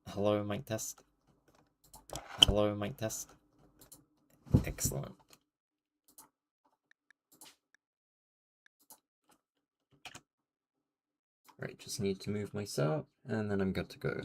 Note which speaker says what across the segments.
Speaker 1: Hello, mic test. Hello, mic test. Excellent. Right, just need to move my setup, and then I'm good to go.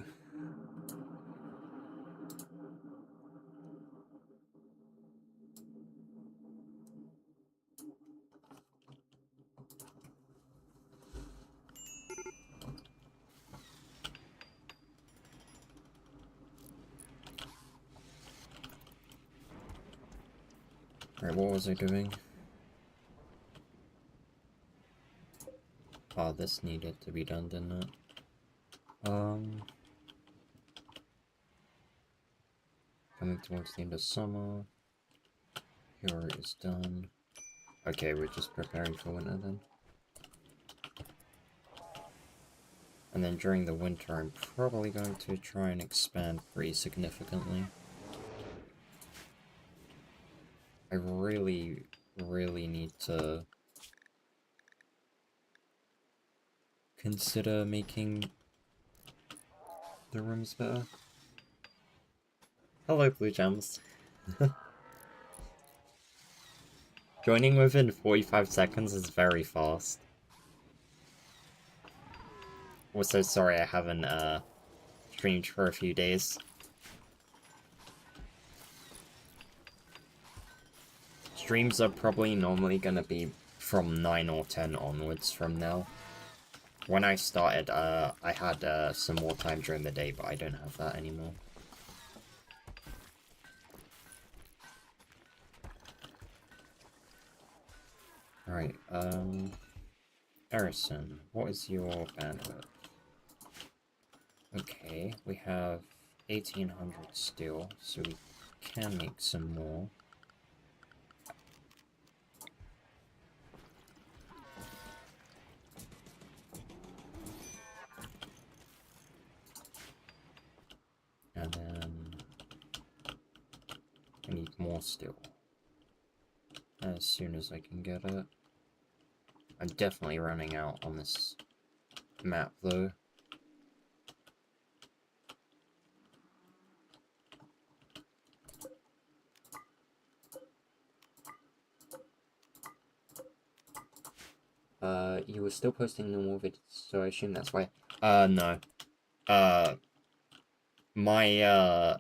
Speaker 1: Right, what was I doing? Oh, this needed to be done, didn't it? Coming towards the end of summer. Here is done. Okay, we're just preparing for winter then. And then during the winter, I'm probably going to try and expand pretty significantly. I really need to consider making the rooms better. Hello, Blue Gems. Joining within 45 seconds is very fast. Also, sorry I haven't streamed for a few days. Streams are probably normally gonna be from 9 or 10 onwards from now. When I started, I had some more time during the day, but I don't have that anymore. Alright, Harrison, what is your bandwidth? Okay, we have 1800 steel, so we can make some more. And then I need more steel as soon as I can get it. I'm definitely running out on this map though. You were still posting normal videos, so I assume that's why. No. My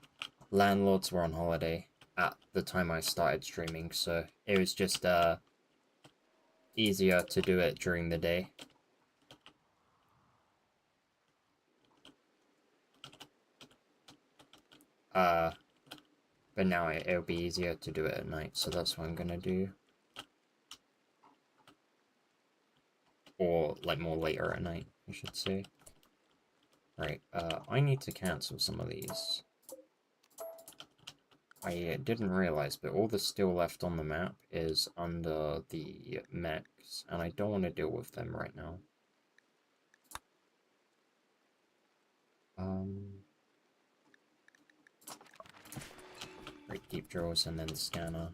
Speaker 1: landlords were on holiday at the time I started streaming, so it was just, easier to do it during the day. But now it'll be easier to do it at night, so that's what I'm gonna do. Or, like, more later at night, I should say. Right, I need to cancel some of these. I didn't realize, but all that's still left on the map is under the mechs, and I don't want to deal with them right now. Right, deep drills and then the scanner.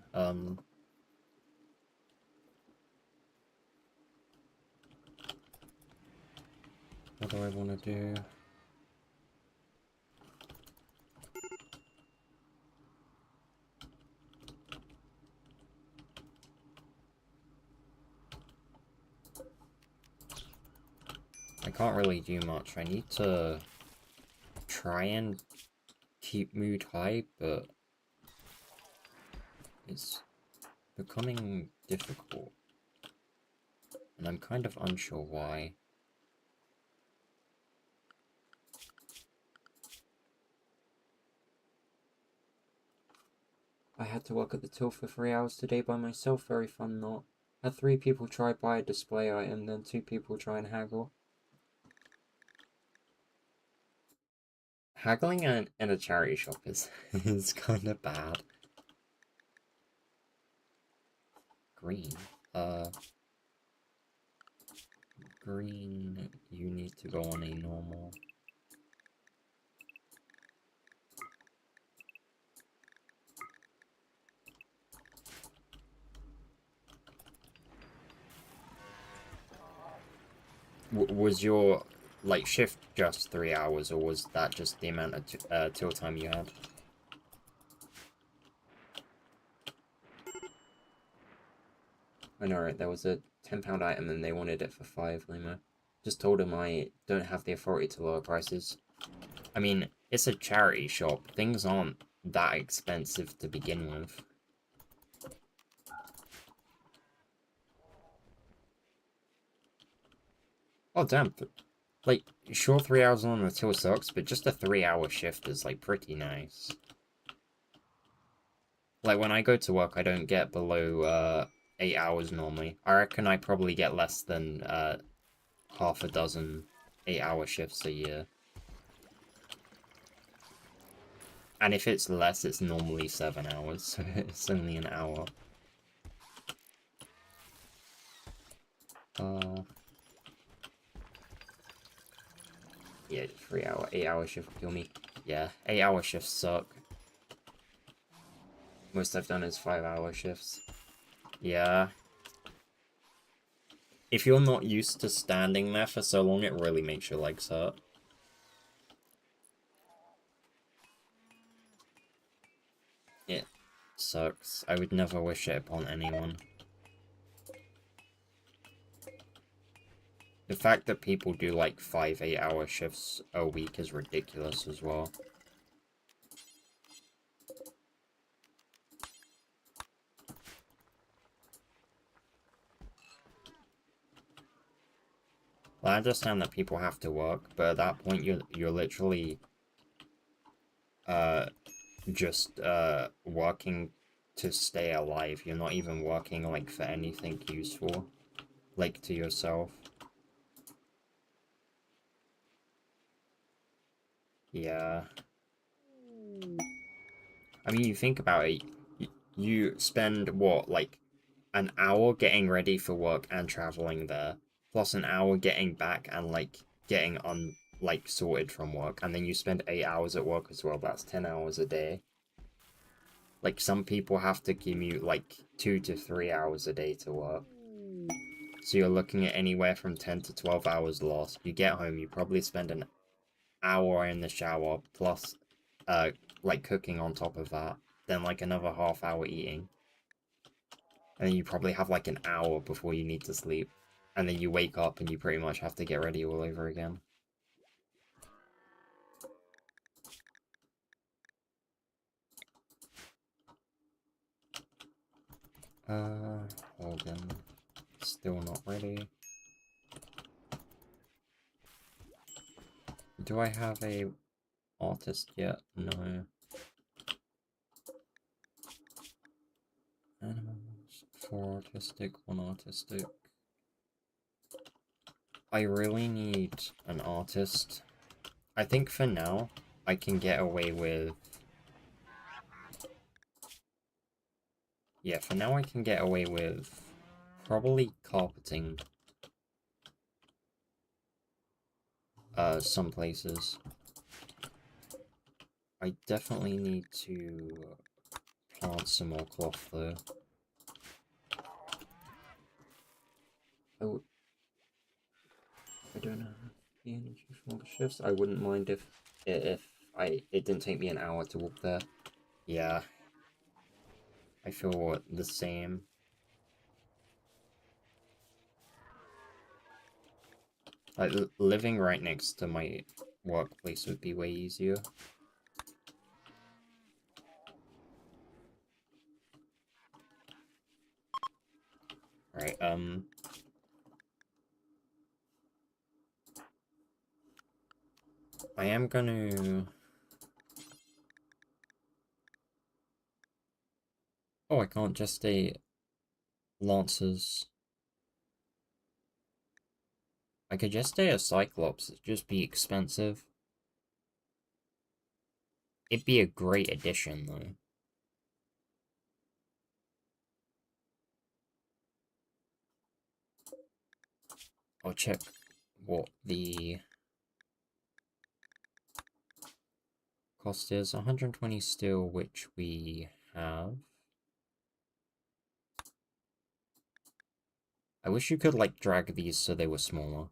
Speaker 1: What do I want to do? I can't really do much. I need to try and keep mood high, but it's becoming difficult. And I'm kind of unsure why. I had to work at the till for 3 hours today by myself, very fun not. Had 3 people try buy a display item, then 2 people try and haggle. Haggling in a charity shop is kind of bad. Green. Green, you need to go on a normal. Was your like, shift just 3 hours, or was that just the amount of till time you had? I know, right? There was a £10 item and they wanted it for 5, Lima. Just told them I don't have the authority to lower prices. I mean, it's a charity shop. Things aren't that expensive to begin with. Oh, damn. Like, sure, 3 hours on the till sucks, but just a 3-hour shift is, like, pretty nice. Like, when I go to work, I don't get below, 8 hours normally. I reckon I probably get less than, half a dozen 8-hour shifts a year. And if it's less, it's normally 7 hours, so it's only an hour. Yeah, 3 hour, 8-hour shift will kill me. Yeah, 8-hour shifts suck. Most I've done is 5-hour shifts. Yeah. If you're not used to standing there for so long, it really makes your legs hurt. It sucks. I would never wish it upon anyone. The fact that people do like 5 8-hour shifts a week is ridiculous as well. I understand that people have to work, but at that point you're literally just working to stay alive. You're not even working like for anything useful, like to yourself. Yeah. I mean, you think about it, you spend what, like an hour getting ready for work and traveling there, plus an hour getting back and like getting like sorted from work, and then you spend 8 hours at work as well. That's 10 hours a day. Like, some people have to commute like 2 to 3 hours a day to work. So you're looking at anywhere from 10 to 12 hours lost. You get home, you probably spend an hour in the shower, plus, like cooking on top of that. Then like another half hour eating. And then you probably have like an hour before you need to sleep. And then you wake up and you pretty much have to get ready all over again. Hogan. Still not ready. Do I have a artist yet? No. Animals. 4 artistic, 1 artistic. I really need an artist. I think for now, I can get away with... Yeah, for now I can get away with probably carpeting some places. I definitely need to plant some more cloth though. Oh, I don't have the energy for all the shifts. I wouldn't mind if it didn't take me an hour to walk there. Yeah, I feel the same. Like, living right next to my workplace would be way easier. Right, I am gonna... Oh, I can't just stay Lancers. I could just stay a Cyclops, it'd just be expensive. It'd be a great addition, though. I'll check what the cost is. 120 steel, which we have. I wish you could, like, drag these so they were smaller.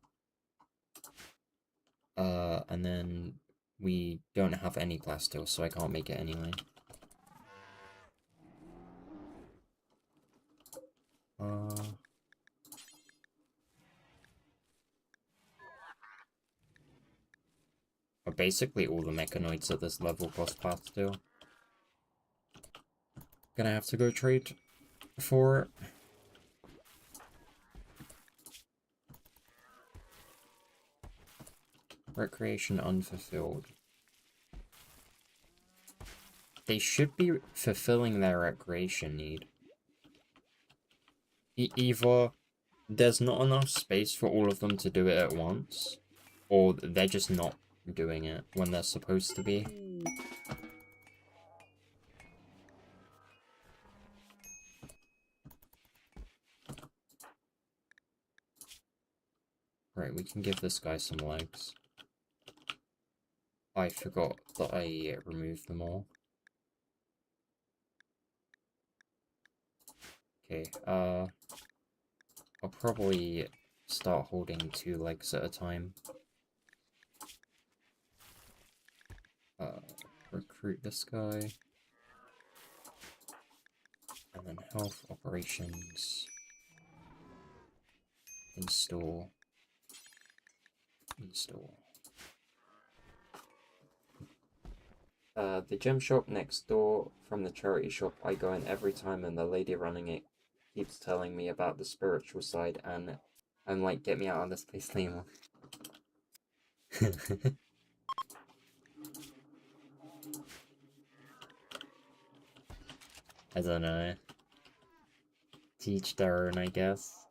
Speaker 1: And then we don't have any plasteel, so I can't make it anyway. But basically all the mechanoids at this level cost plasteel. Gonna have to go trade for it. Recreation unfulfilled. They should be fulfilling their recreation need. Either there's not enough space for all of them to do it at once, or they're just not doing it when they're supposed to be. Right, we can give this guy some legs. I forgot that I removed them all. Okay, I'll probably start holding 2 legs at a time. Recruit this guy. And then health, operations. Install. The gem shop next door from the charity shop I go in every time, and the lady running it keeps telling me about the spiritual side, and I'm like, get me out of this place, Liam. I don't know. Teach their own, I guess.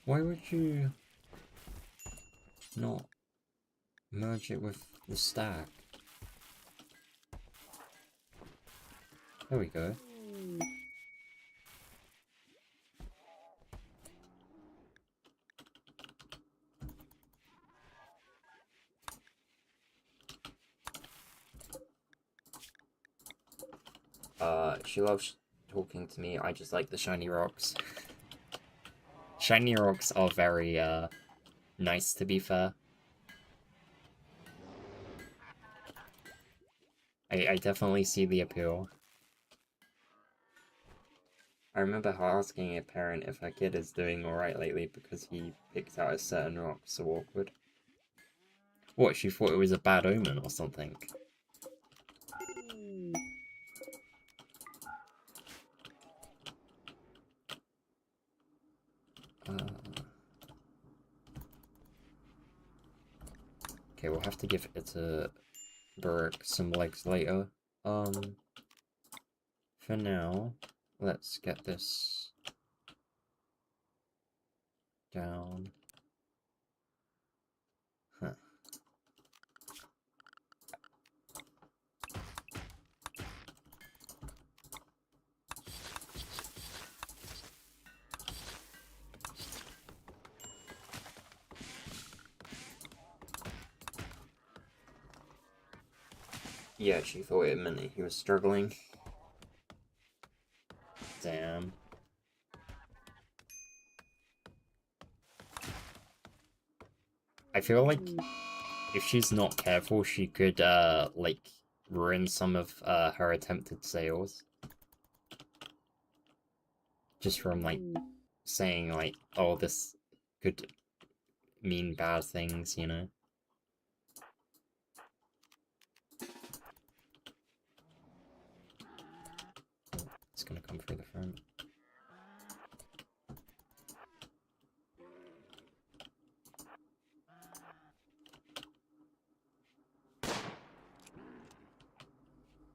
Speaker 1: Why would you not merge it with the stack? There we go. She loves talking to me. I just like the shiny rocks. Shiny rocks are very, nice, to be fair. I definitely see the appeal. I remember her asking a parent if her kid is doing alright lately because he picked out a certain rock so awkward. What, she thought it was a bad omen or something? Okay, we'll have to give it to Burke some legs later. For now, let's get this down. Huh. Yeah, she thought it meant he was struggling. Damn. I feel like if she's not careful, she could, like, ruin some of, her attempted sales. Just from, like, saying, like, oh, this could mean bad things, you know? It's gonna come through the front.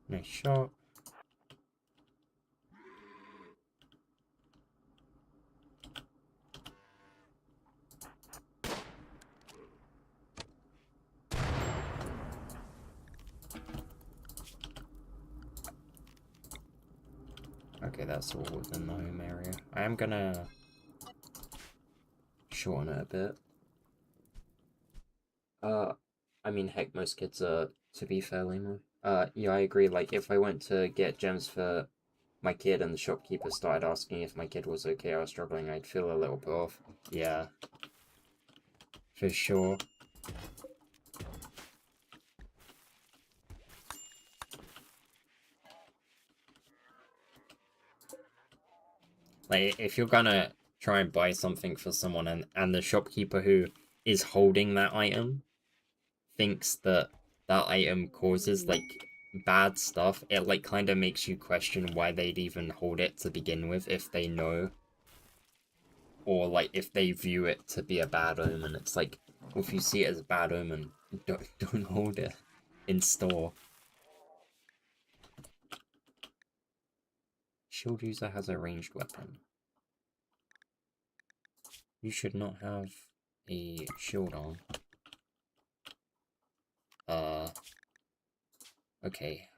Speaker 1: Nice shot. Okay, that's all within the home area. I am gonna shorten it a bit. I mean, heck, most kids are, to be fair, lame. Yeah, I agree. Like, if I went to get gems for my kid and the shopkeeper started asking if my kid was okay or struggling, I'd feel a little bit off. Yeah. For sure. Like, if you're gonna try and buy something for someone and the shopkeeper who is holding that item thinks that that item causes, like, bad stuff, it, like, kind of makes you question why they'd even hold it to begin with if they know. Or, like, if they view it to be a bad omen. It's like, well, if you see it as a bad omen, don't hold it in store. Shield user has a ranged weapon. You should not have a shield on. Okay,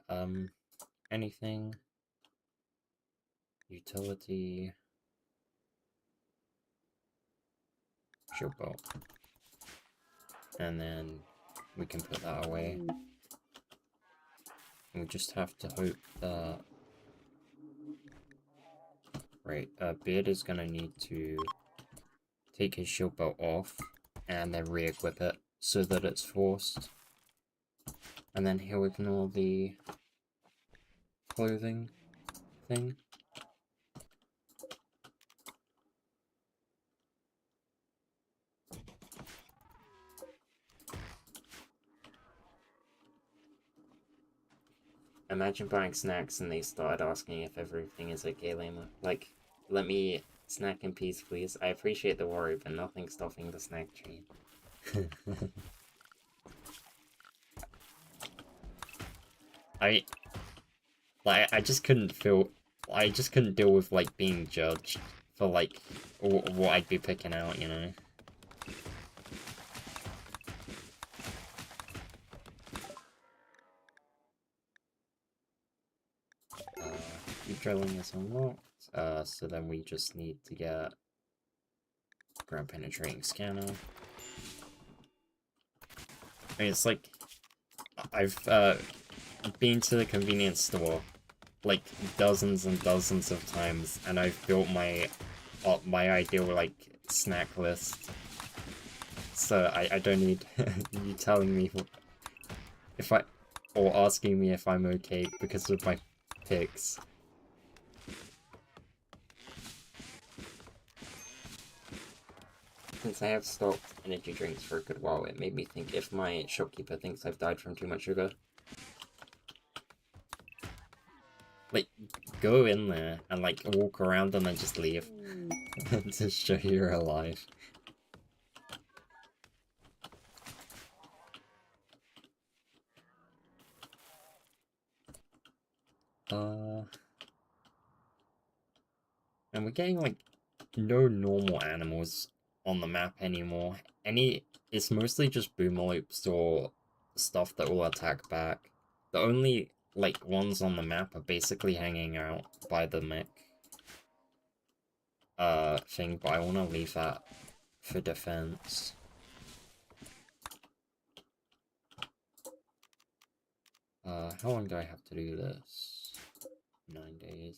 Speaker 1: anything? Utility. Shield bolt. And then we can put that away. And we just have to hope that... Right, Beard is gonna need to take his shield belt off and then re-equip it so that it's forced. And then he'll ignore the clothing thing. Imagine buying snacks and they started asking if everything is okay, Lama. Like, let me snack in peace, please. I appreciate the worry, but nothing stopping the snack train. I just couldn't deal with, like, being judged for, like, what I'd be picking out, you know? Keep drilling is unlocked, so then we just need to get ground penetrating scanner. I mean, it's like, I've, been to the convenience store, like, dozens and dozens of times, and I've built my ideal, like, snack list. So I don't need you telling me or asking me if I'm okay because of my picks. Since I have stocked energy drinks for a good while, it made me think if my shopkeeper thinks I've died from too much sugar. Like, go in there and, like, walk around and then just leave. To show you're alive. And we're getting, like, no normal animals on the map anymore. It's mostly just boomaloops or stuff that will attack back. The only, like, ones on the map are basically hanging out by the mech thing, but I want to leave that for defense. How long do I have to do this? 9 days.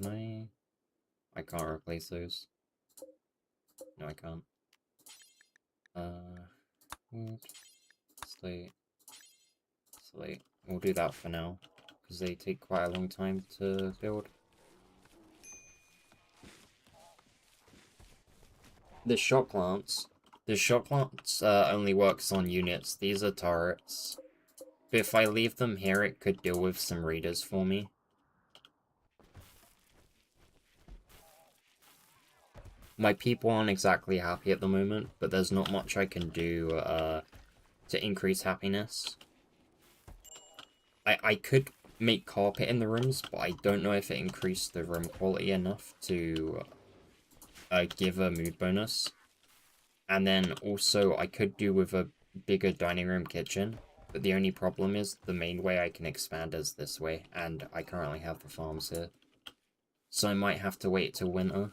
Speaker 1: Can I can't replace those. No, I can't. Wood, slate, slate. We'll do that for now, because they take quite a long time to build. The shot plants. The shot plants only works on units. These are turrets. But if I leave them here, it could deal with some raiders for me. My people aren't exactly happy at the moment, but there's not much I can do to increase happiness. I could make carpet in the rooms, but I don't know if it increased the room quality enough to give a mood bonus. And then also I could do with a bigger dining room kitchen, But the only problem is the main way I can expand is this way, and I currently have the farms here. So I might have to wait till winter.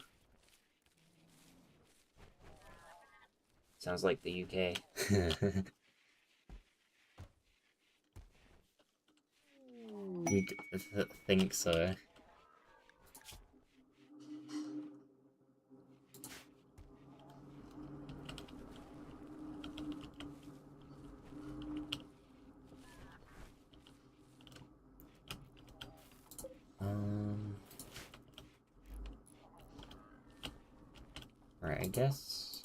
Speaker 1: Sounds like the UK. You'd think so. Right, I guess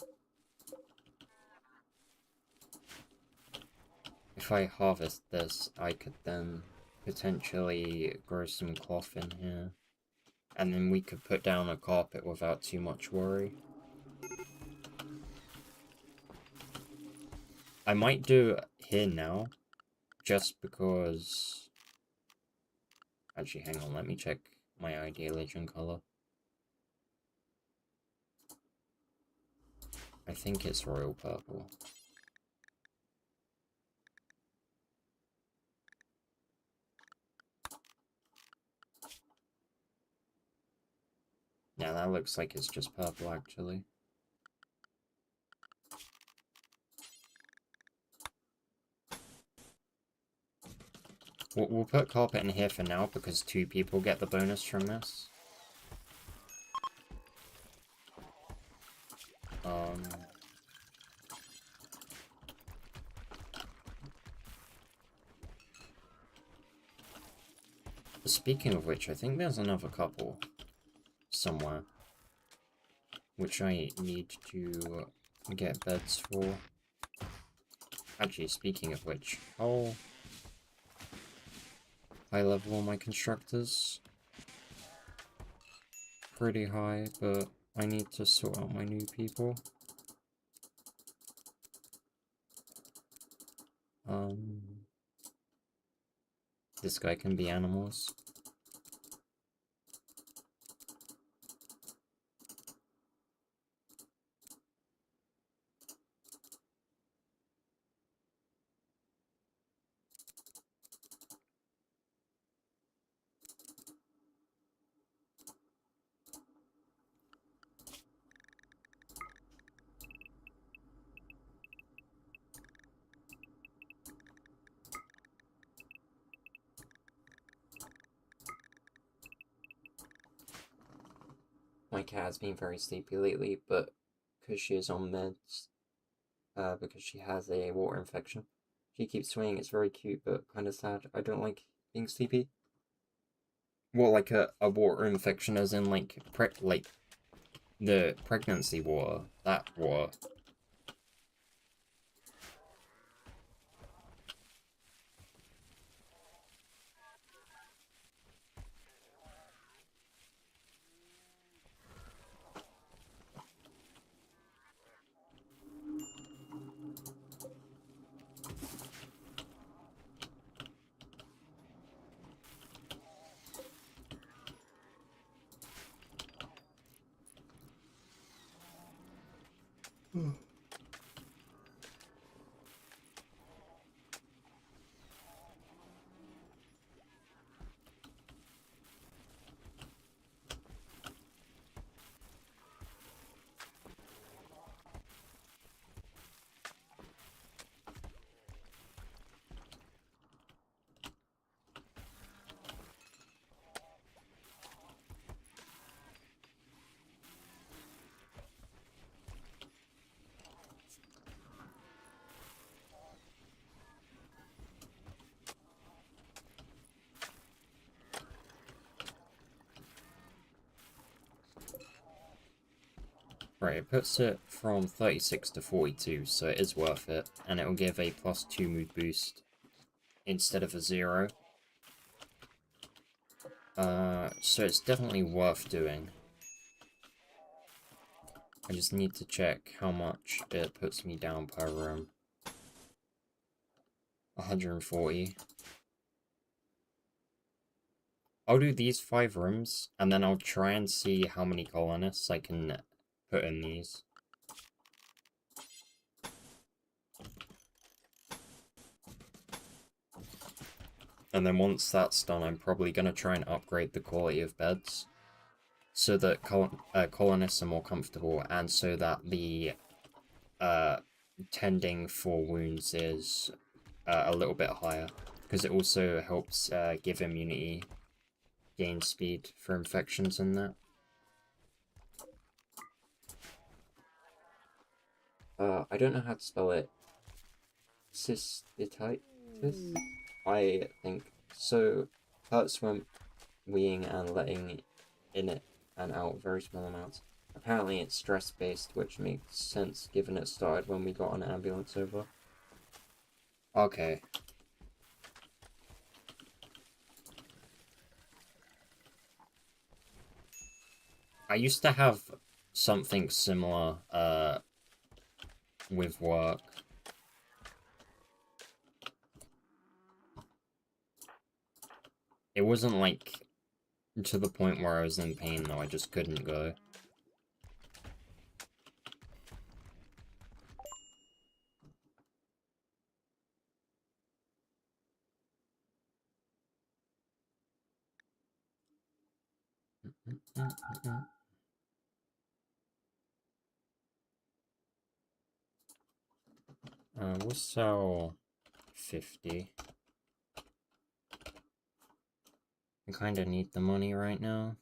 Speaker 1: if I harvest this, I could then potentially grow some cloth in here. And then we could put down a carpet without too much worry. I might do here now, just because... Actually, hang on, let me check my ID Legion color. I think it's royal purple. Yeah, that looks like it's just purple, actually. We'll put carpet in here for now, because 2 people get the bonus from this. Speaking of which, I think there's another couple somewhere, which I need to get beds for. Actually, speaking of which, how high level are my constructors? Pretty high, but I need to sort out my new people. This guy can be animals. My cat has been very sleepy lately, but because she is on meds, because she has a water infection, she keeps swinging. It's very cute, but kind of sad. I don't like being sleepy. Well, like a water infection, as in like the pregnancy water, that water. Right, it puts it from 36 to 42, so it is worth it, and it will give a +2 mood boost instead of a 0. So it's definitely worth doing. I just need to check how much it puts me down per room. 140. I'll do these 5 rooms, and then I'll try and see how many colonists I can put in these. And then once that's done, I'm probably going to try and upgrade the quality of beds so that colonists are more comfortable, and so that the tending for wounds is a little bit higher, because it also helps give immunity gain speed for infections in that. I don't know how to spell it. Cystitis? I think so. Hurts when weeing and letting in it and out very small amounts. Apparently it's stress-based, which makes sense given it started when we got an ambulance over. Okay. I used to have something similar, with work. It wasn't, like, to the point where I was in pain, though. I just couldn't go. We'll sell 50. I kind of need the money right now.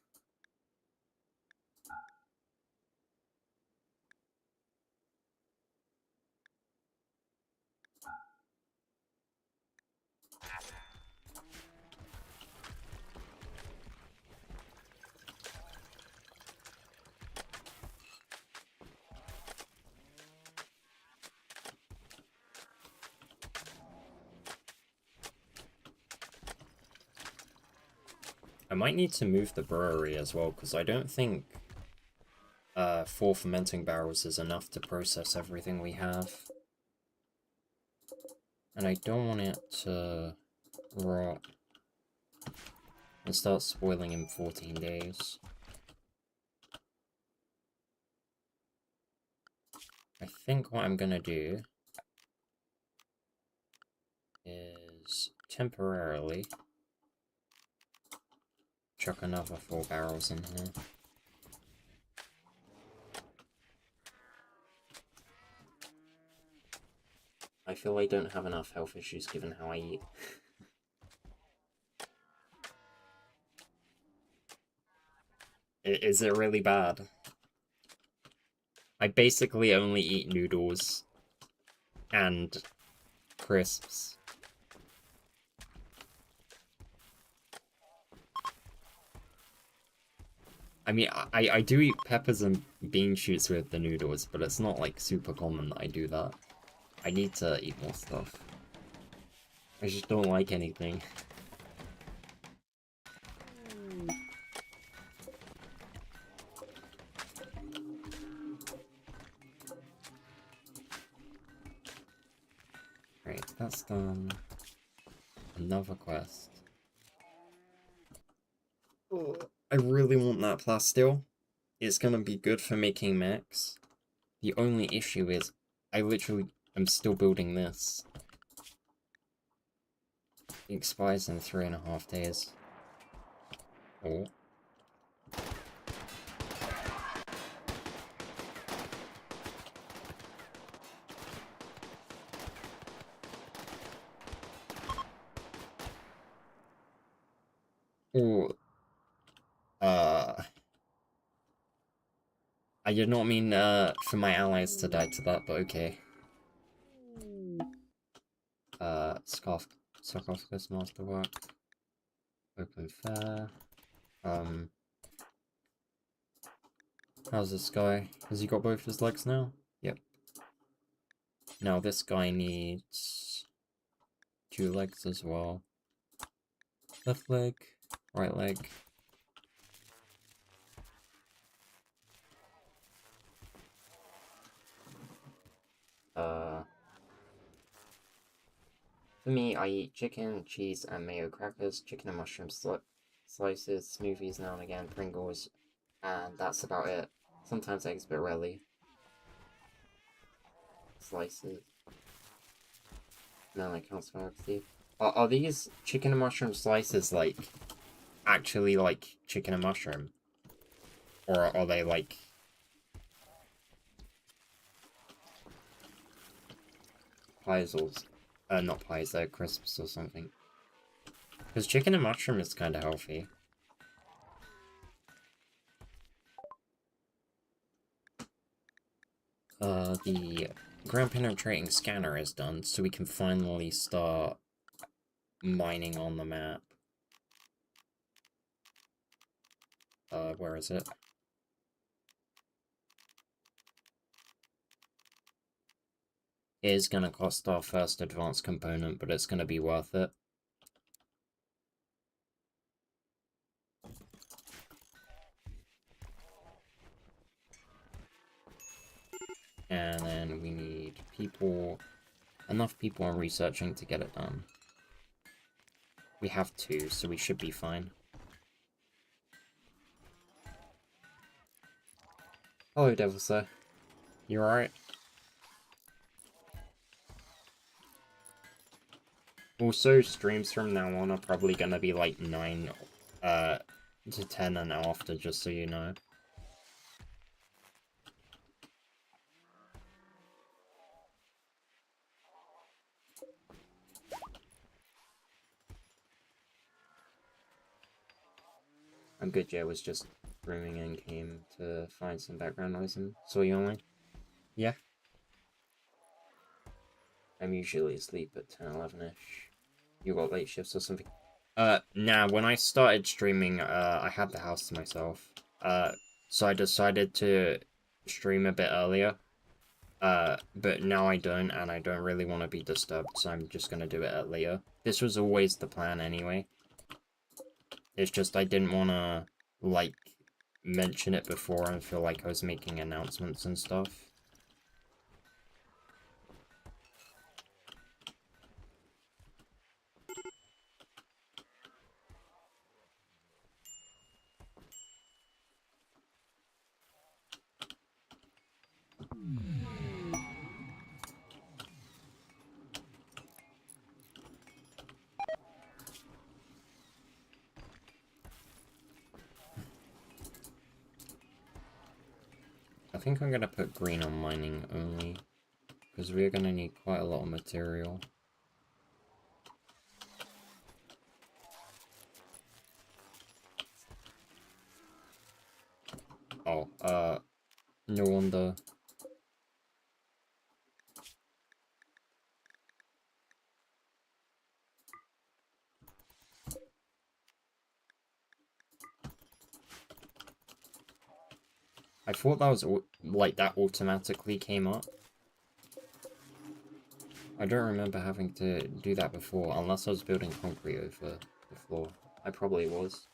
Speaker 1: I might need to move the brewery as well, because I don't think 4 fermenting barrels is enough to process everything we have. And I don't want it to rot and start spoiling in 14 days. I think what I'm gonna do is temporarily chuck another 4 barrels in here. I feel I don't have enough health issues given how I eat. Is it really bad? I basically only eat noodles and crisps. I mean, I do eat peppers and bean shoots with the noodles, but it's not, like, super common that I do that. I need to eat more stuff. I just don't like anything. Right, that's done. Another quest. Oh, I really want that plasteel. It's gonna be good for making mechs. The only issue is, I literally am still building this. It expires in 3.5 days. Oh. Oh. I did not mean, for my allies to die to that, but okay. Sarcophagus Masterwork. Open fair. How's this guy? Has he got both his legs now? Yep. Now this guy needs 2 legs as well. Left leg, right leg. For me, I eat chicken, cheese, and mayo crackers, chicken and mushroom slices, smoothies now and again, Pringles, and that's about it. Sometimes eggs, but rarely. Slices. No, I can't smell it, Steve. Are these chicken and mushroom slices, like, actually, like, chicken and mushroom? Or are they, like... pies or... not pies, they're crisps or something. Because chicken and mushroom is kind of healthy. The ground penetrating scanner is done, so we can finally start mining on the map. Where is it? It is gonna cost our first advanced component, but it's gonna be worth it. And then we need people, enough people are researching to get it done. We have 2, so we should be fine. Hello, Devil Sir. You alright? Also, streams from now on are probably gonna be like 9 to 10 and after, just so you know. I'm good, Jay was just rooming and came to find some background noise and saw you online. Yeah. I'm usually asleep at 10, 11-ish. You got late shifts or something? Nah, when I started streaming, I had the house to myself. So I decided to stream a bit earlier. But now I don't, and I don't really want to be disturbed, so I'm just gonna do it earlier. This was always the plan anyway. It's just I didn't want to, like, mention it before and feel like I was making announcements and stuff. I think I'm gonna put green on mining only, because we're gonna need quite a lot of material. Oh, no wonder. I thought that was, like, that automatically came up. I don't remember having to do that before, unless I was building concrete over the floor. I probably was.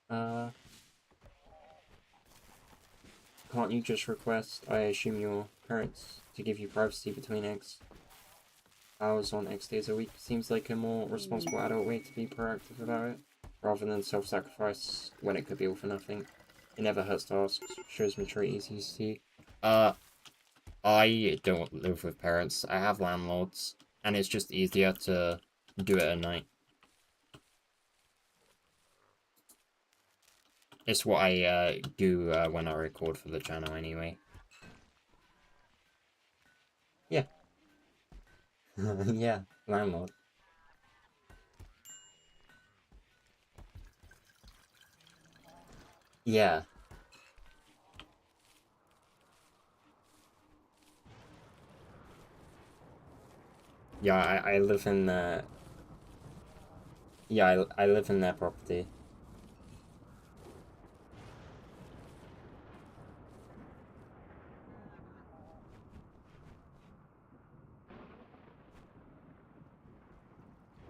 Speaker 1: Can't you just request, I assume, your parents to give you privacy between X hours on X days a week? Seems like a more responsible adult way to be proactive about it, rather than self-sacrifice when it could be all for nothing. It never hurts to ask, shows maturity easy to see. I don't live with parents, I have landlords, and it's just easier to do it at night. It's what I do when I record for the channel anyway. Yeah. Yeah, landlord. Yeah. Yeah, I live in the... Yeah, I live in their property.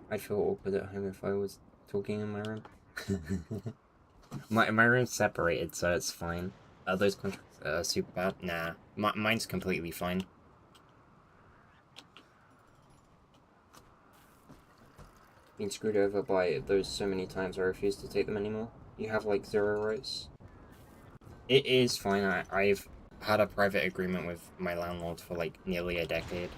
Speaker 1: I'd feel awkward at home if I was talking in my room. my room's separated, so it's fine. Are those contracts super bad? Nah. Mine's completely fine. Being screwed over by those so many times I refuse to take them anymore. You have like 0 rights. It is fine. I've had a private agreement with my landlord for like nearly a decade.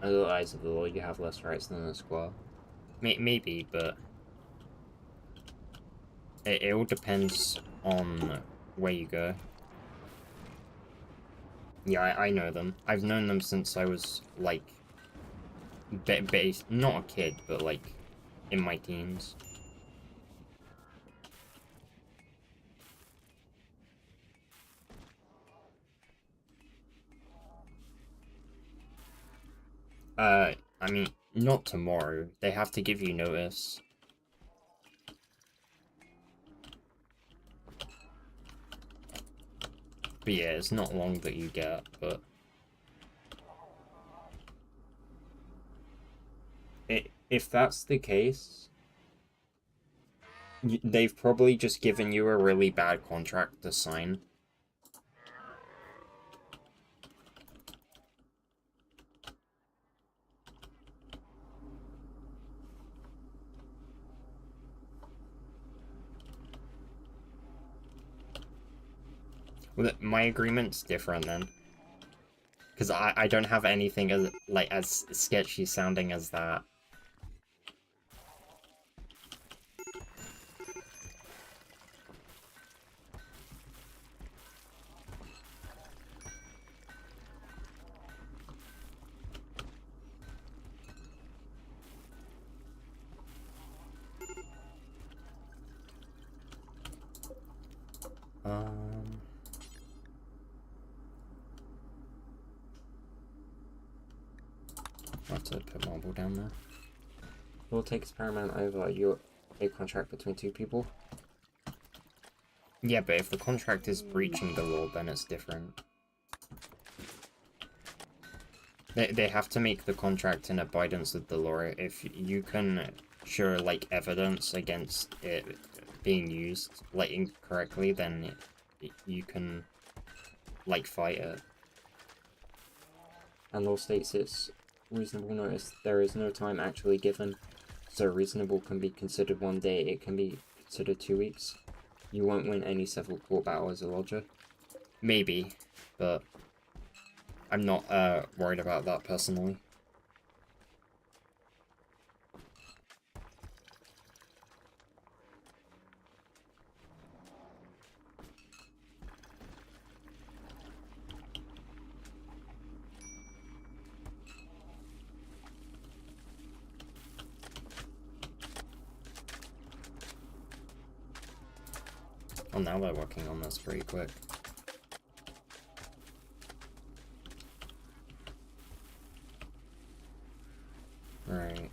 Speaker 1: the eyes of the law, you have less rights than a squire. Maybe, but it all depends on where you go. Yeah, I know them. I've known them since I was, like, not a kid, but, like, in my teens. I mean, not tomorrow. They have to give you notice. But yeah, it's not long that you get, but... If that's the case, they've probably just given you a really bad contract to sign. Well, my agreement's different then. Because I don't have anything as, like, as sketchy sounding as that. Um... I'll have to put marble down there. We'll take experiment over a contract between two people. Yeah, but if the contract is breaching the law, then it's different. They have to make the contract in abidance with the law. If you can show, like, evidence against it being used, like, incorrectly, then you can, like, fight it. And law states it's reasonable notice. There is no time actually given, so reasonable can be considered 1 day, it can be considered 2 weeks. You won't win any civil court battle as a lodger. Maybe, but I'm not worried about that personally. Oh, now they're working on this pretty quick. Right.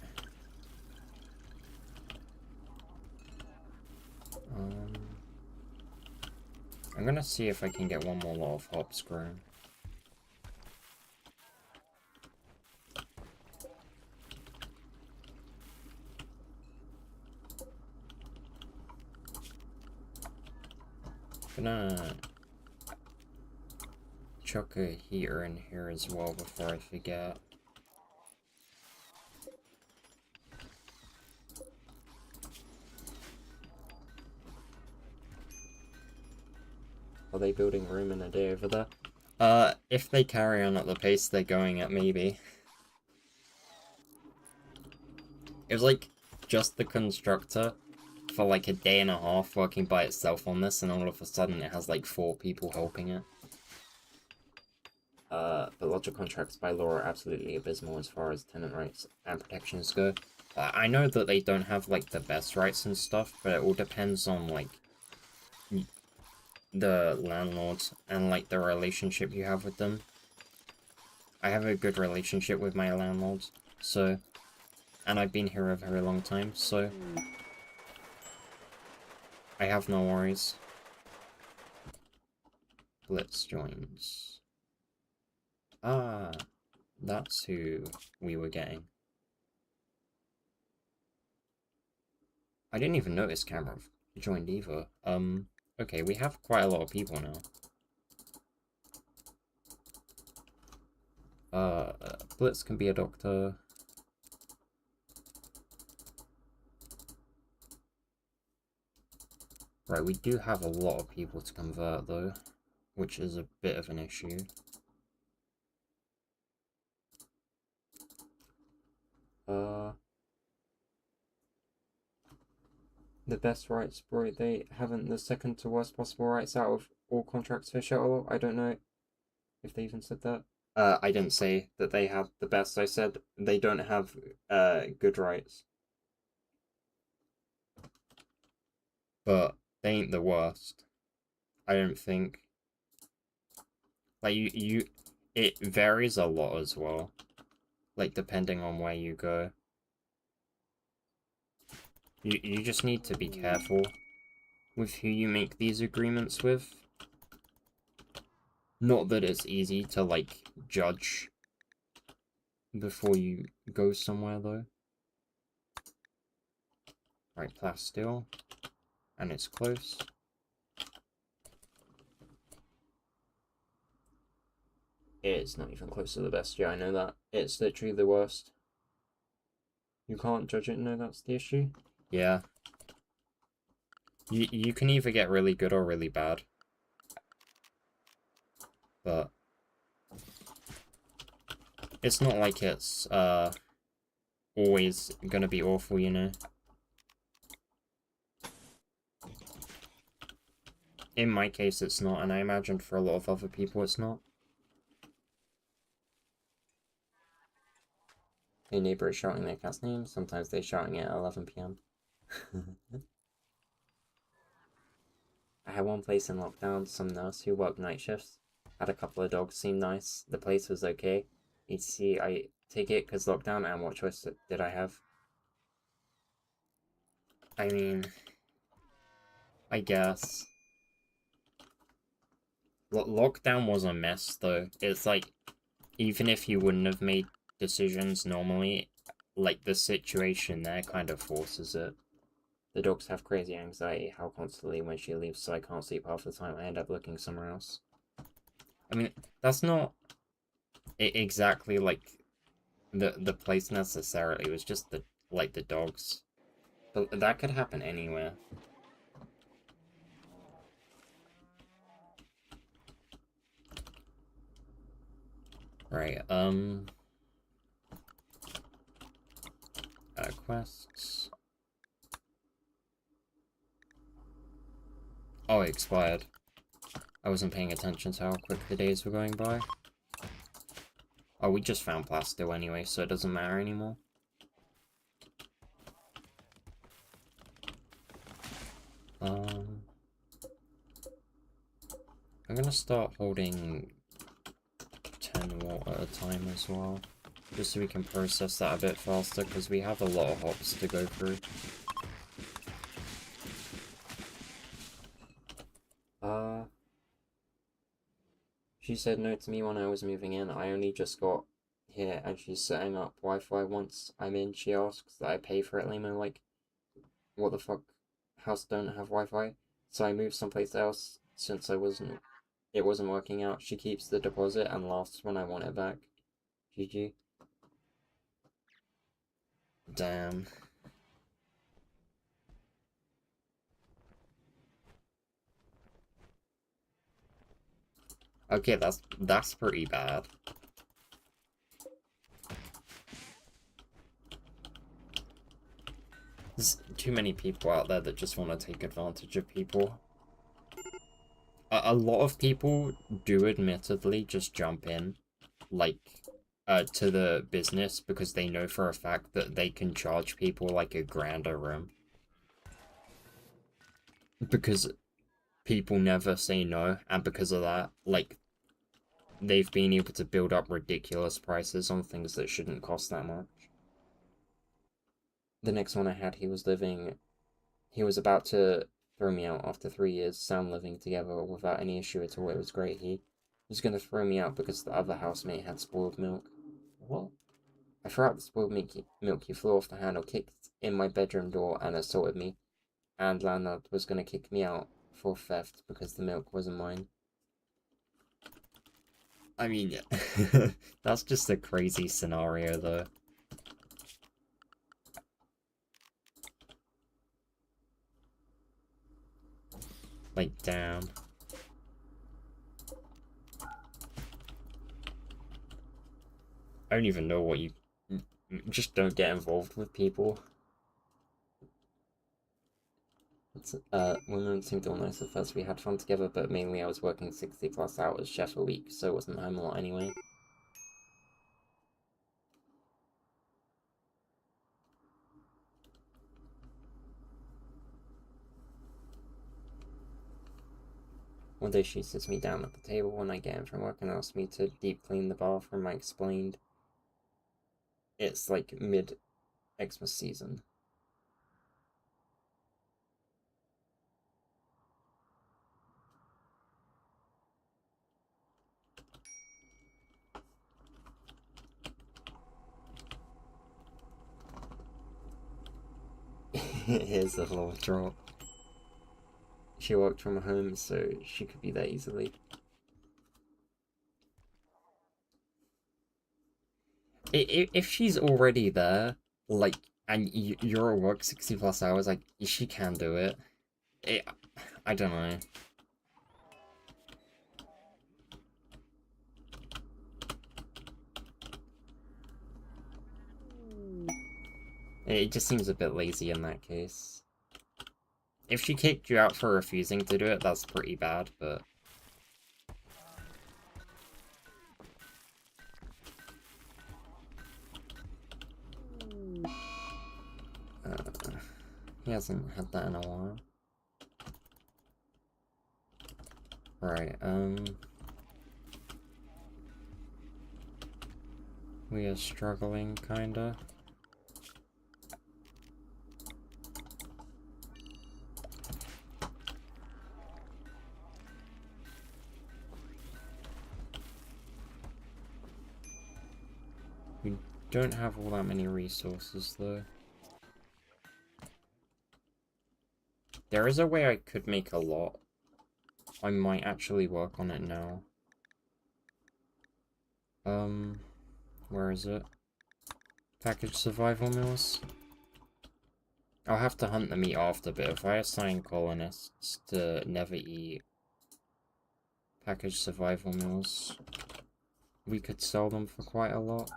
Speaker 1: I'm gonna see if I can get one more lot of hops grown. Gonna chuck a heater in here as well before I forget. Are they building room in a day over there? If they carry on at the pace they're going at, maybe. It was like just the constructor for like a day and a half working by itself on this, and all of a sudden it has like 4 people helping it. But lodger contracts by law are absolutely abysmal as far as tenant rights and protections go. I know that they don't have like the best rights and stuff, but it all depends on like the landlords and like the relationship you have with them. I have a good relationship with my landlords, so, and I've been here a very long time, so I have no worries. Blitz joins. Ah, that's who we were getting. I didn't even notice Camera joined either. Okay, we have quite a lot of people now. Blitz can be a doctor. Right, we do have a lot of people to convert though, which is a bit of an issue.
Speaker 2: the best rights, bro. They haven't the second to worst possible rights out of all contracts for shuttle. I don't know if they even said that. I didn't say that they have the best. I said they don't have good rights.
Speaker 1: But they ain't the worst. I don't think. Like it varies a lot as well. Like depending on where you go. You just need to be careful with who you make these agreements with. Not that it's easy to like judge before you go somewhere though. Right, plasteel. And it's close.
Speaker 2: It's not even close to the best. Yeah, I know that. It's literally the worst. You can't judge it. No, that's the issue.
Speaker 1: Yeah. You can either get really good or really bad. But it's not like it's always gonna be awful, you know. In my case it's not, and I imagine for a lot of other people it's not.
Speaker 2: A neighbor is shouting their cat's name. Sometimes they're shouting at 11 p.m. I had one place in lockdown, some nurse who worked night shifts. Had a couple of dogs, seemed nice. The place was okay. ETC, I take it because lockdown, and what choice did I have?
Speaker 1: I mean, I guess. Lockdown was a mess, though. It's like, even if you wouldn't have made decisions normally, like, the situation there kind of forces it.
Speaker 2: The dogs have crazy anxiety, how constantly when she leaves, so I can't sleep half the time. I end up looking somewhere else.
Speaker 1: I mean, that's not exactly, like, the place necessarily. It was just the dogs. But that could happen anywhere. Right, quests. Oh, it expired. I wasn't paying attention to how quick the days were going by. Oh, we just found Plasto anyway, so it doesn't matter anymore. I'm gonna start holding 10 watt at a time as well. Just so we can process that a bit faster, because we have a lot of hops to go through.
Speaker 2: She said no to me when I was moving in. I only just got here and she's setting up Wi-Fi once I'm in. She asks that I pay for it. Lame, like, what the fuck? House don't have Wi-Fi. So I moved someplace else since it wasn't working out. She keeps the deposit and laughs when I want it back. GG.
Speaker 1: Damn. Okay, that's pretty bad. There's too many people out there that just want to take advantage of people. A lot of people do admittedly just jump in, like, to the business because they know for a fact that they can charge people like $1,000 a room. Because people never say no, and because of that, like, they've been able to build up ridiculous prices on things that shouldn't cost that much.
Speaker 2: The next one I had, he was about to throw me out after 3 years, sound living together without any issue at all. It was great. He was going to throw me out because the other housemate had spoiled milk. What? I threw out the spoiled milk. He flew off the handle, kicked in my bedroom door, and assaulted me. And landlord was going to kick me out for theft because the milk wasn't mine.
Speaker 1: I mean, that's just a crazy scenario, though. Like, damn. I don't even know what you... Just don't get involved with people.
Speaker 2: Women seemed all nice at first. We had fun together, but mainly I was working 60 plus hours chef a week, so it wasn't home a lot anyway. One day she sits me down at the table when I get in from work and asks me to deep clean the bathroom. I explained it's like mid Xmas season. Here's a little drop. She worked from home, so she could be there easily. If she's already there, like, and you're at work 60 plus hours, like, she can do it. I don't know. It just seems a bit lazy in that case. If she kicked you out for refusing to do it, that's pretty bad, but... he hasn't had that in a while. Right, we are struggling, kinda. We don't have all that many resources, though. There is a way I could make a lot. I might actually work on it now. Where is it? Packaged survival meals? I'll have to hunt the meat after, but if I assign colonists to never eat packaged survival meals, we could sell them for quite a lot.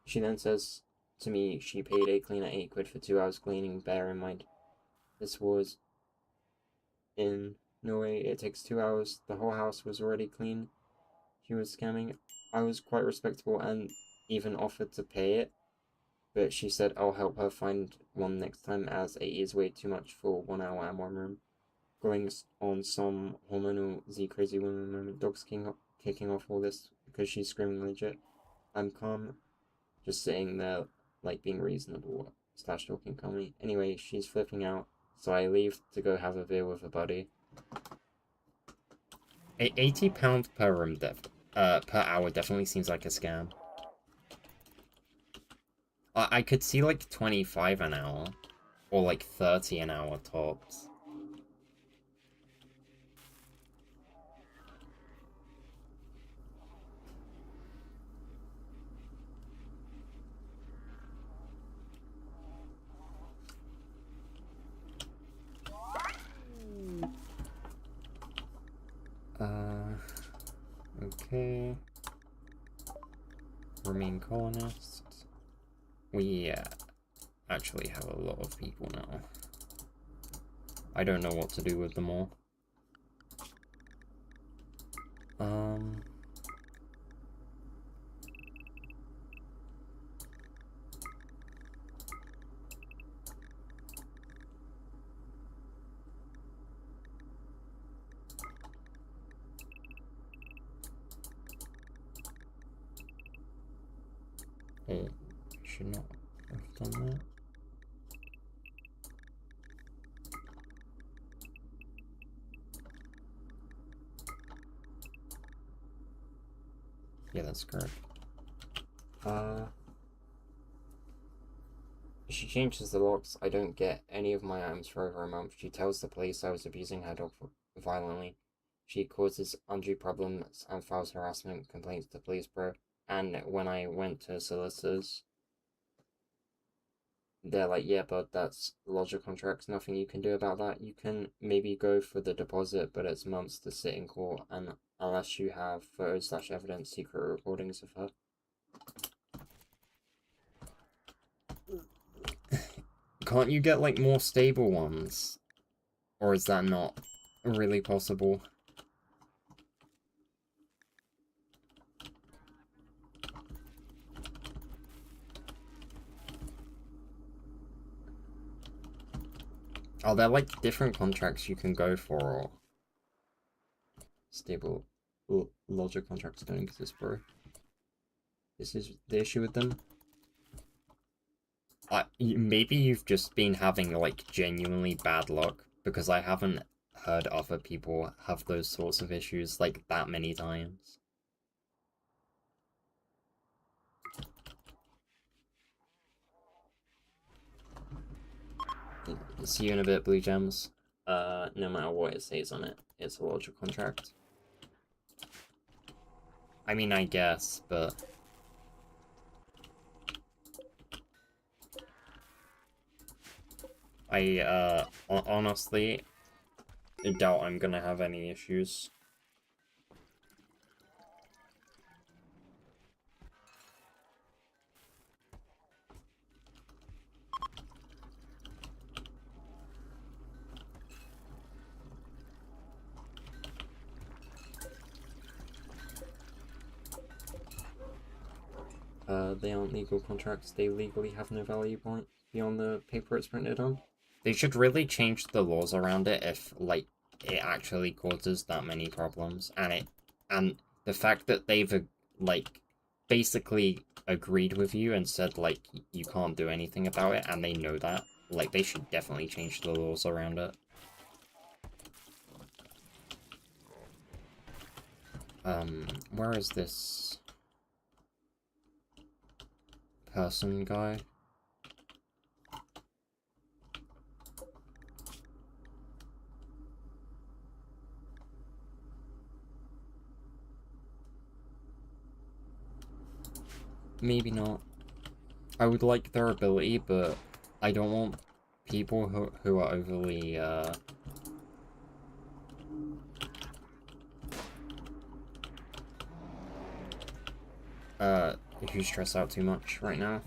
Speaker 2: She then says to me she paid a cleaner 8 quid for 2 hours cleaning. Bear in mind, this was in Norway. It takes 2 hours. The whole house was already clean. She was scamming. I was quite respectable and even offered to pay it, but she said I'll help her find one next time, as 80 is way too much for 1 hour and 1 room. Going on some hormonal Z crazy woman moment. Dog's kicking off all this because she's screaming legit. I'm calm, just sitting there, like, being reasonable / talking calmly. Anyway, she's flipping out, so I leave to go have a beer with a buddy. £80 per room per hour definitely seems like a scam. I could see like 25 an hour, or like 30 an hour tops. Okay. Remain colonists. We actually have a lot of people now. I don't know what to do with them all. Oh, should not have done that. Yeah, that's correct. She changes the locks. I don't get any of my items for over a month. She tells the police I was abusing her dog violently. She causes undue problems and files harassment complaints to police bureau. And when I went to solicitors, they're like, yeah, but that's lodger contracts, nothing you can do about that. You can maybe go for the deposit, but it's months to sit in court, and unless you have photos / evidence, secret recordings of her.
Speaker 1: Can't you get, like, more stable ones? Or is that not really possible? Are there, like, different contracts you can go for, or... Stable logic contracts don't exist, bro. This is the issue with them. Maybe you've just been having, like, genuinely bad luck, because I haven't heard other people have those sorts of issues, like, that many times. See you in a bit, Blue Gems. No matter what it says on it, it's a logic contract. I mean, I guess, but... honestly, I doubt I'm gonna have any issues. They aren't legal contracts. They legally have no value point beyond the paper it's printed on. They should really change the laws around it if, like, it actually causes that many problems. And the fact that they've, like, basically agreed with you and said, like, you can't do anything about it, and they know that. Like, they should definitely change the laws around it. Where is this person guy? Maybe not. I would like their ability, but I don't want people who are overly, who stress out too much right now.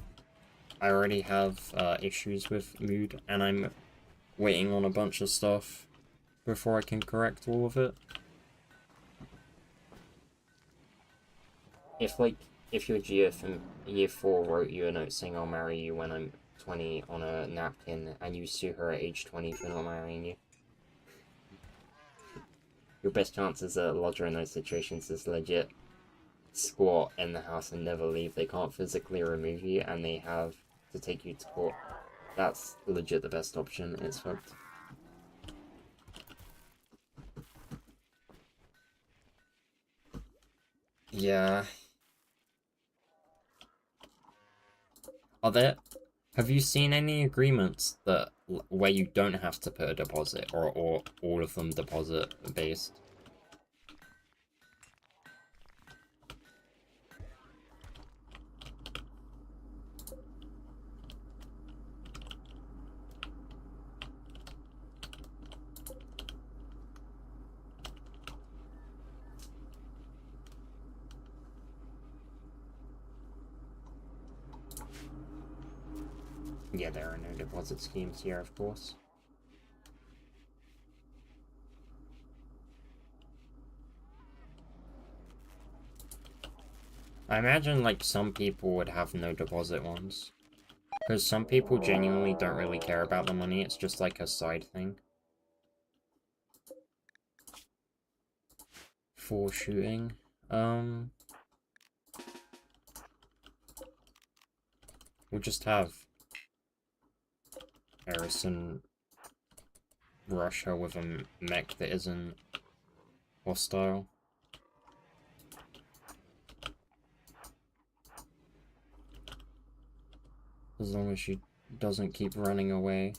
Speaker 1: I already have, issues with mood, and I'm waiting on a bunch of stuff before I can correct all of it. If your GF from year 4 wrote you a note saying I'll marry you when I'm 20 on a napkin, and you sue her at age 20 for not marrying you, your best chances at lodger in those situations is legit squat in the house and never leave. They can't physically remove you, and they have to take you to court. That's legit the best option. It's fucked. Yeah. Have you seen any agreements that where you don't have to put a deposit, or all of them deposit based? Yeah, there are no deposit schemes here, of course. I imagine, like, some people would have no deposit ones. Because some people genuinely don't really care about the money, it's just like a side thing. For shooting. We'll just have Harrison rush her with a mech that isn't hostile. As long as she doesn't keep running away.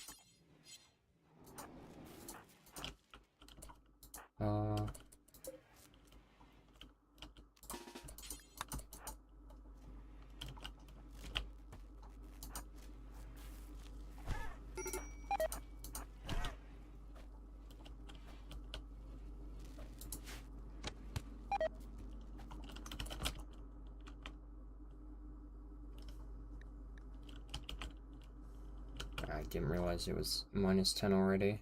Speaker 1: didn't realize it was -10 already.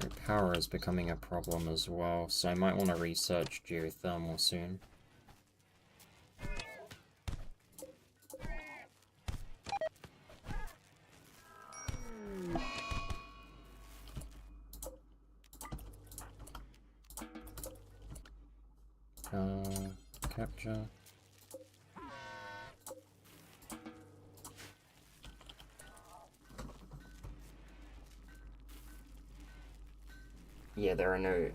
Speaker 1: Right, power is becoming a problem as well, so I might want to research geothermal soon. Capture. Yeah, there are no...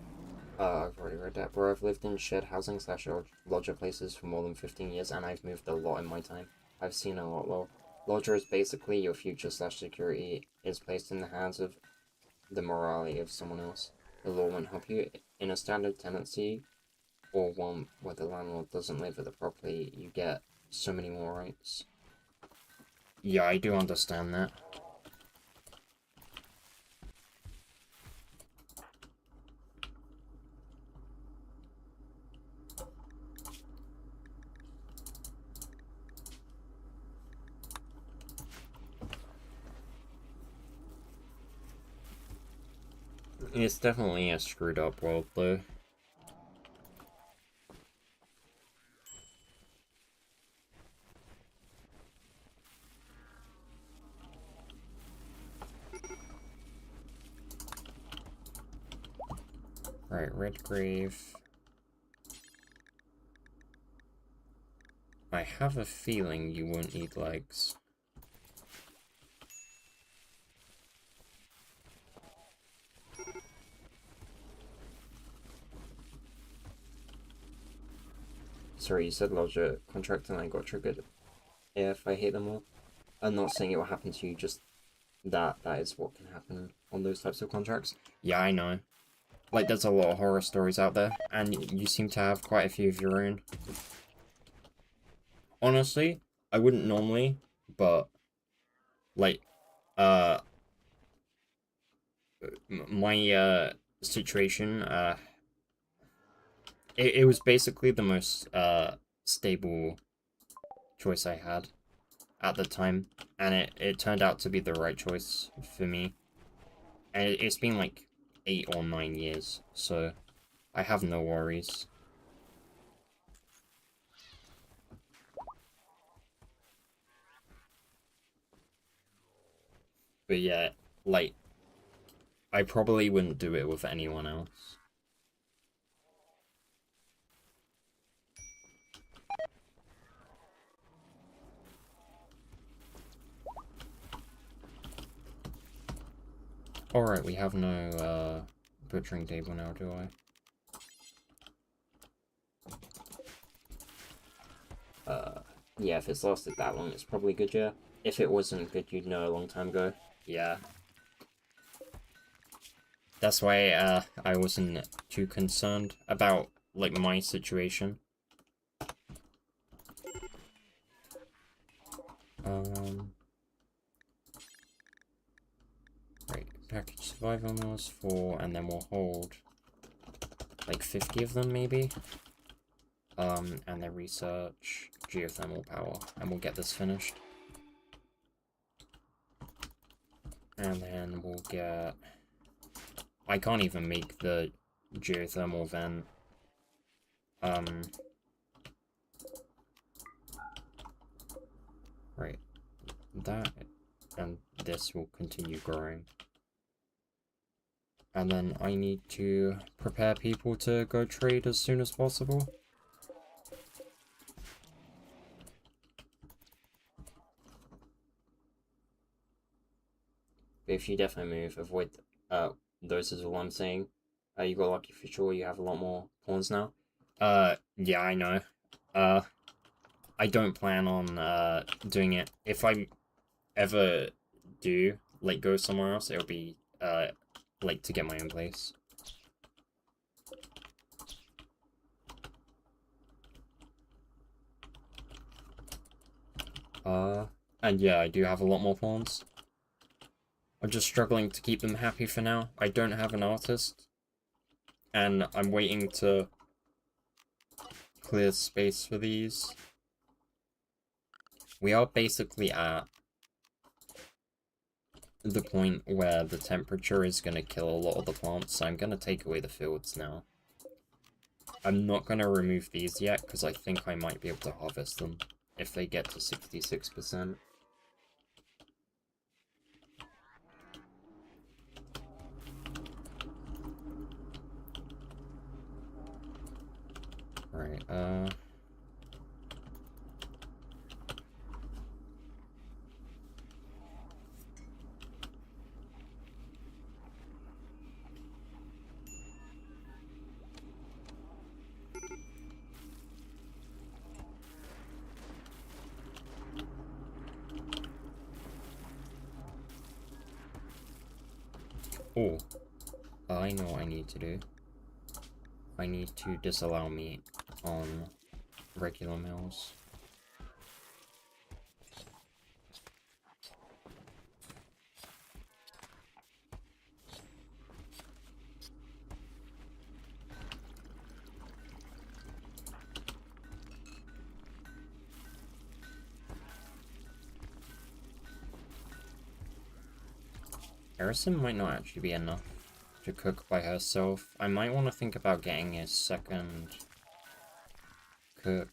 Speaker 1: I've already read that, bro. I've lived in shared housing / lodger places for more than 15 years, and I've moved a lot in my time. I've seen a lot, lol. Lodger is basically your future / security is placed in the hands of the morality of someone else. The law won't help you. In a standard tenancy, or one where the landlord doesn't live at the property, you get so many more rights. Yeah, I do understand that. It's definitely a screwed up world, though. Right, Redgrave. I have a feeling you won't eat legs. Sorry, you said lodger contract and I got triggered. If I hate them all. I'm not saying it will happen to you, just that is what can happen on those types of contracts. Yeah, I know. Like, there's a lot of horror stories out there, and you seem to have quite a few of your own. Honestly, I wouldn't normally, but, like, my, situation, it was basically the most, stable choice I had at the time, and it turned out to be the right choice for me. And it's been, like, 8 or 9 years, so I have no worries. But yeah, like, I probably wouldn't do it with anyone else. Alright, we have no, butchering table now, do I? Yeah, if it's lasted that long, it's probably good, yeah. If it wasn't good, you'd know a long time ago. Yeah. That's why, I wasn't too concerned about, like, my situation. Right, package survival meals 4, and then we'll hold, like, 50 of them, maybe? And then research geothermal power, and we'll get this finished. And then we'll get... I can't even make the geothermal vent. Right. That and this will continue growing. And then I need to prepare people to go trade as soon as possible. But if you definitely move, avoid those is all I'm saying. You got lucky for sure, you have a lot more pawns now. Yeah, I know. I don't plan on doing it. If I ever do, like, go somewhere else, it'll be like, to get my own place. And yeah, I do have a lot more pawns. I'm just struggling to keep them happy for now. I don't have an artist. And I'm waiting to clear space for these. We are basically at the point where the temperature is going to kill a lot of the plants, so I'm going to take away the fields now. I'm not going to remove these yet, because I think I might be able to harvest them if they get to 66%. Right, oh, I know what I need to do. I need to disallow meat on regular meals. Harrison might not actually be enough to cook by herself. I might want to think about getting a second cook.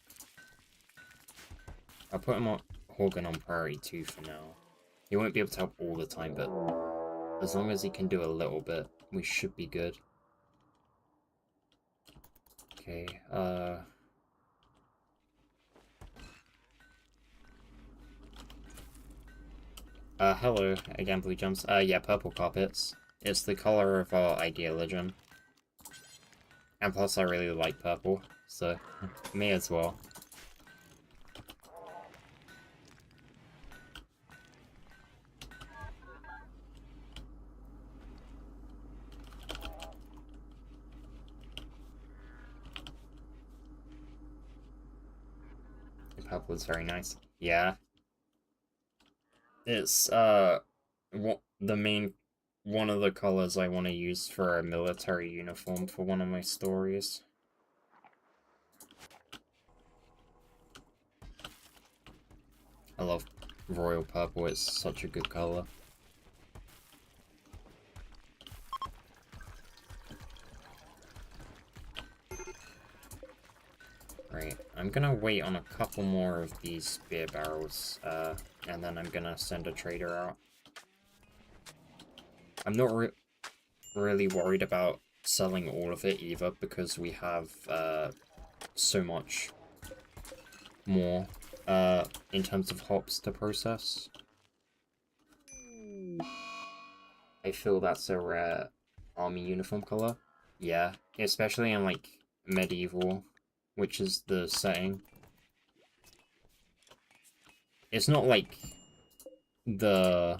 Speaker 1: I'll put him on Horgan on priority 2 for now. He won't be able to help all the time, but as long as he can do a little bit, we should be good. Okay, hello again, Blue Jumps. Yeah, purple carpets. It's the color of our ideal legend. And plus I really like purple, so may as well. The purple is very nice. Yeah. It's, one of the colors I want to use for a military uniform for one of my stories. I love royal purple, it's such a good color. Right, I'm gonna wait on a couple more of these beer barrels, and then I'm gonna send a trader out. I'm not really worried about selling all of it either, because we have, so much more, in terms of hops to process. I feel that's a rare army uniform color. Yeah, especially in, like, medieval, which is the setting. It's not like the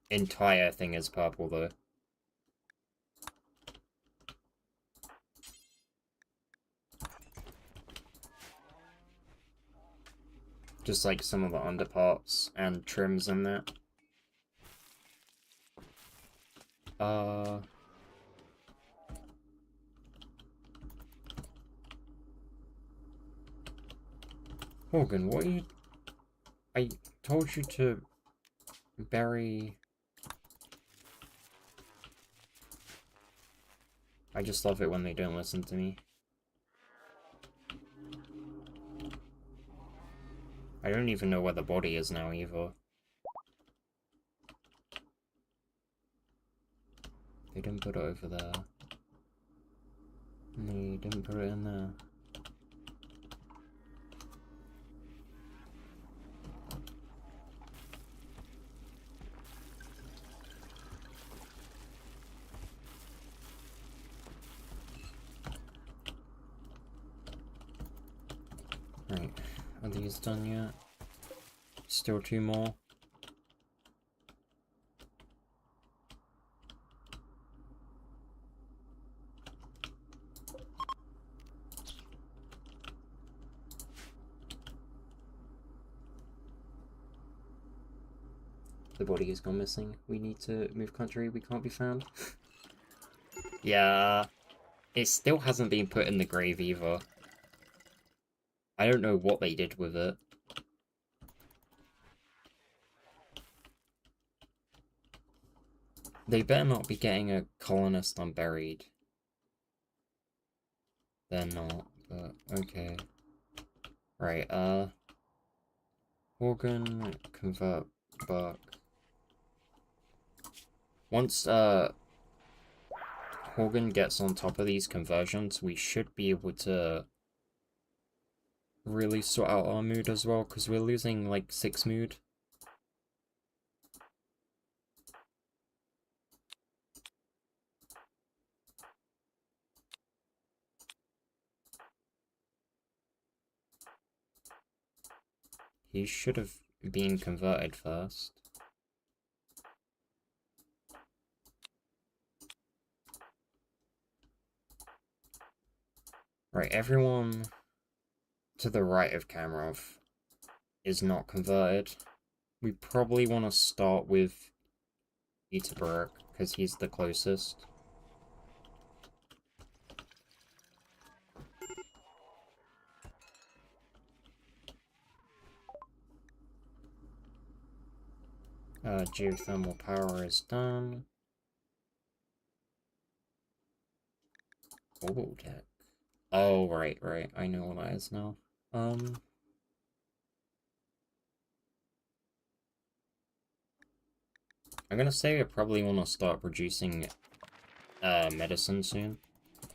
Speaker 1: entire thing is purple, though. Just like some of the underparts and trims in that. Morgan, what are you... I told you to bury... I just love it when they don't listen to me. I don't even know where the body is now, either. They didn't put it over there. They didn't put it in there. Right, are these done yet? Still 2 more. The body has gone missing. We need to move country. We can't be found. Yeah, it still hasn't been put in the grave either. I don't know what they did with it. They better not be getting a colonist unburied. They're not, but okay. Right, organ, convert, buck. Once, Horgan gets on top of these conversions, we should be able to really sort out our mood as well, because we're losing, like, 6 mood. He should have been converted first. Right, everyone to the right of Kamarov is not converted. We probably want to start with Peterborough, because he's the closest. Geothermal power is done. Orbital deck. Oh, right. I know what that is now. I'm gonna say I probably want to start producing medicine soon.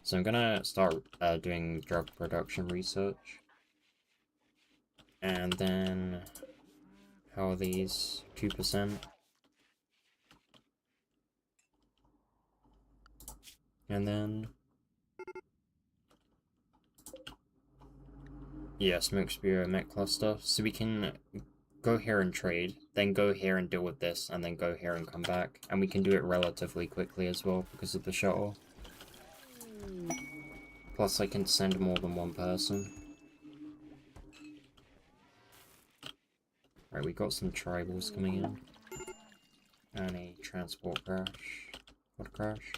Speaker 1: So I'm gonna start doing drug production research. And then, how are these? 2%. And then, yeah, smoke spear, met cluster. So we can go here and trade, then go here and deal with this, and then go here and come back. And we can do it relatively quickly as well because of the shuttle. Plus I can send more than one person. Right, we got some tribals coming in. And a transport crash. What crash?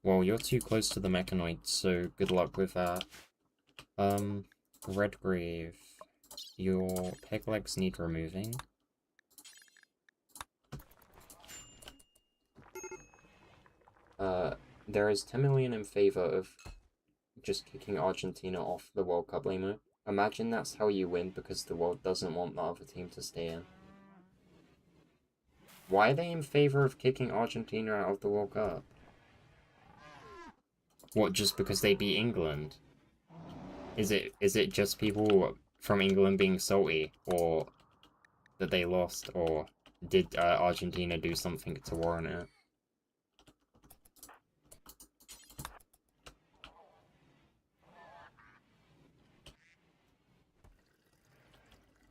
Speaker 1: Well, you're too close to the mechanoids, so good luck with that. Redgrave. Your peg legs need removing. There is 10 million in favor of just kicking Argentina off the World Cup limo. Imagine that's how you win because the world doesn't want the other team to stay in. Why are they in favor of kicking Argentina out of the World Cup? What, just because they beat England? Is it just people from England being salty, or that they lost, or did Argentina do something to warrant it?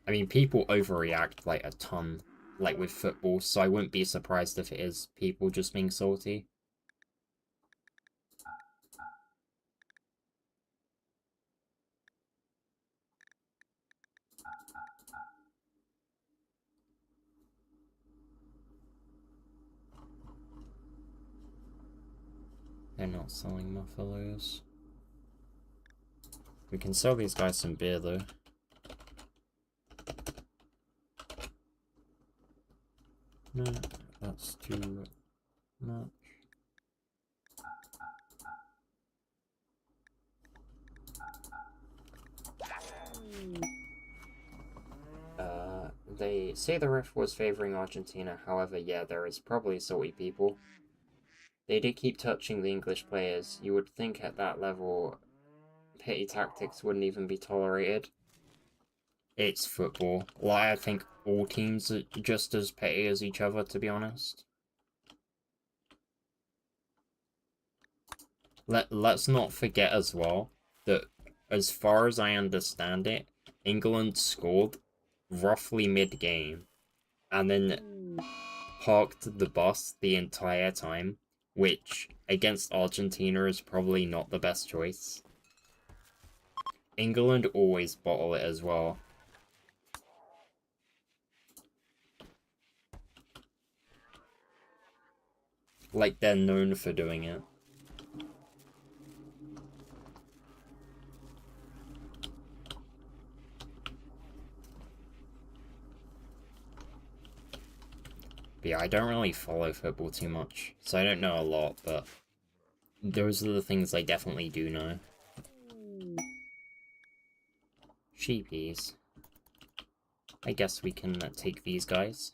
Speaker 1: I mean, people overreact like a ton, like with football, so I wouldn't be surprised if it is people just being salty. They're not selling Muffalos. We can sell these guys some beer, though. No, that's too much. They say the ref was favoring Argentina, however, yeah, there is probably salty people. They did keep touching the English players. You would think at that level, petty tactics wouldn't even be tolerated. It's football. Well, I think all teams are just as petty as each other, to be honest. Let's not forget as well that, as far as I understand it, England scored roughly mid-game and then parked the bus the entire time, which against Argentina is probably not the best choice. England always bottle it as well. Like, they're known for doing it. But yeah, I don't really follow football too much, so I don't know a lot, but those are the things I definitely do know. Sheepies. I guess we can take these guys.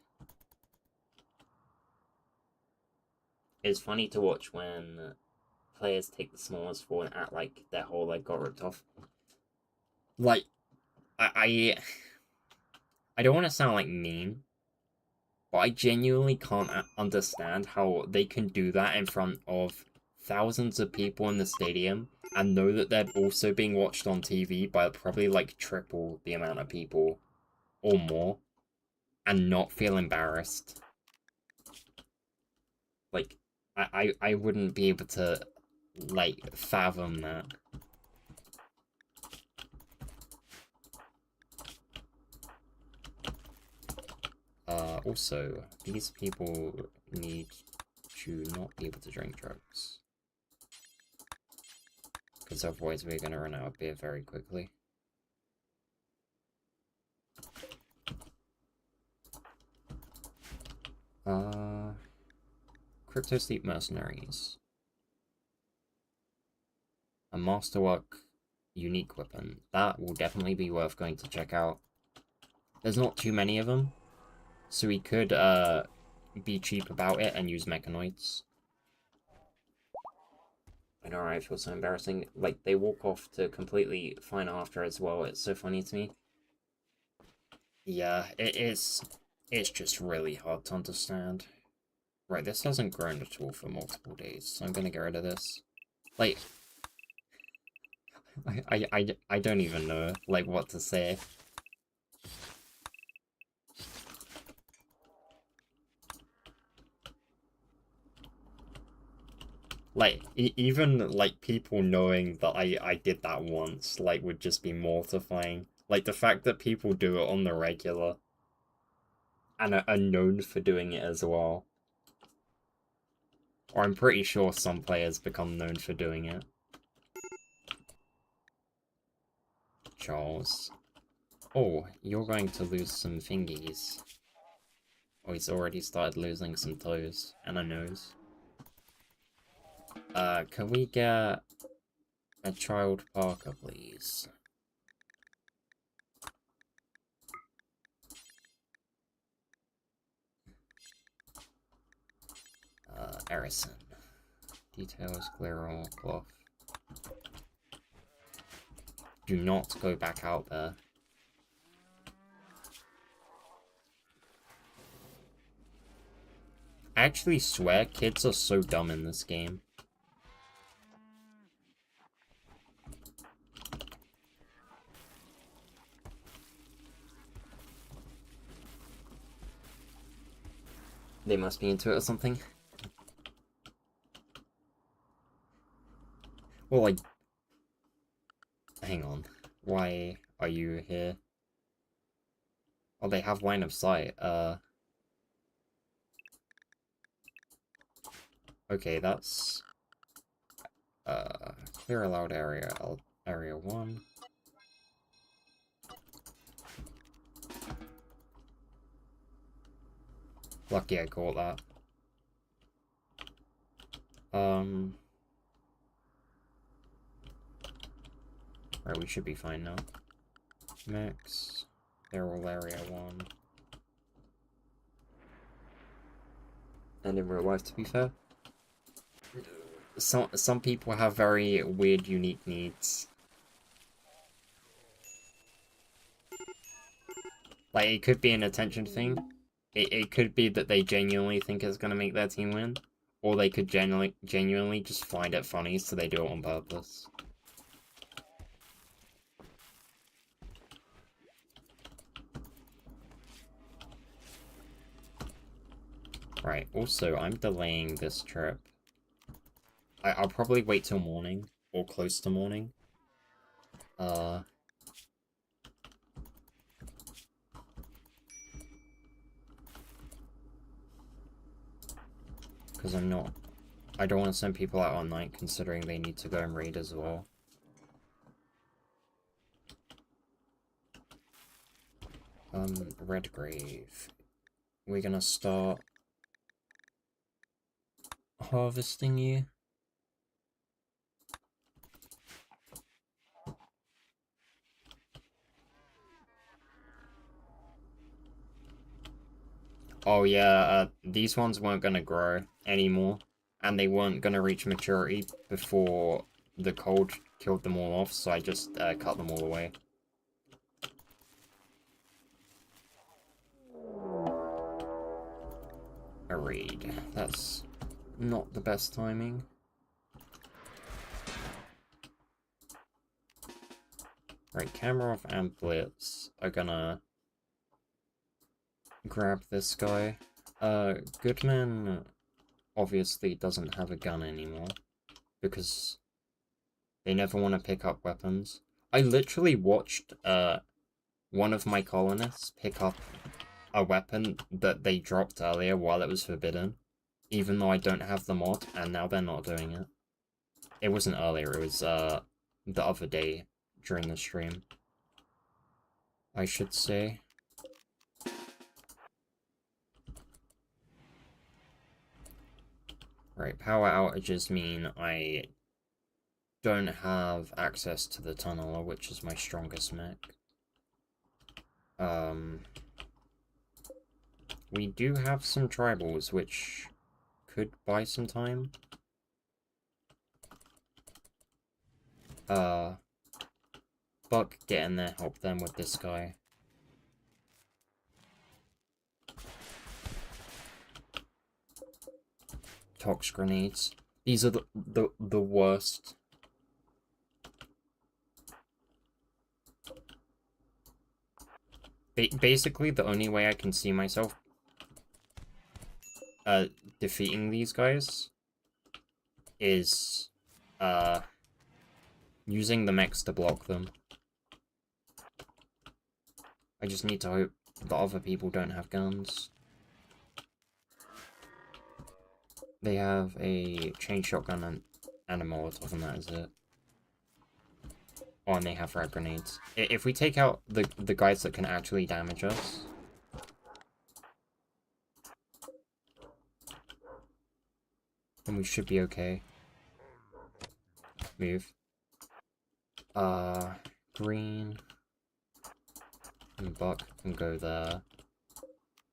Speaker 1: It's funny to watch when players take the smallest forward and act like their whole leg got ripped off. Like, I don't want to sound like mean, but I genuinely can't understand how they can do that in front of thousands of people in the stadium and know that they're also being watched on TV by probably like triple the amount of people or more and not feel embarrassed. Like, I wouldn't be able to, like, fathom that. Also, these people need to not be able to drink drugs. Because otherwise we're going to run out of beer very quickly. Crypto Sleep Mercenaries. A Masterwork unique weapon. That will definitely be worth going to check out. There's not too many of them, so we could be cheap about it and use mechanoids. I know, I feel so embarrassing. Like, they walk off to completely fine after as well. It's so funny to me. Yeah, it is. It's just really hard to understand. Right, this hasn't grown at all for multiple days, so I'm gonna get rid of this. Like, I don't even know, like, what to say. Like, even, like, people knowing that I did that once, like, would just be mortifying. Like, the fact that people do it on the regular and are known for doing it as well. Or I'm pretty sure some players become known for doing it. Charles. Oh, you're going to lose some fingies. Oh, he's already started losing some toes and a nose. Can we get a child Parker, please? Erison. Details, clear all, cloth. Do not go back out there. I actually swear kids are so dumb in this game. They must be into it or something. Well, like... Hang on. Why are you here? Oh, they have line of sight. Okay, that's... Clear allowed area. Area 1. Lucky I caught that. Right, we should be fine now. Mix. They're all area 1. And in real life, to be fair. Some people have very weird, unique needs. Like, it could be an attention thing. It could be that they genuinely think it's going to make their team win. Or they could genuinely just find it funny, so they do it on purpose. Right, also, I'm delaying this trip. I'll probably wait till morning, or close to morning. Because I'm not I don't want to send people out on night considering they need to go and raid as well. Redgrave. We're gonna start harvesting you. Oh yeah, these ones weren't gonna grow anymore, and they weren't gonna reach maturity before the cold killed them all off, so I just cut them all away. A raid. That's not the best timing. Right, Kamarov and Blitz are gonna grab this guy. Goodman obviously doesn't have a gun anymore because they never want to pick up weapons. I literally watched one of my colonists pick up a weapon that they dropped earlier while it was forbidden, even though I don't have the mod, and now they're not doing it. It wasn't earlier, it was the other day during the stream, I should say. Right, power outages mean I don't have access to the tunneler, which is my strongest mech. We do have some tribals, which could buy some time. Buck, get in there, help them with this guy. Tox grenades. These are the worst. Basically, the only way I can see myself defeating these guys is using the mechs to block them. I just need to hope the other people don't have guns. They have a chain shotgun and a Molotov, and that is it. Oh, and they have frag grenades. If we take out the guys that can actually damage us, then we should be okay. Move. Green and Buck can go there.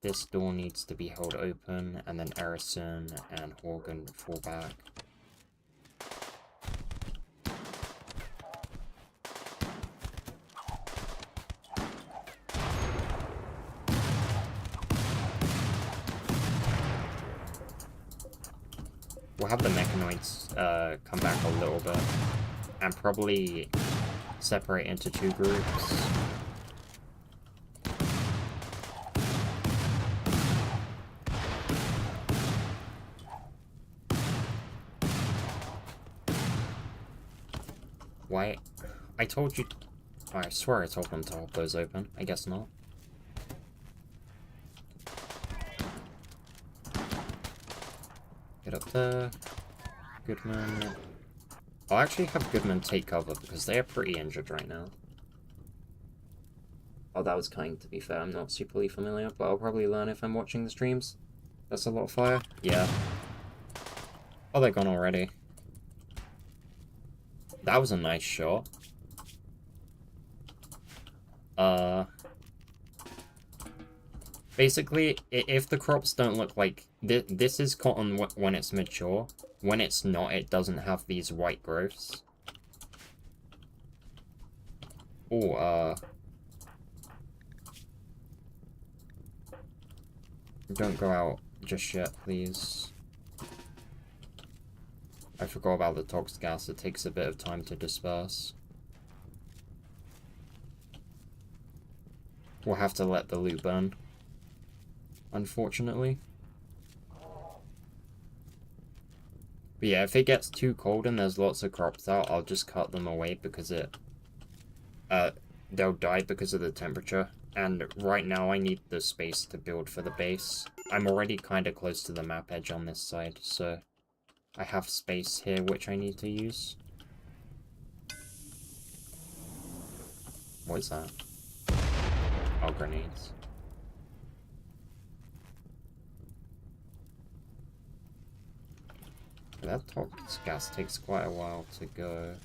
Speaker 1: This door needs to be held open, and then Erison and Horgan fall back. We'll have the mechanoids come back a little bit, and probably separate into two groups. Why? I told you... Oh, I swear I told them to hold those open. I guess not. Get up there. Goodman. I'll actually have Goodman take cover because they are pretty injured right now. Oh, that was kind, to be fair. I'm not superly familiar, but I'll probably learn if I'm watching the streams. That's a lot of fire. Yeah. Oh, they're gone already. That was a nice shot. Basically, if the crops don't look like... This is cotton when it's mature. When it's not, it doesn't have these white growths. Oh, don't go out just yet, please. I forgot about the toxic gas. It takes a bit of time to disperse. We'll have to let the loot burn, unfortunately. But yeah, if it gets too cold and there's lots of crops out, I'll just cut them away because they'll die because of the temperature. And right now I need the space to build for the base. I'm already kind of close to the map edge on this side, so I have space here which I need to use. What is that? Oh, grenades. That toxic gas takes quite a while to go.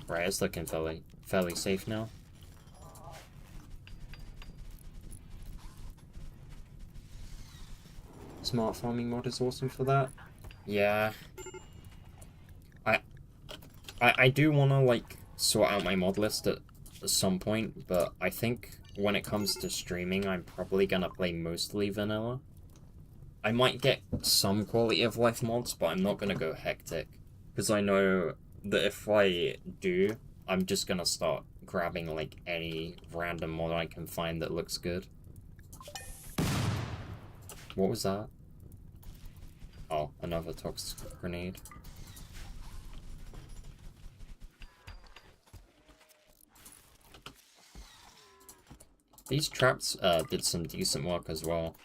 Speaker 1: Right, it's looking fairly safe now.
Speaker 2: Smart farming mod is awesome for that.
Speaker 1: Yeah. I do want to, like, sort out my mod list at some point, but I think when it comes to streaming, I'm probably gonna play mostly vanilla. I might get some quality of life mods, but I'm not gonna go hectic. Because I know that if I do, I'm just gonna start grabbing, like, any random mod I can find that looks good. What was that? Oh, another toxic grenade. These traps did some decent work as well.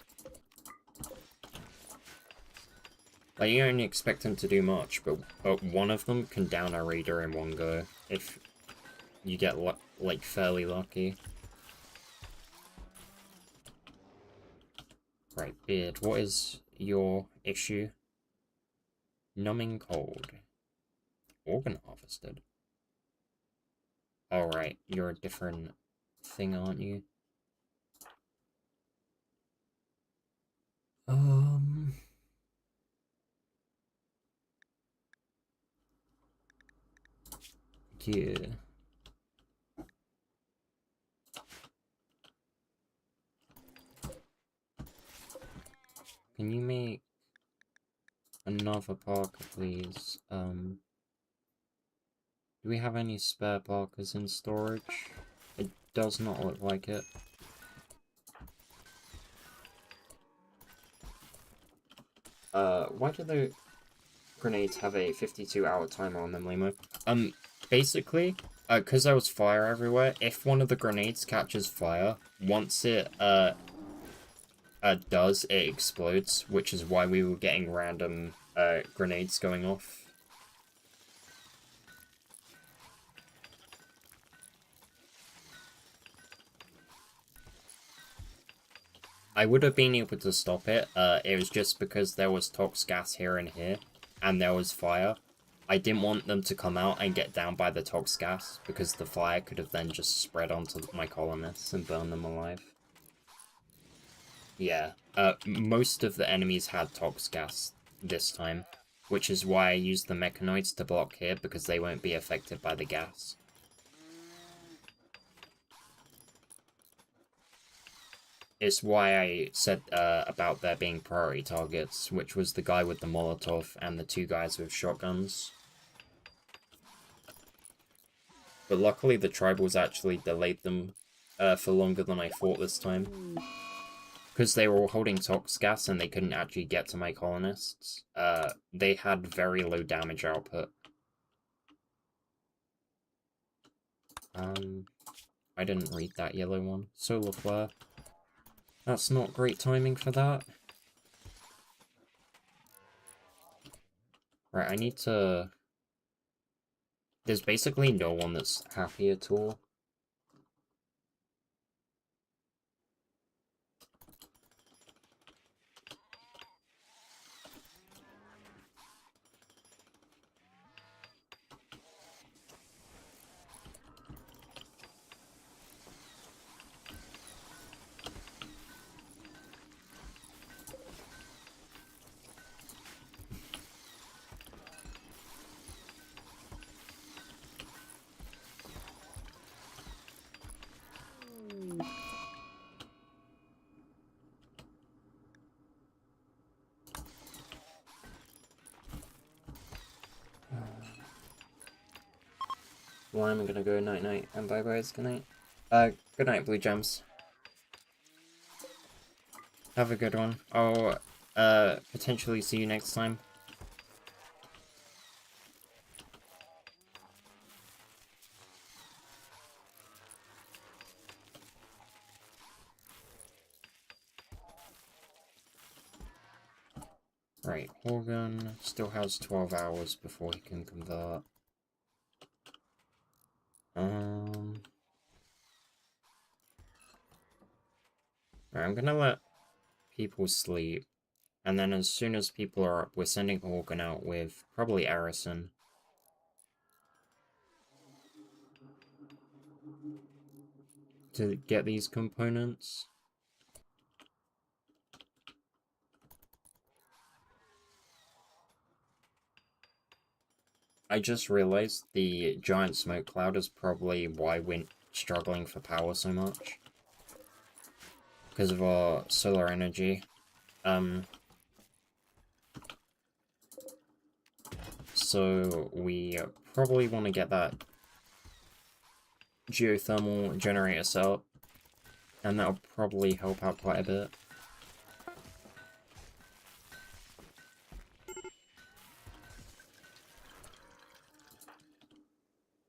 Speaker 1: Like, you only expect them to do much, but one of them can down a raider in one go, if you get, like, fairly lucky. Right, Beard, what is your issue? Numbing cold. Organ harvested. Alright, you're a different thing, aren't you? Yeah. Can you make another Parker, please? Do we have any spare Parkers in storage? It does not look like it.
Speaker 2: Why do the grenades have a 52-hour timer on them, Limo?
Speaker 1: Basically, because there was fire everywhere, if one of the grenades catches fire, once it, does, it explodes, which is why we were getting random, grenades going off. I would have been able to stop it, it was just because there was tox gas here and here, and there was fire. I didn't want them to come out and get down by the tox gas, because the fire could have then just spread onto my colonists and burn them alive. Yeah, most of the enemies had tox gas this time, which is why I used the mechanoids to block here, because they won't be affected by the gas. It's why I said about there being priority targets, which was the guy with the Molotov and the two guys with shotguns. But luckily the tribals actually delayed them for longer than I thought this time. Because they were all holding tox gas and they couldn't actually get to my colonists, they had very low damage output. I didn't read that yellow one. Solar flare. That's not great timing for that. Right, I need to... There's basically no one that's happy at all. Well, I'm gonna go night-night and bye-byes, good night. Good night, Blue Gems. Have a good one. I'll, potentially see you next time. Right, Horgan still has 12 hours before he can convert. Right, I'm gonna let people sleep, and then as soon as people are up, we're sending Horgan out with probably Arison to get these components. I just realized the giant smoke cloud is probably why we're struggling for power so much. Because of our solar energy. So we probably want to get that geothermal generator set up. And that'll probably help out quite a bit.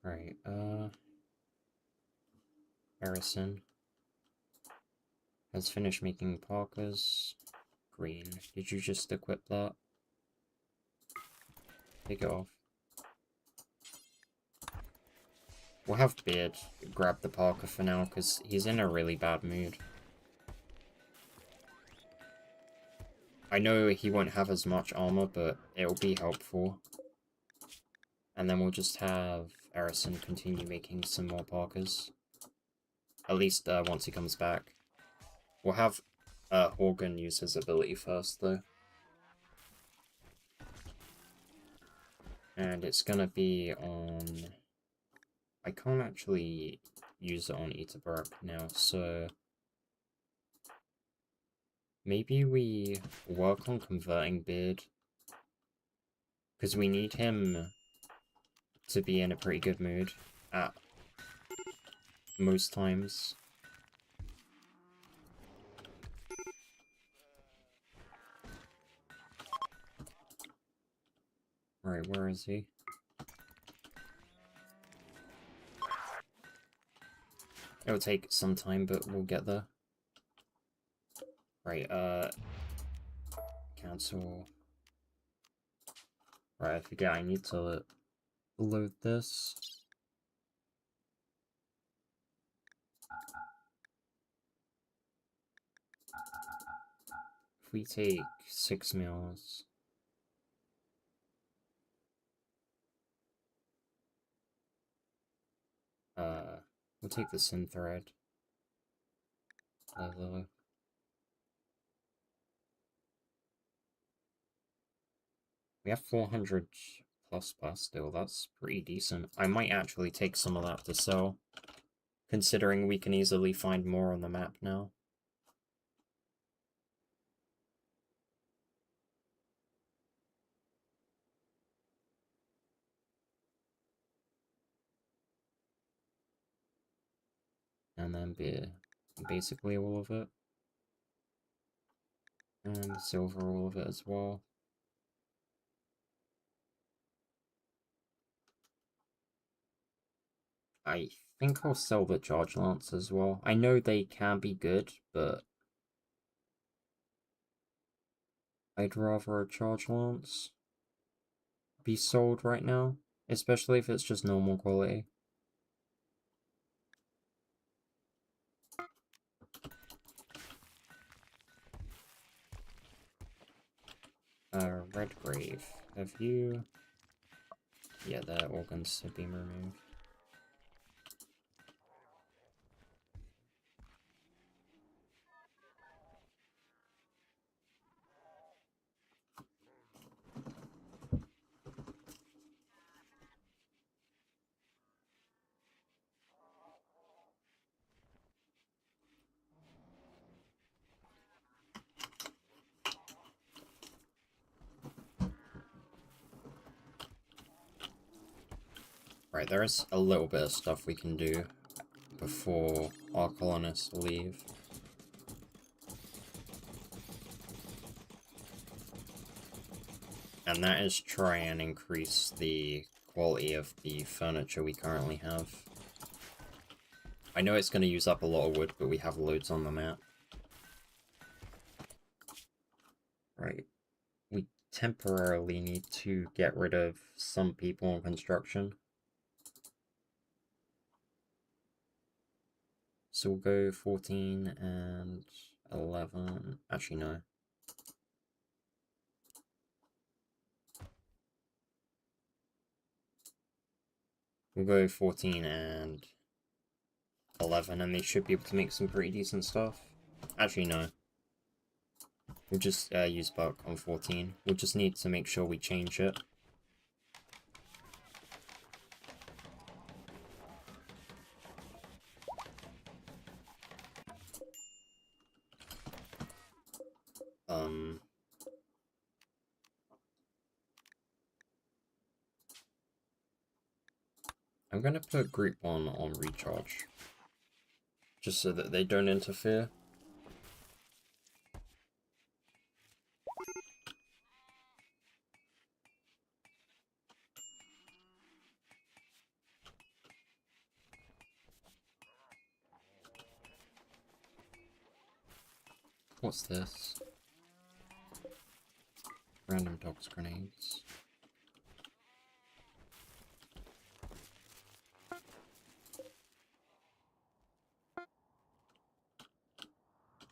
Speaker 1: Right, Harrison has finished making Parkers. Green. Did you just equip that? Take it off. We'll have Beard grab the Parker for now, because he's in a really bad mood. I know he won't have as much armor, but it'll be helpful. And then we'll just have Arison continue making some more Parkers. At least once he comes back. We'll have Horgan use his ability first, though. And it's gonna be on... I can't actually use it on Itaberg now, so... Maybe we work on converting Beard. Because we need him to be in a pretty good mood at most times. Right, where is he? It'll take some time, but we'll get there. Right, cancel. Right, I forget I need to load this. If we take 6 meals... we'll take the synth thread. We have 400 plus still, that's pretty decent. I might actually take some of that to sell, considering we can easily find more on the map now. And then basically all of it. And silver all of it as well. I think I'll sell the Charge Lance as well. I know they can be good, but I'd rather a Charge Lance be sold right now, especially if it's just normal quality. Redgrave, have you... Yeah, the organs have been removed. Right, there's a little bit of stuff we can do before our colonists leave. And that is try and increase the quality of the furniture we currently have. I know it's going to use up a lot of wood, but we have loads on the map. Right. We temporarily need to get rid of some people in construction. So we'll go 14 and 11. Actually, no. We'll go 14 and 11, and they should be able to make some pretty decent stuff. Actually, no. We'll just use bulk on 14. We'll just need to make sure we change it. I'm gonna put group 1 on recharge. Just so that they don't interfere. What's this? Random dogs grenades.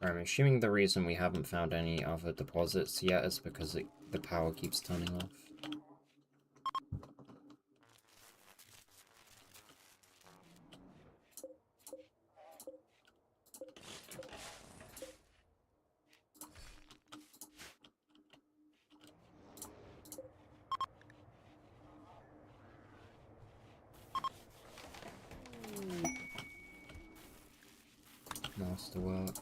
Speaker 1: I'm assuming the reason we haven't found any other deposits yet is because the power keeps turning off. Masterwork.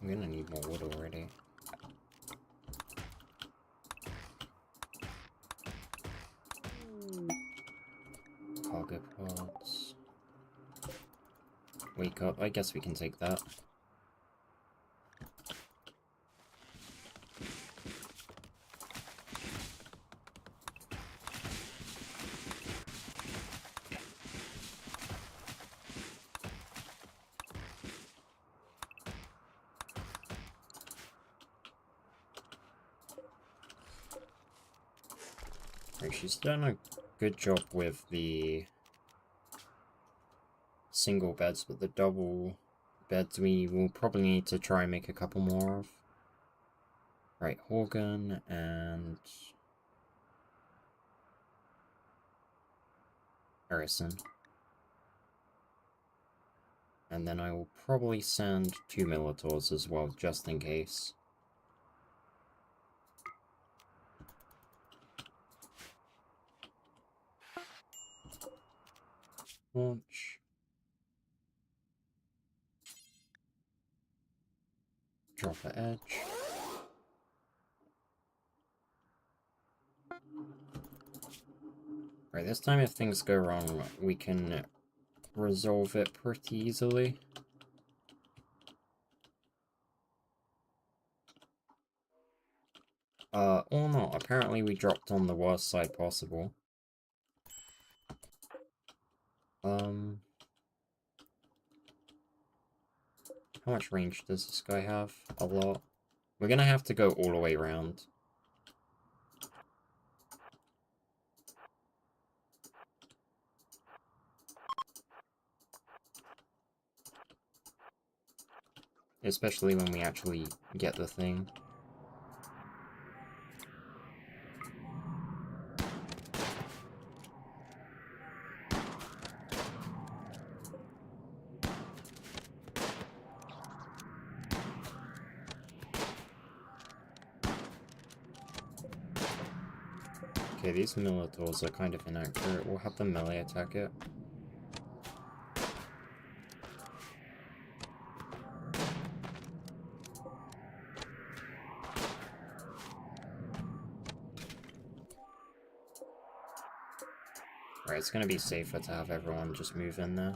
Speaker 1: I'm gonna need more wood already. Cargo pods. Wake up. I guess we can take that. She's done a good job with the single beds, but the double beds we will probably need to try and make a couple more of. Right, Horgan and Harrison. And then I will probably send 2 Militors as well, just in case. Launch. Drop an edge. Right, this time if things go wrong, we can resolve it pretty easily. Or not. Apparently we dropped on the worst side possible. How much range does this guy have? A lot. We're gonna have to go all the way around. Especially when we actually get the thing. Okay, these Militors are kind of inaccurate. We'll have the melee attack it. Right, it's gonna be safer to have everyone just move in there.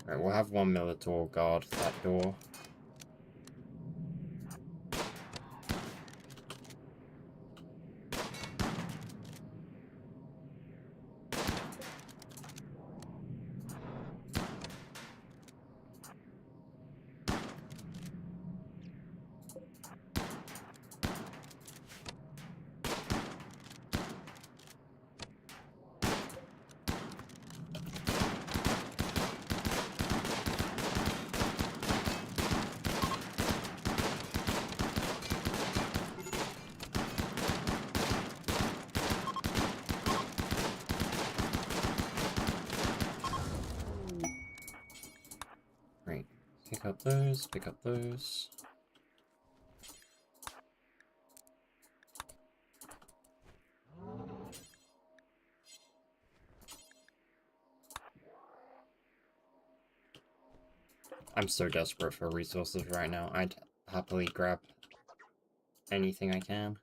Speaker 1: Right, we'll have one Minotaur guard that door. Right, pick up those, pick up those. I'm so desperate for resources right now. I'd happily grab anything I can.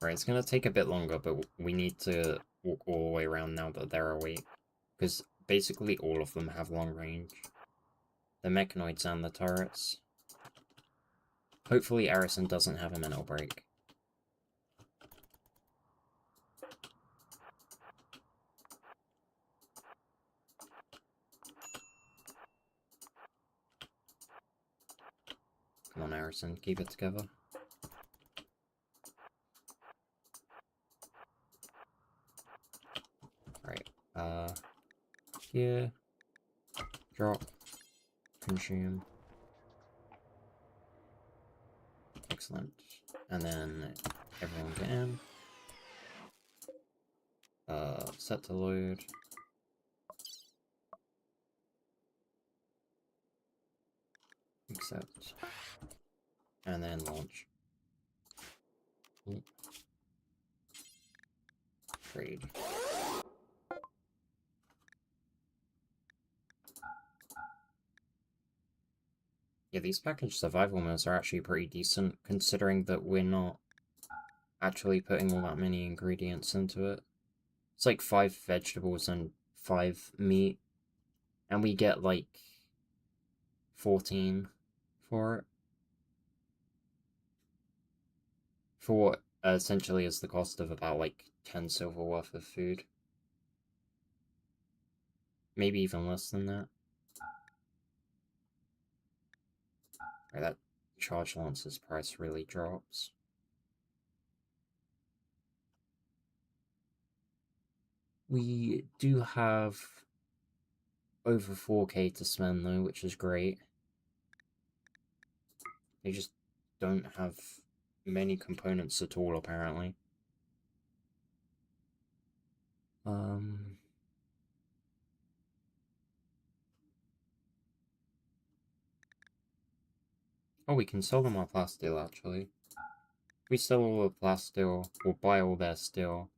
Speaker 1: Right, it's gonna take a bit longer, but we need to walk all the way around now that they're awake. Because basically all of them have long range. The mechanoids and the turrets. Hopefully Arison doesn't have a mental break. Come on, Arison, keep it together. Right, here, drop, consume. Excellent. And then everyone get in. Set to load. Accept. And then launch. Ooh. Trade. Yeah, these packaged survival meals are actually pretty decent, considering that we're not actually putting all that many ingredients into it. It's like 5 vegetables and 5 meat, and we get like 14 for it. For what essentially is the cost of about like 10 silver worth of food. Maybe even less than that. Right, that charge lance's price really drops. We do have over 4k to spend though, which is great. They just don't have many components at all, apparently. Oh, we can sell them our plasteel, actually. If we sell all the plasteel, we'll buy all their steel.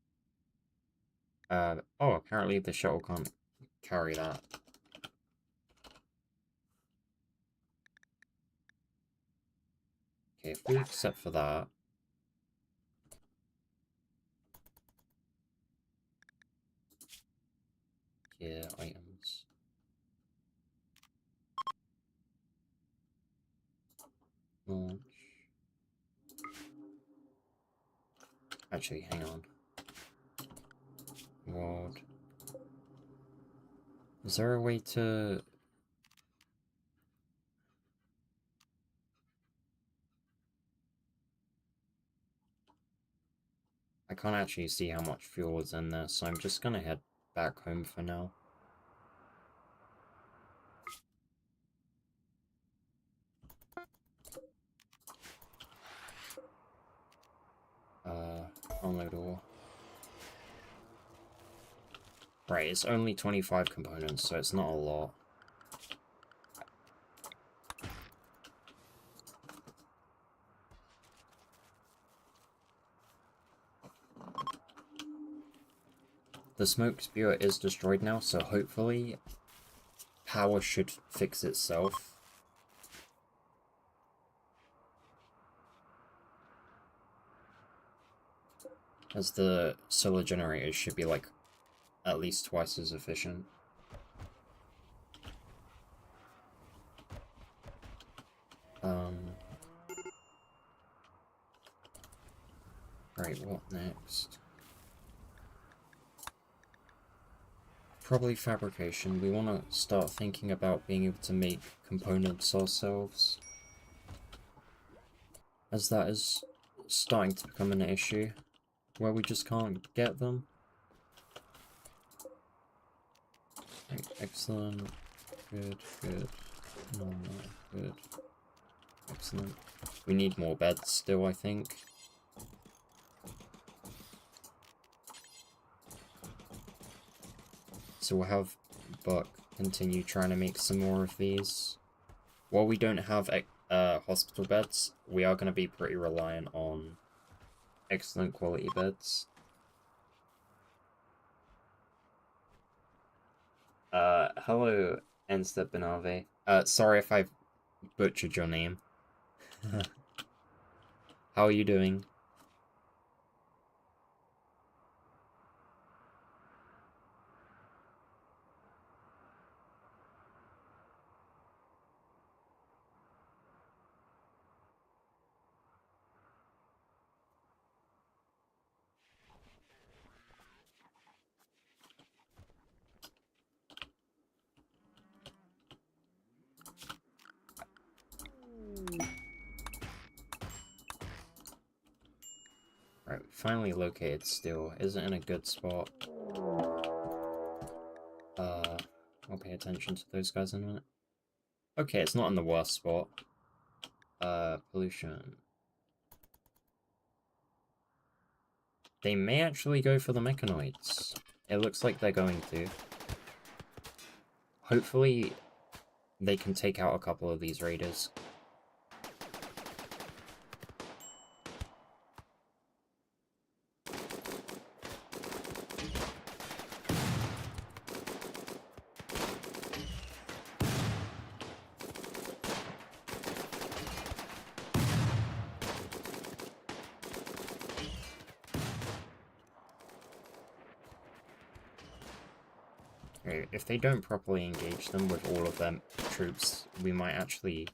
Speaker 1: Oh, apparently the shuttle can't carry that. Okay, if we accept for that... Yeah, items. Launch. Actually, hang on. World. Is there a way to... I can't actually see how much fuel is in there, so I'm just gonna head back home for now. Unload all. Right, it's only 25 components, so it's not a lot. the smoke spewer is destroyed now, so hopefully power should fix itself. As the solar generators should be like at least twice as efficient. Right, what next? Probably fabrication. We want to start thinking about being able to make components ourselves, as that is starting to become an issue where we just can't get them. Right, excellent. Good, good. Normal, good. Excellent. We need more beds still, I think. So we'll have Buck continue trying to make some more of these. While we don't have hospital beds, we are going to be pretty reliant on excellent quality beds. Hello, Ensta Benave. Sorry if I've butchered your name. How are you doing? Right, finally located Steel. Isn't in a good spot. I'll pay attention to those guys in a minute. Okay, it's not in the worst spot. Pollution. They may actually go for the mechanoids. It looks like they're going to. Hopefully, they can take out a couple of these raiders. If they don't properly engage them with all of their troops, we might actually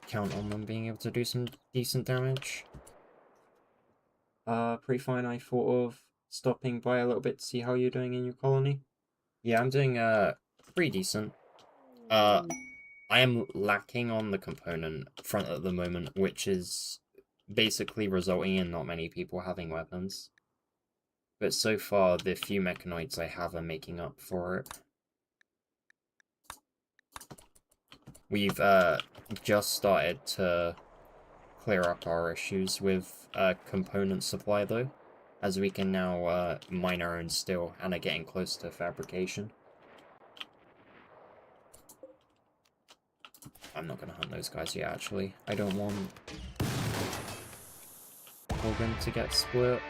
Speaker 1: count on them being able to do some decent damage. Pretty fine. I thought of stopping by a little bit to see how you're doing in your colony. Yeah, I'm doing, pretty decent. I am lacking on the component front at the moment, which is basically resulting in not many people having weapons. But so far, the few mechanoids I have are making up for it. We've just started to clear up our issues with component supply, though, as we can now mine our own steel and are getting close to fabrication. I'm not going to hunt those guys yet, actually. I don't want Organ to get split.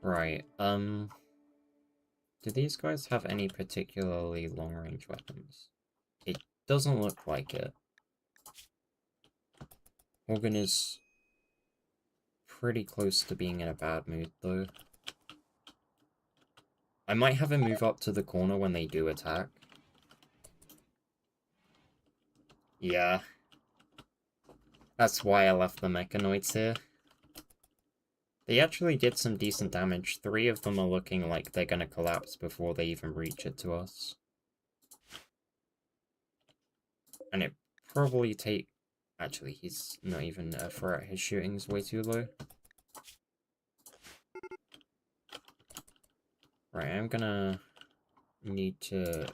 Speaker 1: Right, do these guys have any particularly long-range weapons? It doesn't look like it. Organ is pretty close to being in a bad mood, though. I might have him move up to the corner when they do attack. Yeah. That's why I left the mechanoids here. They actually did some decent damage. 3 of them are looking like they're gonna collapse before they even reach it to us. And it probably take... Actually, he's not even a threat. His shooting's way too low. Right, I'm gonna need to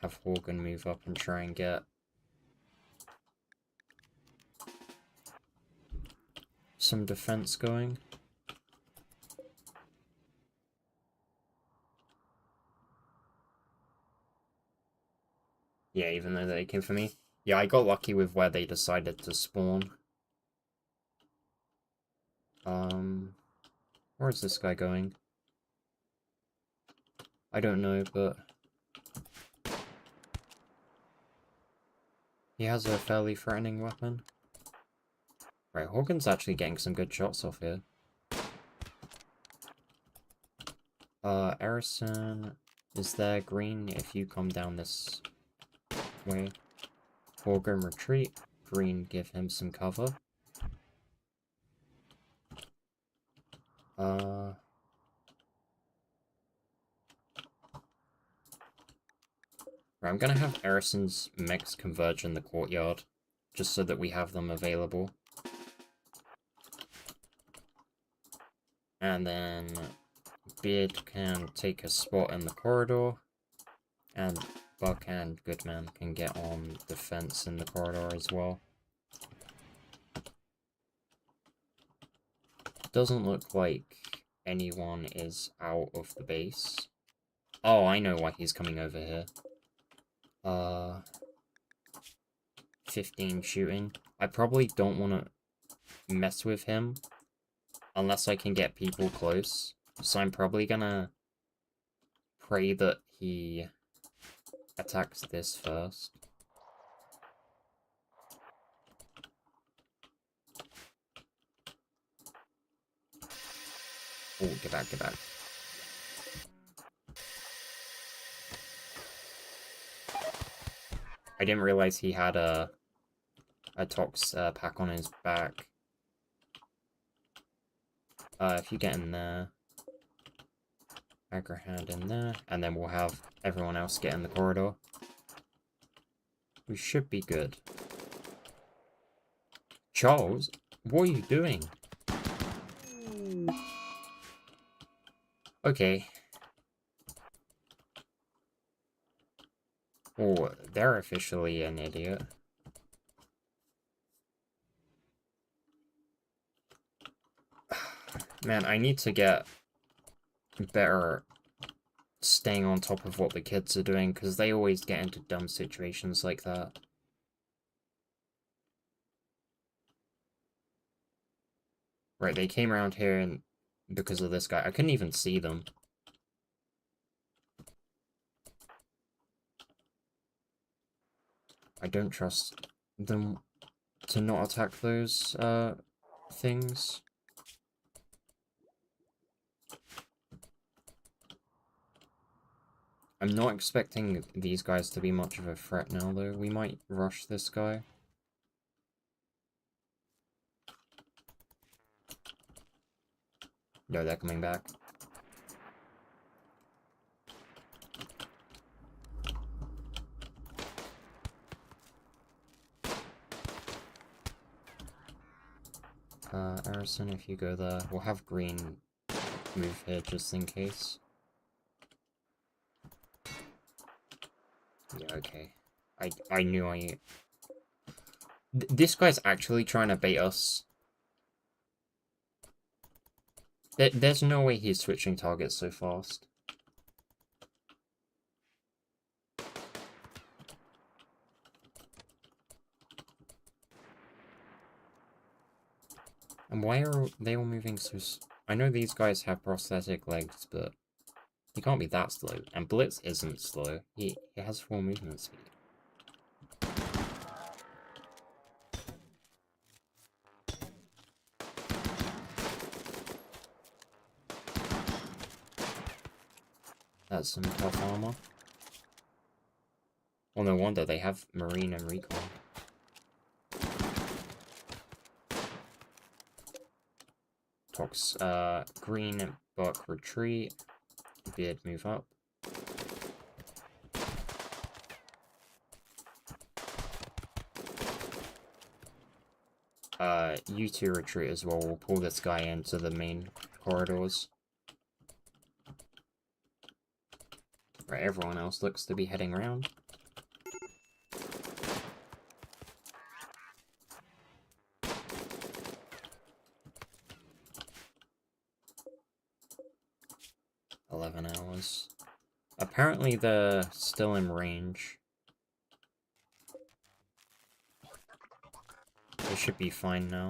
Speaker 1: have Horgan move up and try and get some defense going. Yeah, even though they came for me. Yeah, I got lucky with where they decided to spawn. Where is this guy going? I don't know, but he has a fairly threatening weapon. Right, Hawken's actually getting some good shots off here. Erison is there. Green, if you come down this way. Hawken retreat. Green, give him some cover. Right, I'm gonna have Erison's mechs converge in the courtyard, just so that we have them available. And then Beard can take a spot in the corridor, and Buck and Goodman can get on the fence in the corridor as well. Doesn't look like anyone is out of the base. Oh, I know why he's coming over here. 15 shooting. I probably don't want to mess with him unless I can get people close. So I'm probably gonna pray that he attacks this first. Oh, get back, get back. I didn't realize he had a Tox pack on his back. If you get in there, aggro hand in there, and then we'll have everyone else get in the corridor. We should be good. Charles, what are you doing? Okay. Oh, they're officially an idiot. Man, I need to get better staying on top of what the kids are doing, because they always get into dumb situations like that. Right, they came around here and because of this guy. I couldn't even see them. I don't trust them to not attack those, things. I'm not expecting these guys to be much of a threat now, though. We might rush this guy. No, they're coming back. Arison, if you go there, we'll have green move here just in case. Yeah, okay. I knew this guy's actually trying to bait us. There's no way he's switching targets so fast. And why are they all moving so... I know these guys have prosthetic legs, but he can't be that slow. And Blitz isn't slow. He has 4 movement speed. That's some tough armor. Well, no wonder they have Marine and Recon. Tox, green, Buck, retreat. Beard, move up. You two retreat as well. We'll pull this guy into the main corridors. Right, everyone else looks to be heading around. $11. Apparently they're still in range. They should be fine now.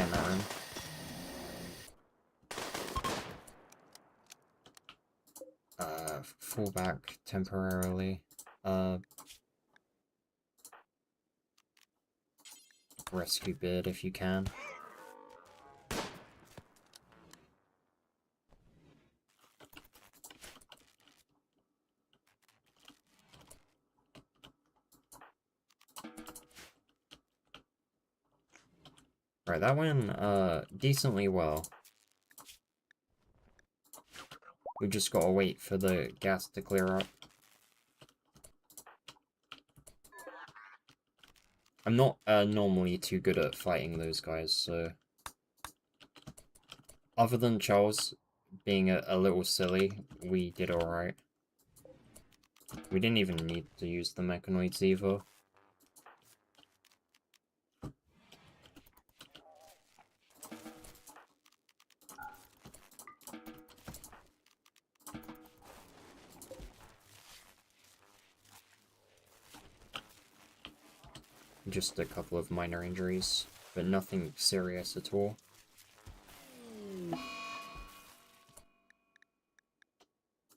Speaker 1: in that room. Fall back temporarily. Rescue Beard if you can. Right, that went, decently well. We just gotta wait for the gas to clear up. I'm not, normally too good at fighting those guys, so... Other than Charles being a little silly, we did alright. We didn't even need to use the mechanoids either. Just a couple of minor injuries, but nothing serious at all.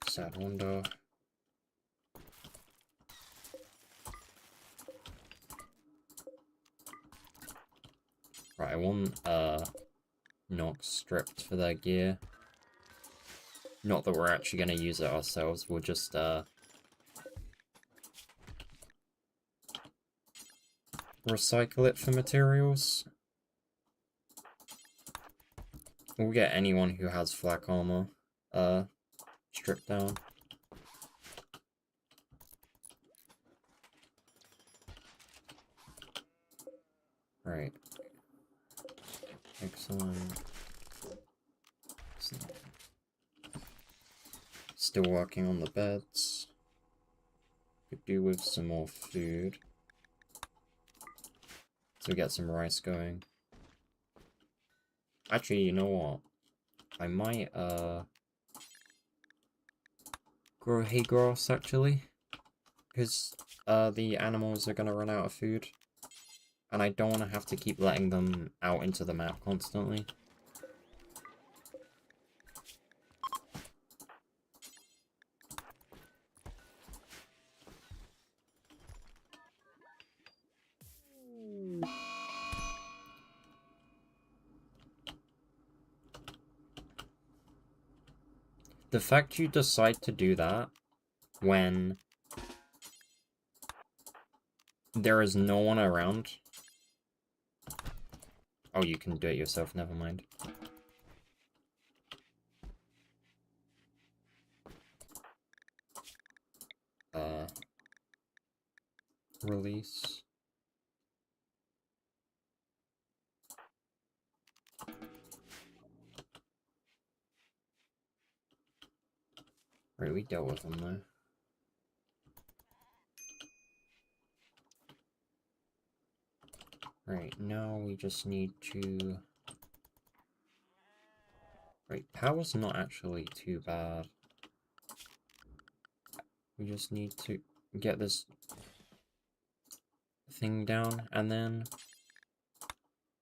Speaker 1: Sad Honda. Right, I want, Nox stripped for their gear. Not that we're actually gonna use it ourselves, we'll just, recycle it for materials. We'll get anyone who has flak armor, stripped down. Right. Excellent. Still working on the beds. Could do with some more food. So get some rice going. Actually, you know what? I might, grow hay grass, actually. Because, the animals are gonna run out of food. And I don't want to have to keep letting them out into the map constantly. The fact you decide to do that when there is no one around. Oh, you can do it yourself, never mind. Release. Right, we dealt with them though. Right, now we just need to... Right, power's not actually too bad. We just need to get this thing down, and then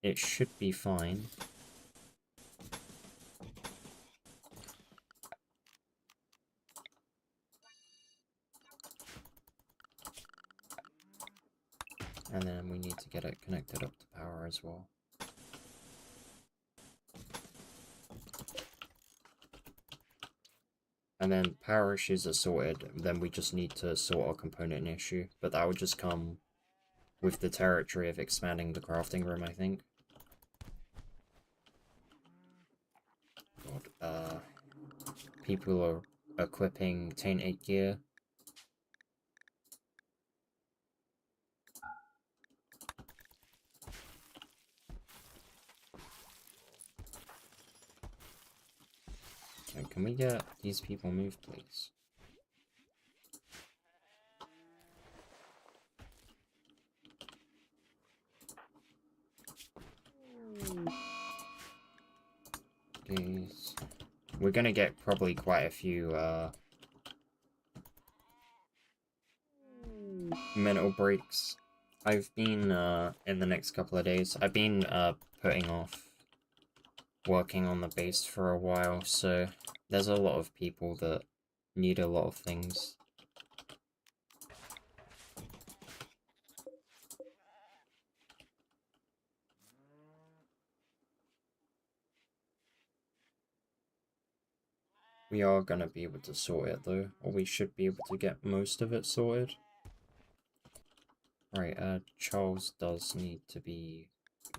Speaker 1: it should be fine. And then we need to get it connected up to power as well. And then power issues are sorted, then we just need to sort our component issue. But that would just come with the territory of expanding the crafting room, I think. God, people are equipping tainted gear. Okay, can we get these people moved, please? These... We're gonna get probably quite a few, mental breaks. I've been, in the next couple of days, I've been, putting off working on the base for a while, so there's a lot of people that need a lot of things. We are gonna be able to sort it though, or we should be able to get most of it sorted. Right, Charles does need to be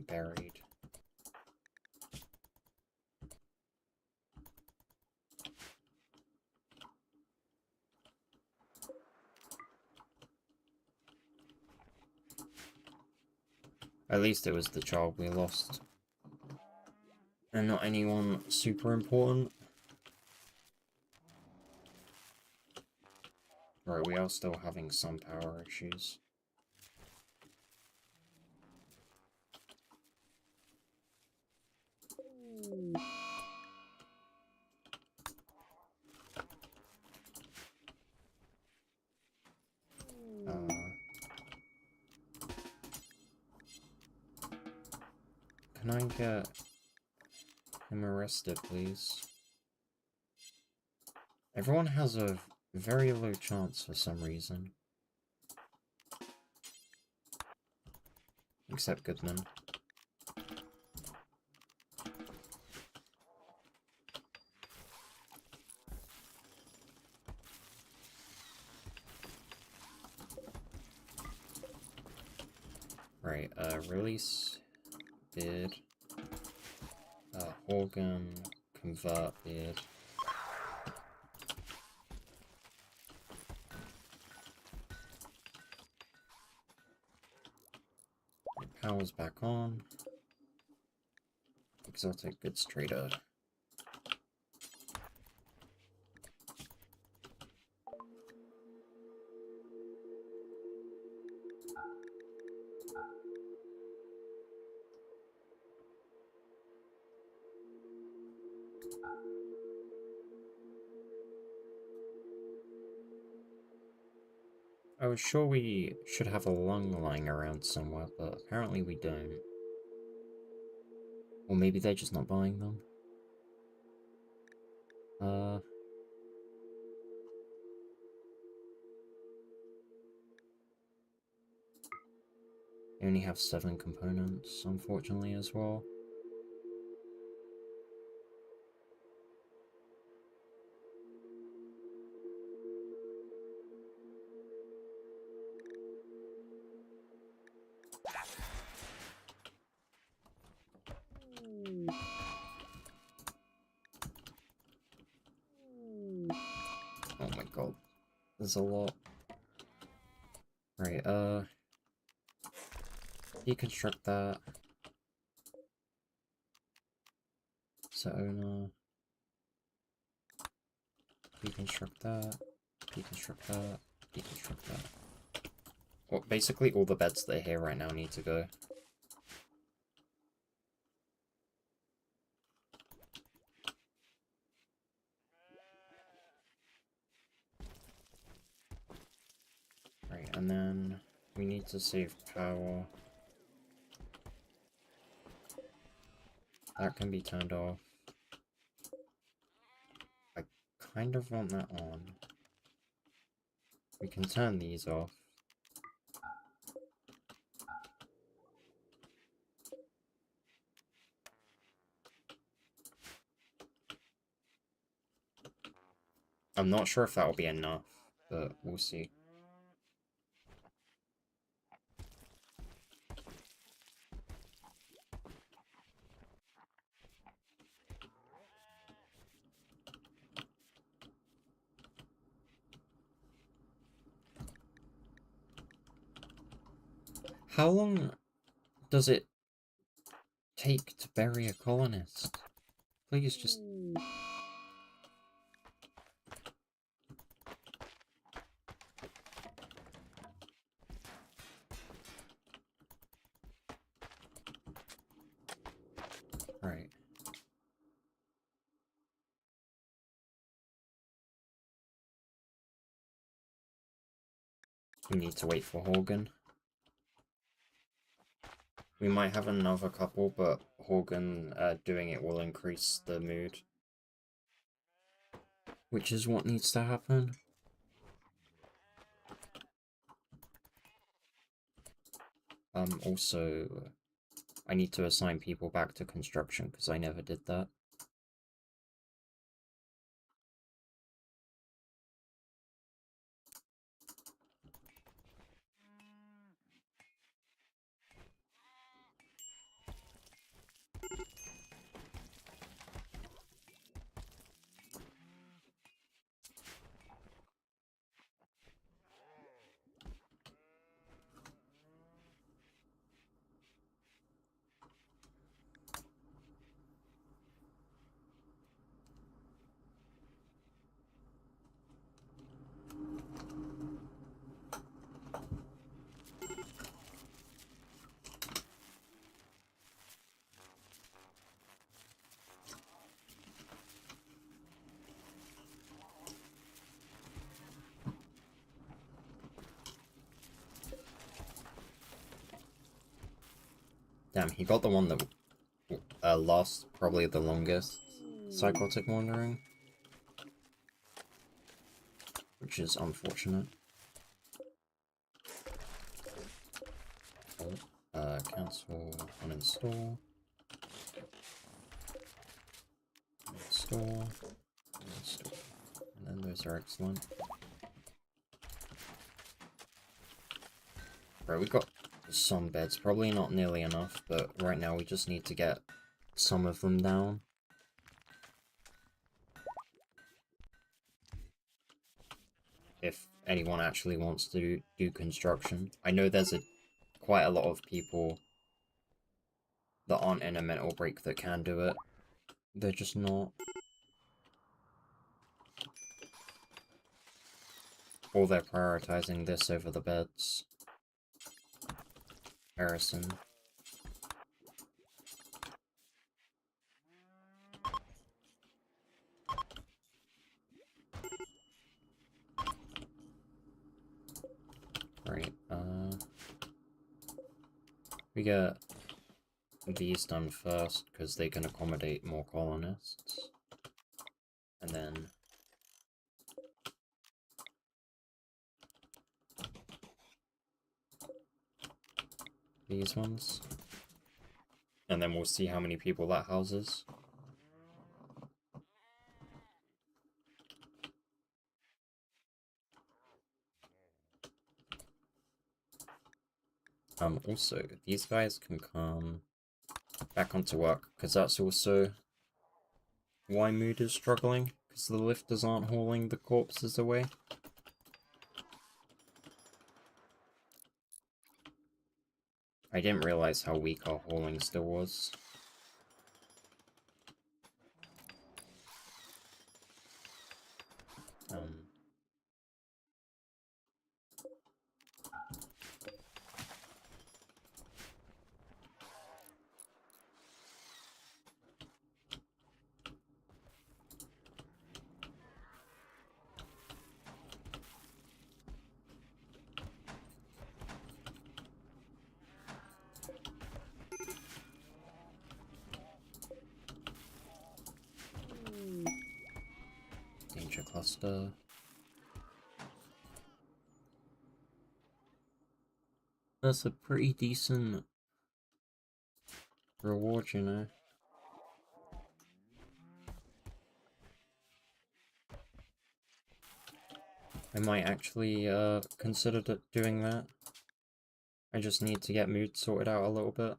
Speaker 1: buried. At least it was the child we lost. And not anyone super important. Right, we are still having some power issues. Can I get him arrested, please? Everyone has a very low chance for some reason. Except Goodman. Right, release, bid, Horgan, convert, bid. Power's back on. Exotic goods trader. I was sure we should have a lung lying around somewhere, but apparently we don't. Or maybe they're just not buying them. They only have 7 components, unfortunately, as well. Oh my god. There's a lot. Right, deconstruct that. Set owner. Deconstruct that. Deconstruct that. Deconstruct that. Well, basically all the beds that are here right now need to go. Right, and then we need to save power. That can be turned off. I kind of want that on. We can turn these off. I'm not sure if that'll be enough, but we'll see. How long does it take to bury a colonist? Please just... Right. We need to wait for Horgan. We might have another couple, but Horgan doing it will increase the mood. Which is what needs to happen. Also, I need to assign people back to construction, because I never did that. Damn, he got the one that lasts probably the longest. Psychotic Wandering. Which is unfortunate. Cancel, uninstall. Uninstall. Uninstall. And then those are excellent. Right, we got some beds, probably not nearly enough, but right now we just need to get some of them down. If anyone actually wants to do construction. I know there's quite a lot of people that aren't in a mental break that can do it. They're just not. Or they're prioritizing this over the beds. Harrison. Right, we get these done first, because they can accommodate more colonists. And then these ones. And then we'll see how many people that houses. Also, these guys can come back onto work, because that's also why Mood is struggling, because the lifters aren't hauling the corpses away. I didn't realize how weak our hauling still was. Danger cluster. That's a pretty decent reward, you know. I might actually consider doing that. I just need to get Mood sorted out a little bit.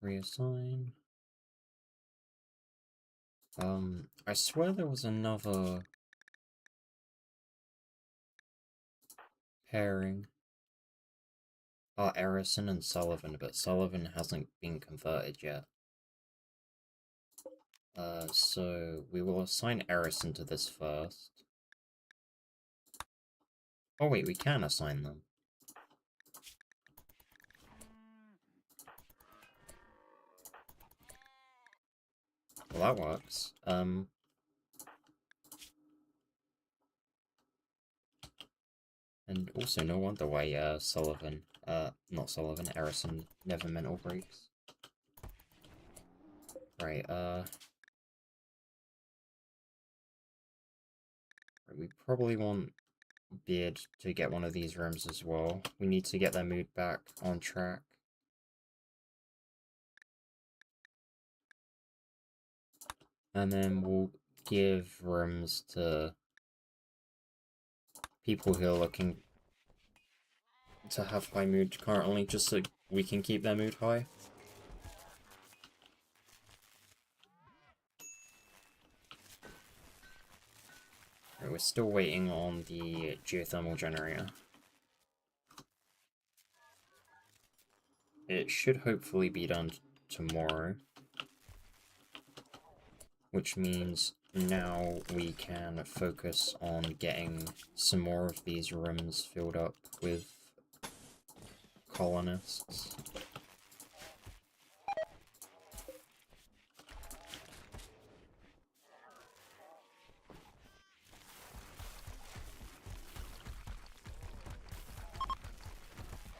Speaker 1: Reassign. I swear there was another pairing. Erison and Sullivan, but Sullivan hasn't been converted yet. So we will assign Erison to this first. Oh wait, we can assign them. Well, that works. And also, no wonder why not Sullivan, Harrison never meant all breaks. Right, we probably want Beard to get one of these rooms as well. We need to get their mood back on track. And then we'll give rooms to people who are looking to have high mood currently, just so we can keep their mood high. Right, we're still waiting on the geothermal generator. It should hopefully be done tomorrow, which means now we can focus on getting some more of these rooms filled up with colonists.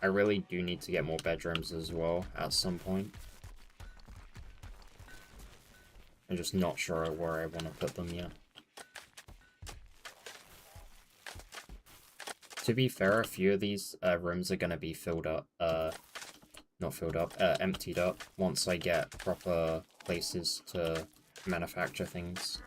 Speaker 1: I really do need to get more bedrooms as well at some point. I'm just not sure where I want to put them yet. To be fair, a few of these rooms are going to be filled up, not filled up, emptied up once I get proper places to manufacture things.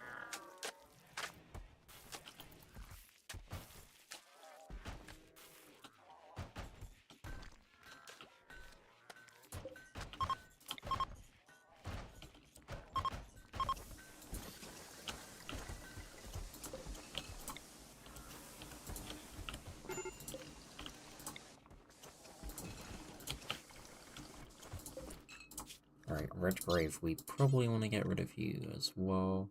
Speaker 1: Alright, Redgrave, we probably want to get rid of you as well.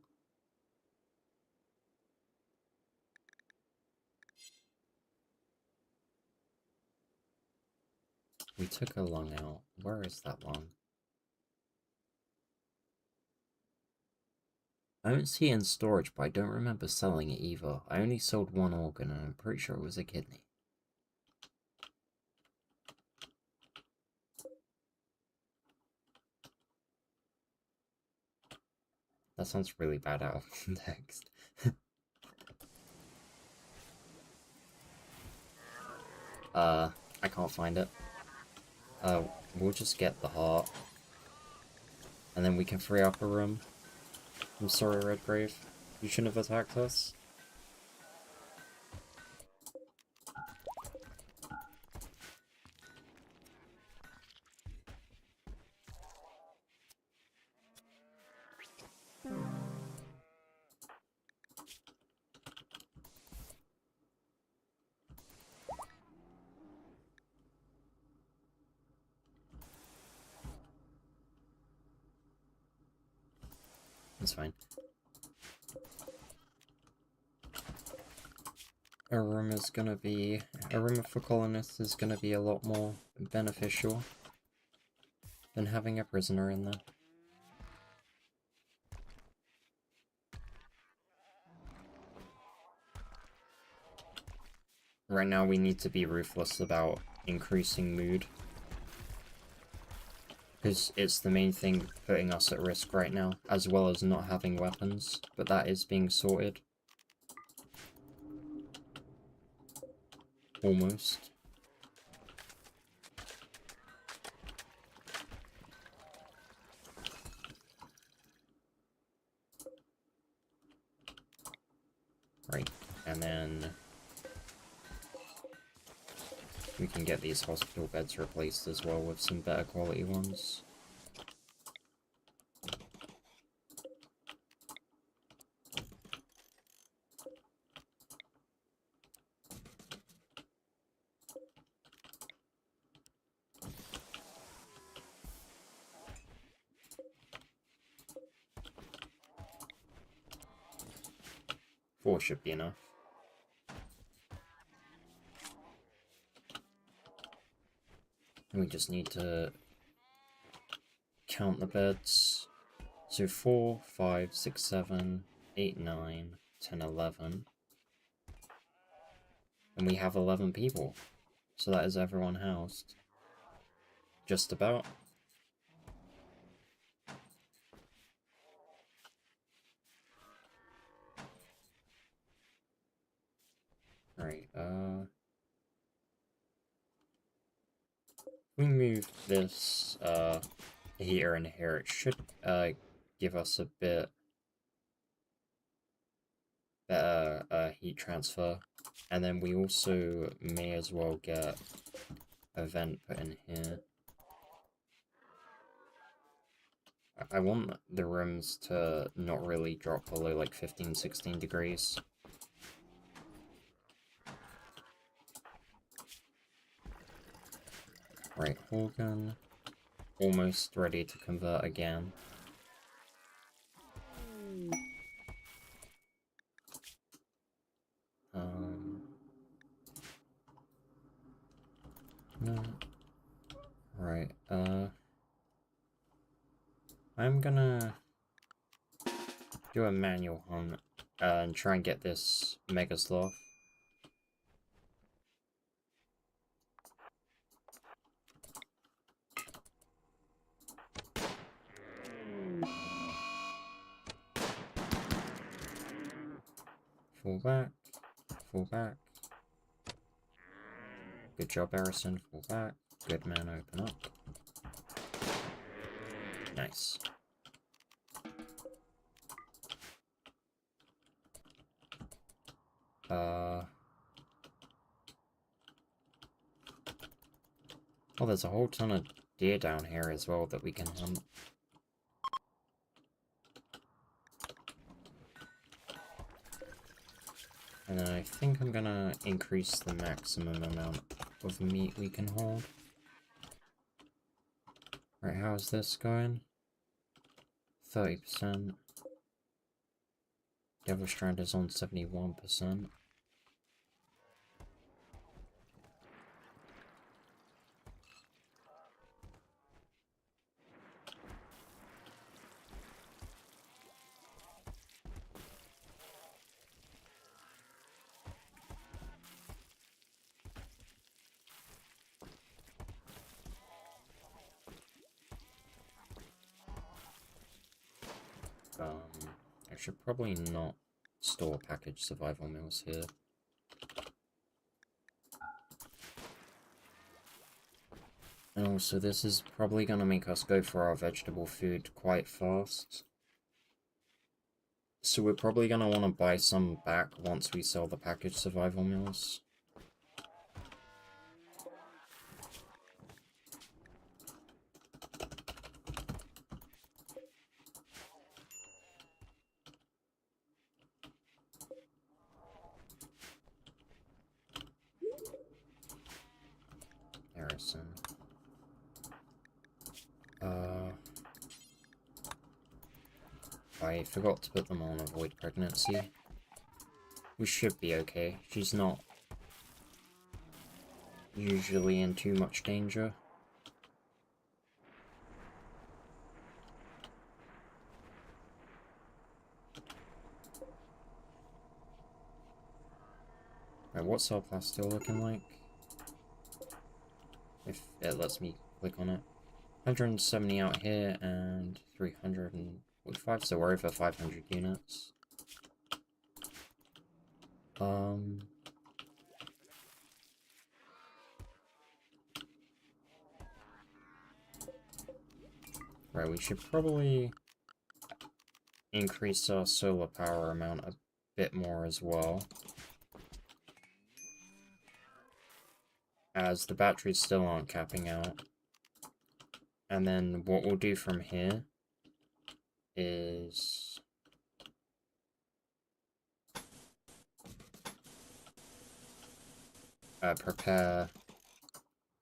Speaker 1: We took a lung out. Where is that lung? I don't see it in storage, but I don't remember selling it either. I only sold one organ, and I'm pretty sure it was a kidney. That sounds really bad out of context. I can't find it. We'll just get the heart. And then we can free up a room. I'm sorry, Redgrave. You shouldn't have attacked us. That's fine. A room for colonists is gonna be a lot more beneficial than having a prisoner in there. Right now we need to be ruthless about increasing mood, because it's the main thing putting us at risk right now, as well as not having weapons, but that is being sorted. Almost. Right, and then we can get these hospital beds replaced as well with some better quality ones. Four should be enough. We just need to count the beds. So 4, 5, 6, 7, 8, 9, 10, 11. And we have 11 people. So that is everyone housed. Just about. Right, we move this, heater in here, it should, give us a bit better, heat transfer. And then we also may as well get a vent put in here. I want the rooms to not really drop below like 15, 16 degrees. Right, Horgan. Almost ready to convert again. No. Right, I'm gonna do a manual hunt and try and get this Mega Sloth. Fall back, fall back. Good job, Harrison, fall back. Good man, open up. Nice. Oh, there's a whole ton of deer down here as well that we can hunt. And then I think I'm gonna increase the maximum amount of meat we can hold. Right, how's this going? 30%. Devil Strand is on 71%. I should probably not store packaged survival meals here. And also, this is probably gonna make us go for our vegetable food quite fast. So we're probably gonna want to buy some back once we sell the packaged survival meals. Harrison. I forgot to put them on avoid pregnancy. We should be okay. She's not usually in too much danger. Right, what's our plasteel looking like? If it lets me click on it. 170 out here and 345, so we're over 500 units. Right, we should probably increase our solar power amount a bit more as well, as the batteries still aren't capping out. And then what we'll do from here is prepare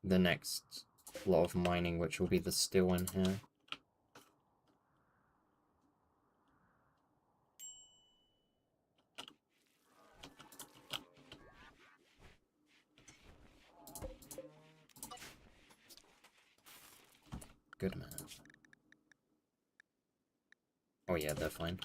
Speaker 1: the next lot of mining, which will be the steel in here. Good man. Oh yeah, they're fine.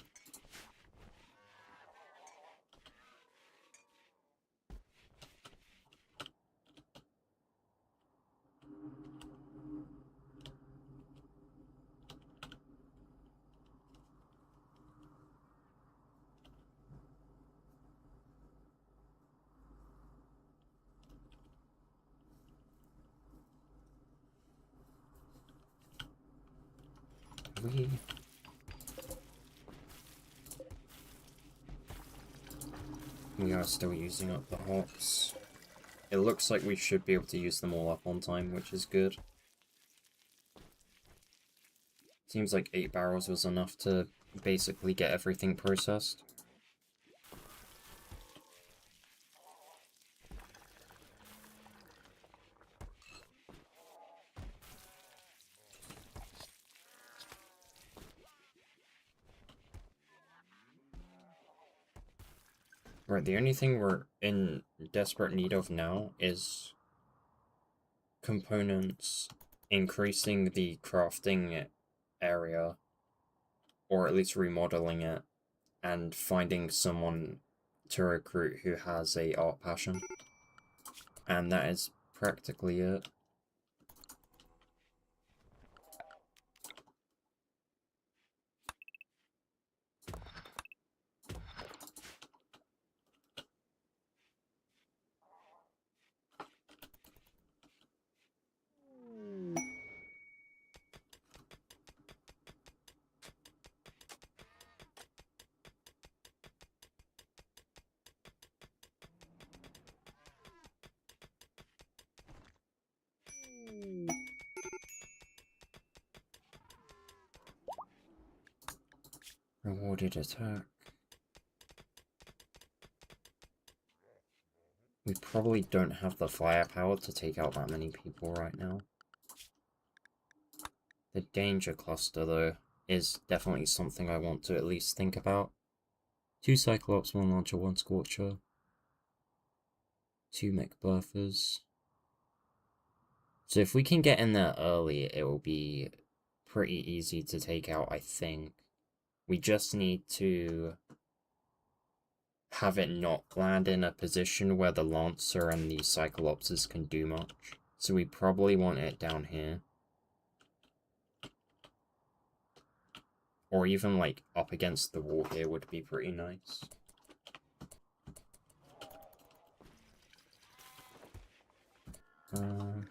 Speaker 1: we? We are still using up the hops. It looks like we should be able to use them all up on time, which is good. Seems like 8 barrels was enough to basically get everything processed. Right, the only thing we're in desperate need of now is components increasing the crafting area, or at least remodeling it, and finding someone to recruit who has a art passion. And that is practically it. Rewarded attack. We probably don't have the firepower to take out that many people right now. The danger cluster, though, is definitely something I want to at least think about. 2 Cyclops, 1 Launcher, 1 Scorcher. 2 Mech Buffers. So if we can get in there early, it will be pretty easy to take out, I think. We just need to have it not land in a position where the Lancer and the Cyclopses can do much. So we probably want it down here. Or even, like, up against the wall here would be pretty nice. I'm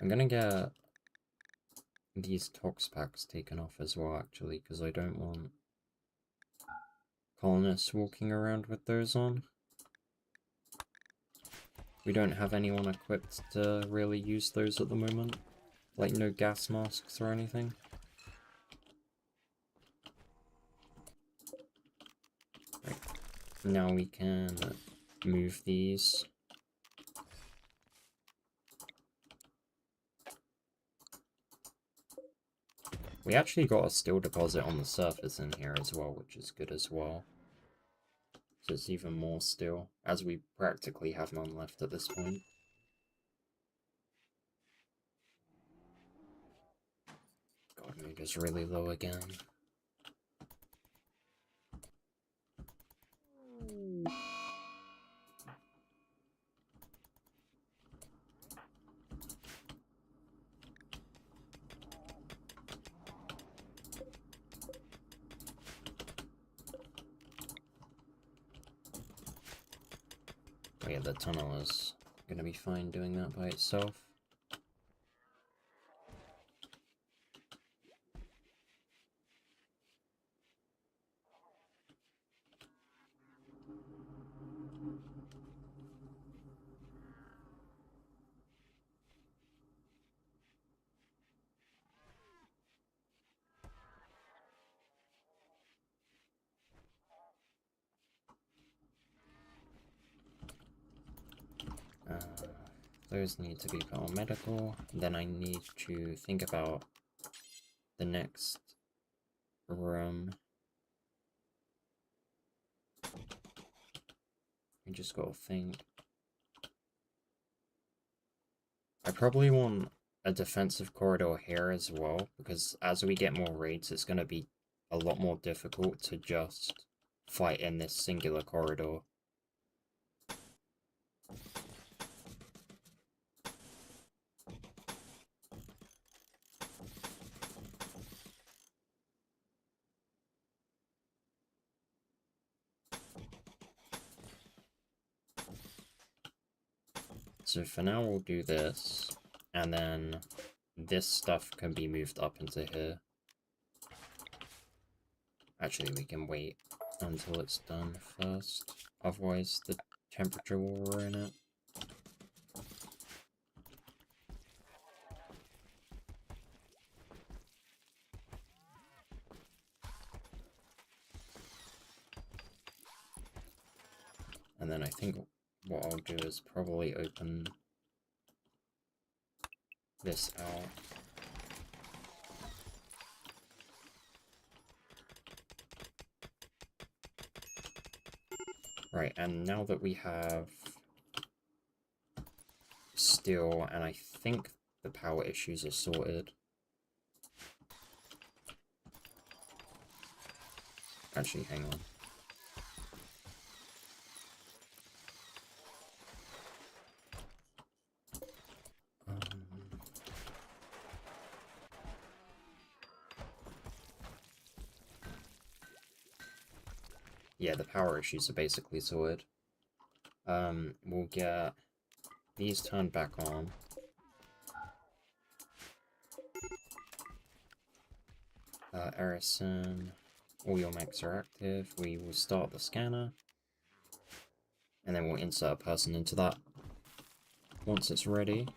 Speaker 1: gonna get these tox packs taken off as well, actually, because I don't want colonists walking around with those on. We don't have anyone equipped to really use those at the moment. Like, no gas masks or anything. Right. Now we can move these. We actually got a steel deposit on the surface in here as well, which is good as well. So it's even more steel, as we practically have none left at this point. God, mood is really low again. Oh yeah, the tunnel is gonna be fine doing that by itself. Those need to be paramedical. Then I need to think about the next room. I just gotta think. I probably want a defensive corridor here as well, because as we get more raids, it's gonna be a lot more difficult to just fight in this singular corridor. So for now we'll do this, And then this stuff can be moved up into here. Actually, we can wait until it's done first. Otherwise, the temperature will ruin it. And then I think what I'll do is probably open this out. Right, and now that we have steel, and I think the power issues are sorted. Actually, hang on. Yeah, the power issues are basically sorted. We'll get these turned back on. Erison, all your mechs are active. We will start the scanner. And then we'll insert a person into that. Once it's ready.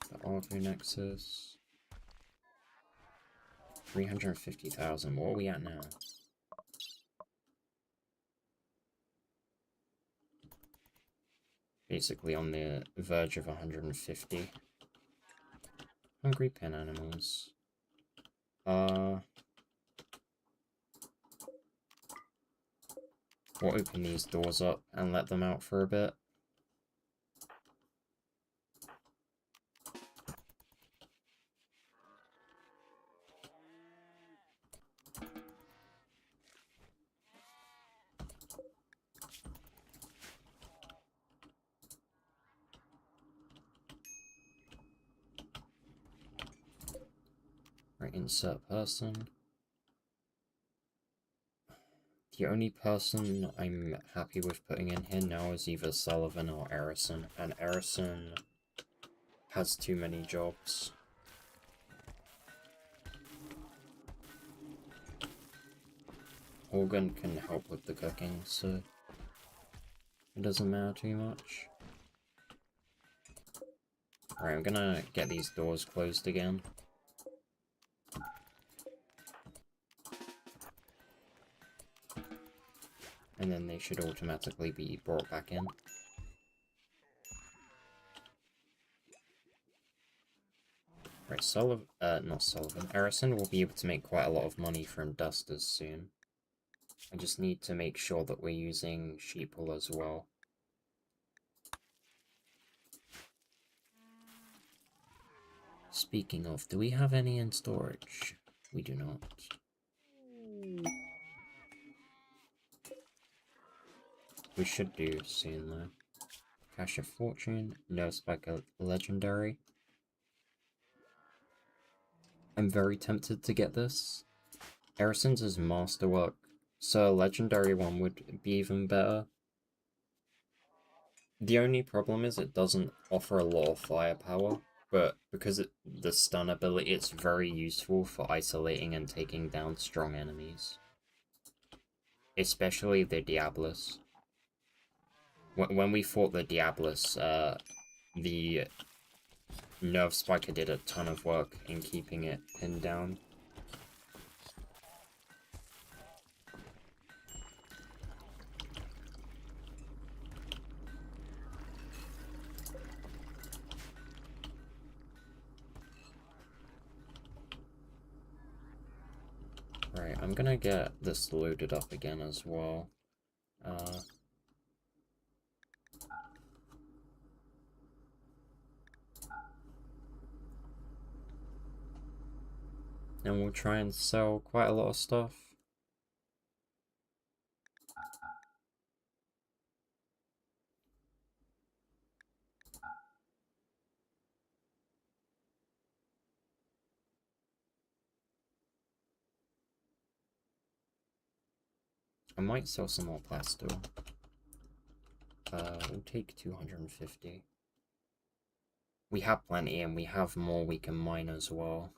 Speaker 1: The Auto Nexus. 350,000. What are we at now? Basically on the verge of 150. Hungry pen animals. We'll open these doors up and let them out for a bit. Right, insert person. The only person I'm happy with putting in here now is either Sullivan or Erison, and Erison has too many jobs. Organ can help with the cooking, so it doesn't matter too much. Alright, I'm gonna get these doors closed again. And then they should automatically be brought back in. Right, not Sullivan. Erison will be able to make quite a lot of money from dusters soon. I just need to make sure that we're using sheeple as well. Speaking of, do we have any in storage? We do not. We should do soon though. Cache of Fortune, Nerve Spike Legendary. I'm very tempted to get this. Erison's is masterwork, so a legendary one would be even better. The only problem is it doesn't offer a lot of firepower, but because the stun ability, it's very useful for isolating and taking down strong enemies. Especially the Diablos. When we fought the Diablos, the Nerve Spiker did a ton of work in keeping it pinned down. Right, I'm gonna get this loaded up again as well. And we'll try and sell quite a lot of stuff. I might sell some more plaster. We'll take 250. We have plenty, and we have more we can mine as well.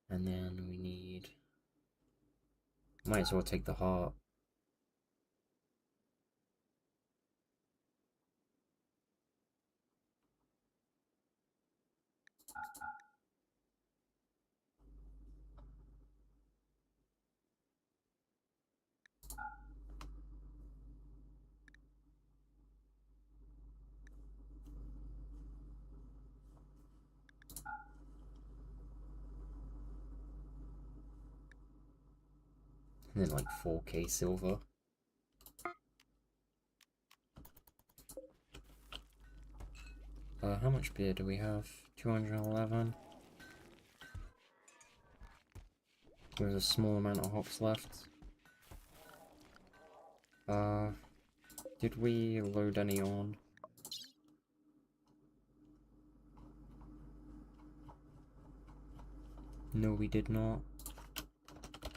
Speaker 1: And then we need... Might as well take the heart. And then like 4k silver. How much beer do we have? 211. There's a small amount of hops left. Did we load any on? No, we did not.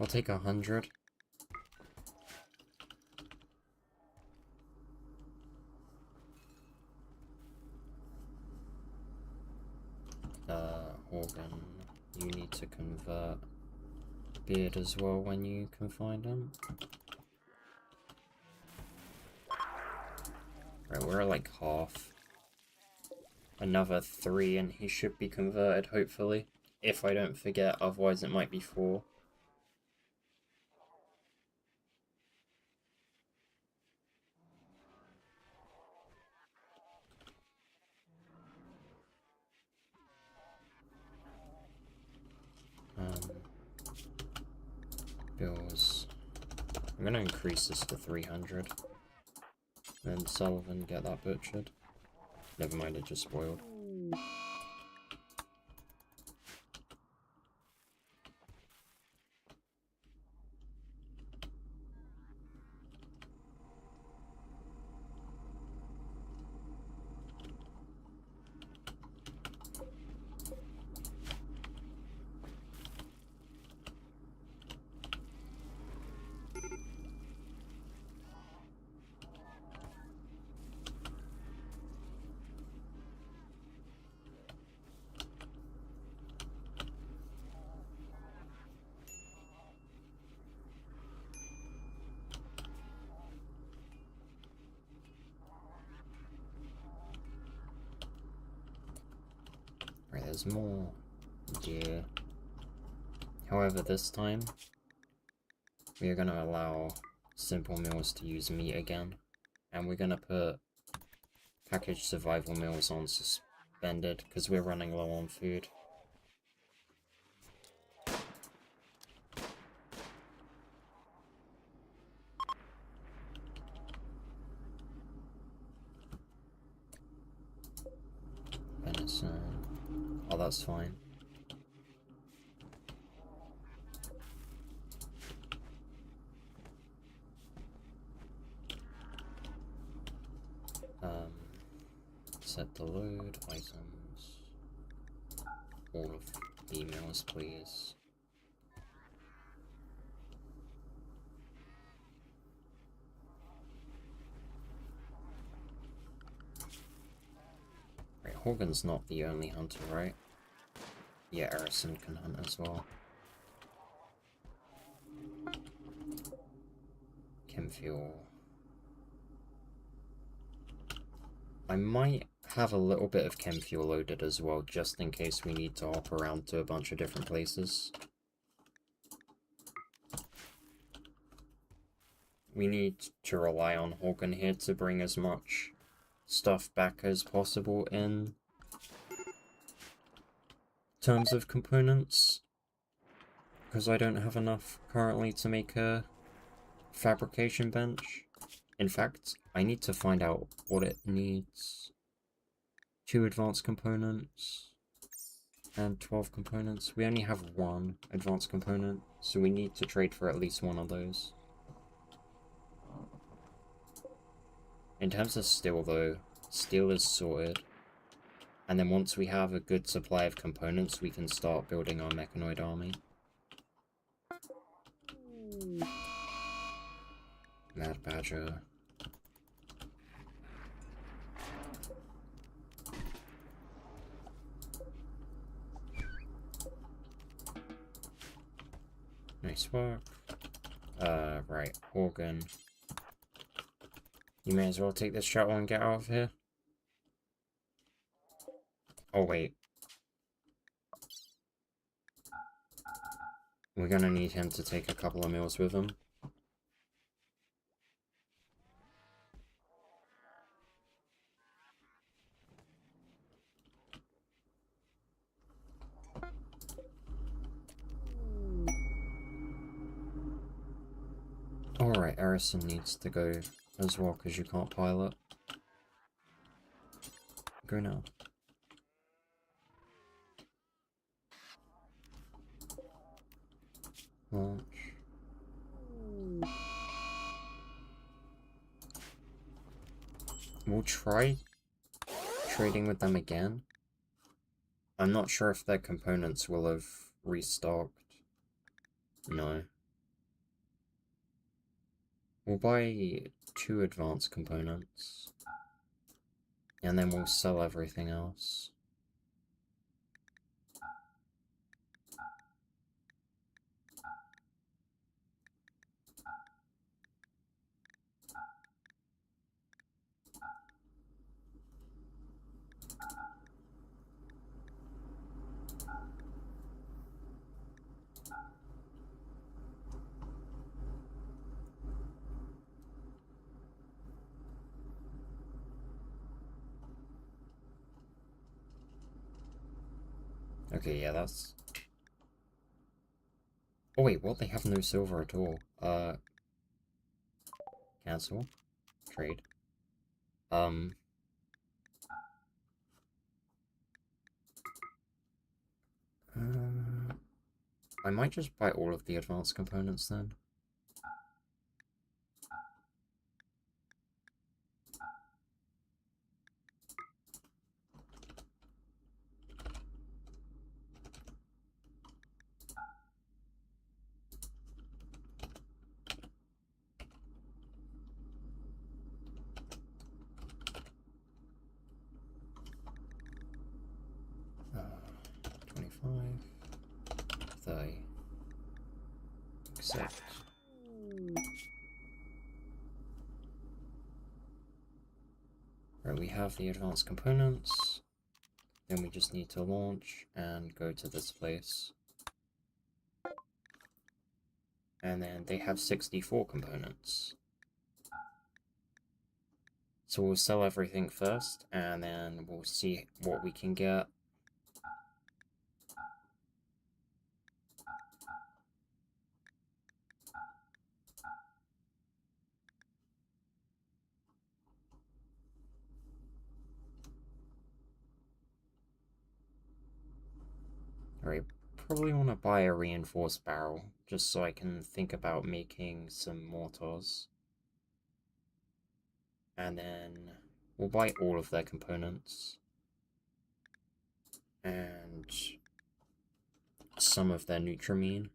Speaker 1: I'll take 100. Organ, you need to convert beard as well when you can find them. Right, we're at like half. Another 3 and he should be converted, hopefully. If I don't forget, otherwise it might be 4. Bills. I'm gonna increase this to 300. Then Sullivan get that butchered. Never mind, it just spoiled. Right, there's more deer. However, this time, we are going to allow simple meals to use meat again. And we're going to put packaged survival meals on suspended, because we're running low on food. Venison. Oh, that's fine. Set the load items. All of the emails, please. Right, Horgan's not the only hunter, right? Yeah, Erison can hunt as well. Chem fuel. I might have a little bit of chem fuel loaded as well, just in case we need to hop around to a bunch of different places. We need to rely on Horgan here to bring as much stuff back as possible in terms of components, because I don't have enough currently to make a fabrication bench. In fact, I need to find out what it needs. 2 advanced components and 12 components. We only have 1 advanced component, so we need to trade for at least 1 of those. In terms of steel though, steel is sorted. And then once we have a good supply of components, we can start building our mechanoid army. Mad Badger. Nice work. Right, organ. You may as well take this shuttle and get out of here. Oh, wait. We're gonna need him to take a couple of meals with him. Alright, Erison needs to go as well, because you can't pilot. Go now. Launch. We'll try trading with them again. I'm not sure if their components will have restocked. No. We'll buy 2 advanced components. And then we'll sell everything else. Okay, yeah, that's... Oh wait, what? They have no silver at all. Cancel. Trade. I might just buy all of the advanced components then. Uh, 25, 30. Accept. Right, we have the advanced components. Then we just need to launch and go to this place. And then they have 64 components. So we'll sell everything first, and then we'll see what we can get. Alright, probably want to buy a reinforced barrel, just so I can think about making some mortars. And then we'll buy all of their components. And some of their Nutramine.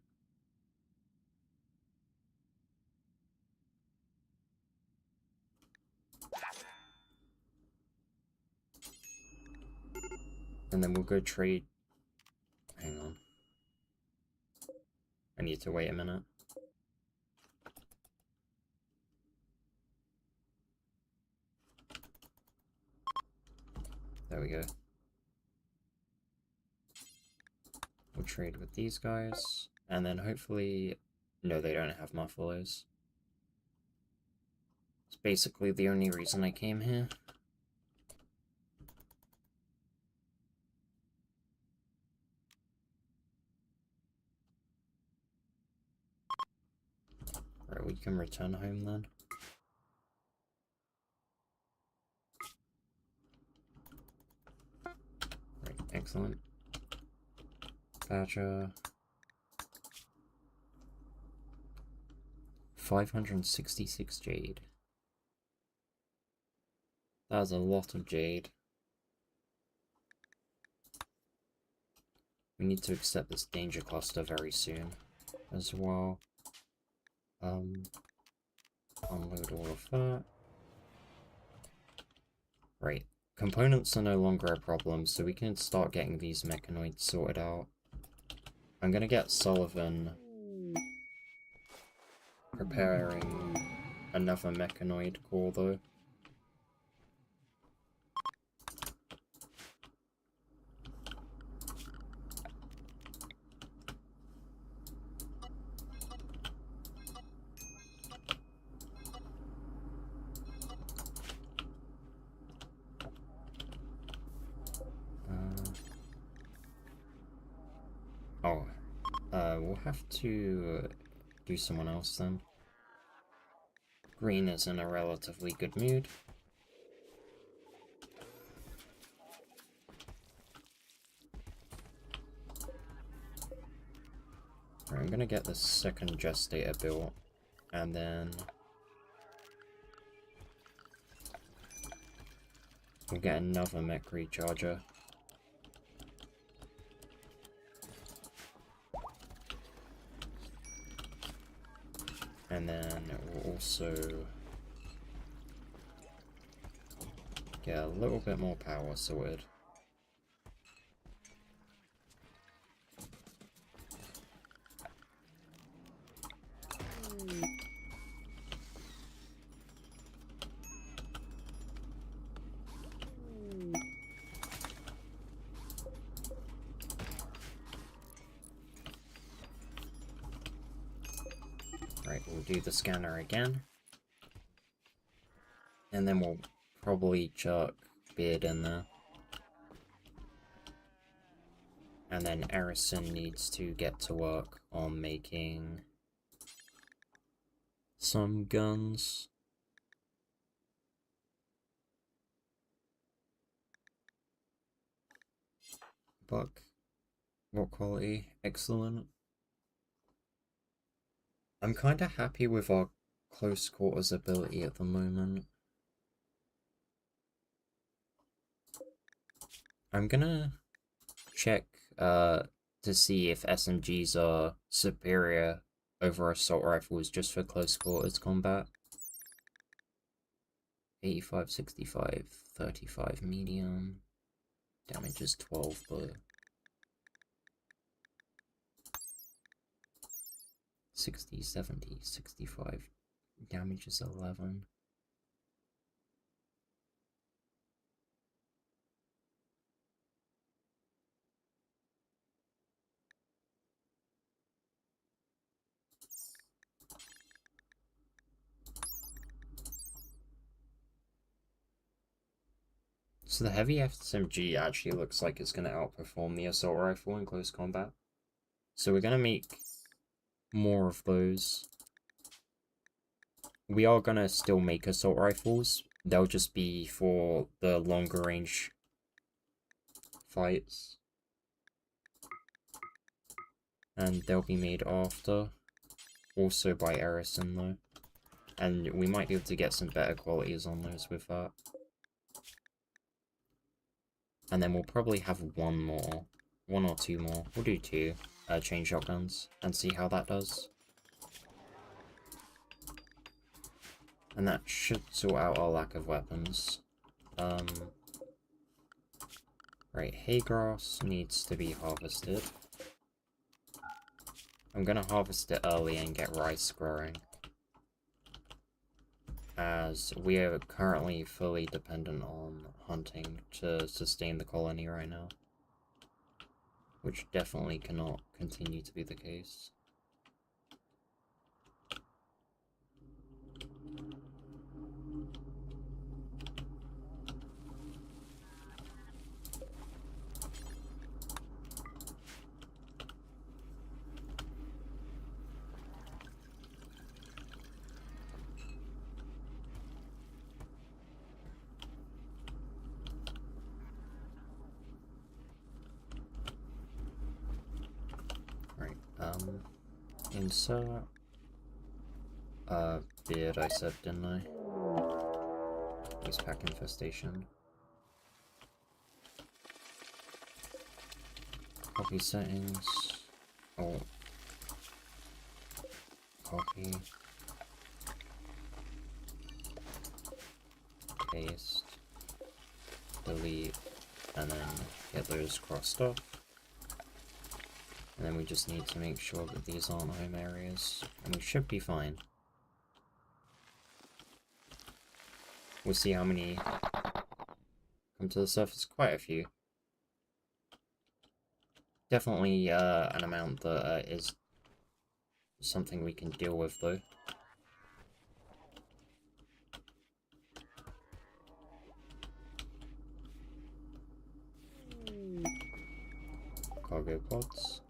Speaker 1: And then we'll go trade... Hang on. I need to wait a minute. There we go. We'll trade with these guys. And then hopefully... No, they don't have muffaloes. It's basically the only reason I came here. Right, we can return home then. Right, excellent. Badger. 566 jade. That's a lot of jade. We need to accept this danger cluster very soon as well. Unload all of that. Right. Components are no longer a problem, so we can start getting these mechanoids sorted out. I'm gonna get Sullivan preparing another mechanoid core, though. We'll have to do someone else then. Green is in a relatively good mood. Right, I'm gonna get the second gestator built, and then we'll get another mech recharger. And then we'll also get a little bit more power sorted. Right, we'll do the scanner again. And then we'll probably chuck Beard in there. And then Erison needs to get to work on making some guns. Buck. What quality? Excellent. I'm kind of happy with our close quarters ability at the moment. I'm gonna check to see if SMGs are superior over assault rifles just for close quarters combat. 85, 65, 35 medium. Damage is 12, but 60, 70, 65. Damage is 11. So the heavy SMG actually looks like it's going to outperform the assault rifle in close combat. So we're going to make more of those. We are going to still make assault rifles. They'll just be for the longer range fights. And they'll be made after. Also by Erison though. And we might be able to get some better qualities on those with that. And then we'll probably have one or two more. We'll do two chain shotguns and see how that does. And that should sort out our lack of weapons. Right, hay grass needs to be harvested. I'm gonna harvest it early and get rice growing, as we are currently fully dependent on hunting to sustain the colony right now, which definitely cannot continue to be the case. Insert beard I said, didn't I? Use pack infestation. Copy settings. Oh. Copy. paste, delete, and then get those crossed off. And then we just need to make sure that these aren't home areas, and we should be fine. We'll see how many come to the surface. Quite a few. Definitely an amount that is something we can deal with, though. Cargo pods.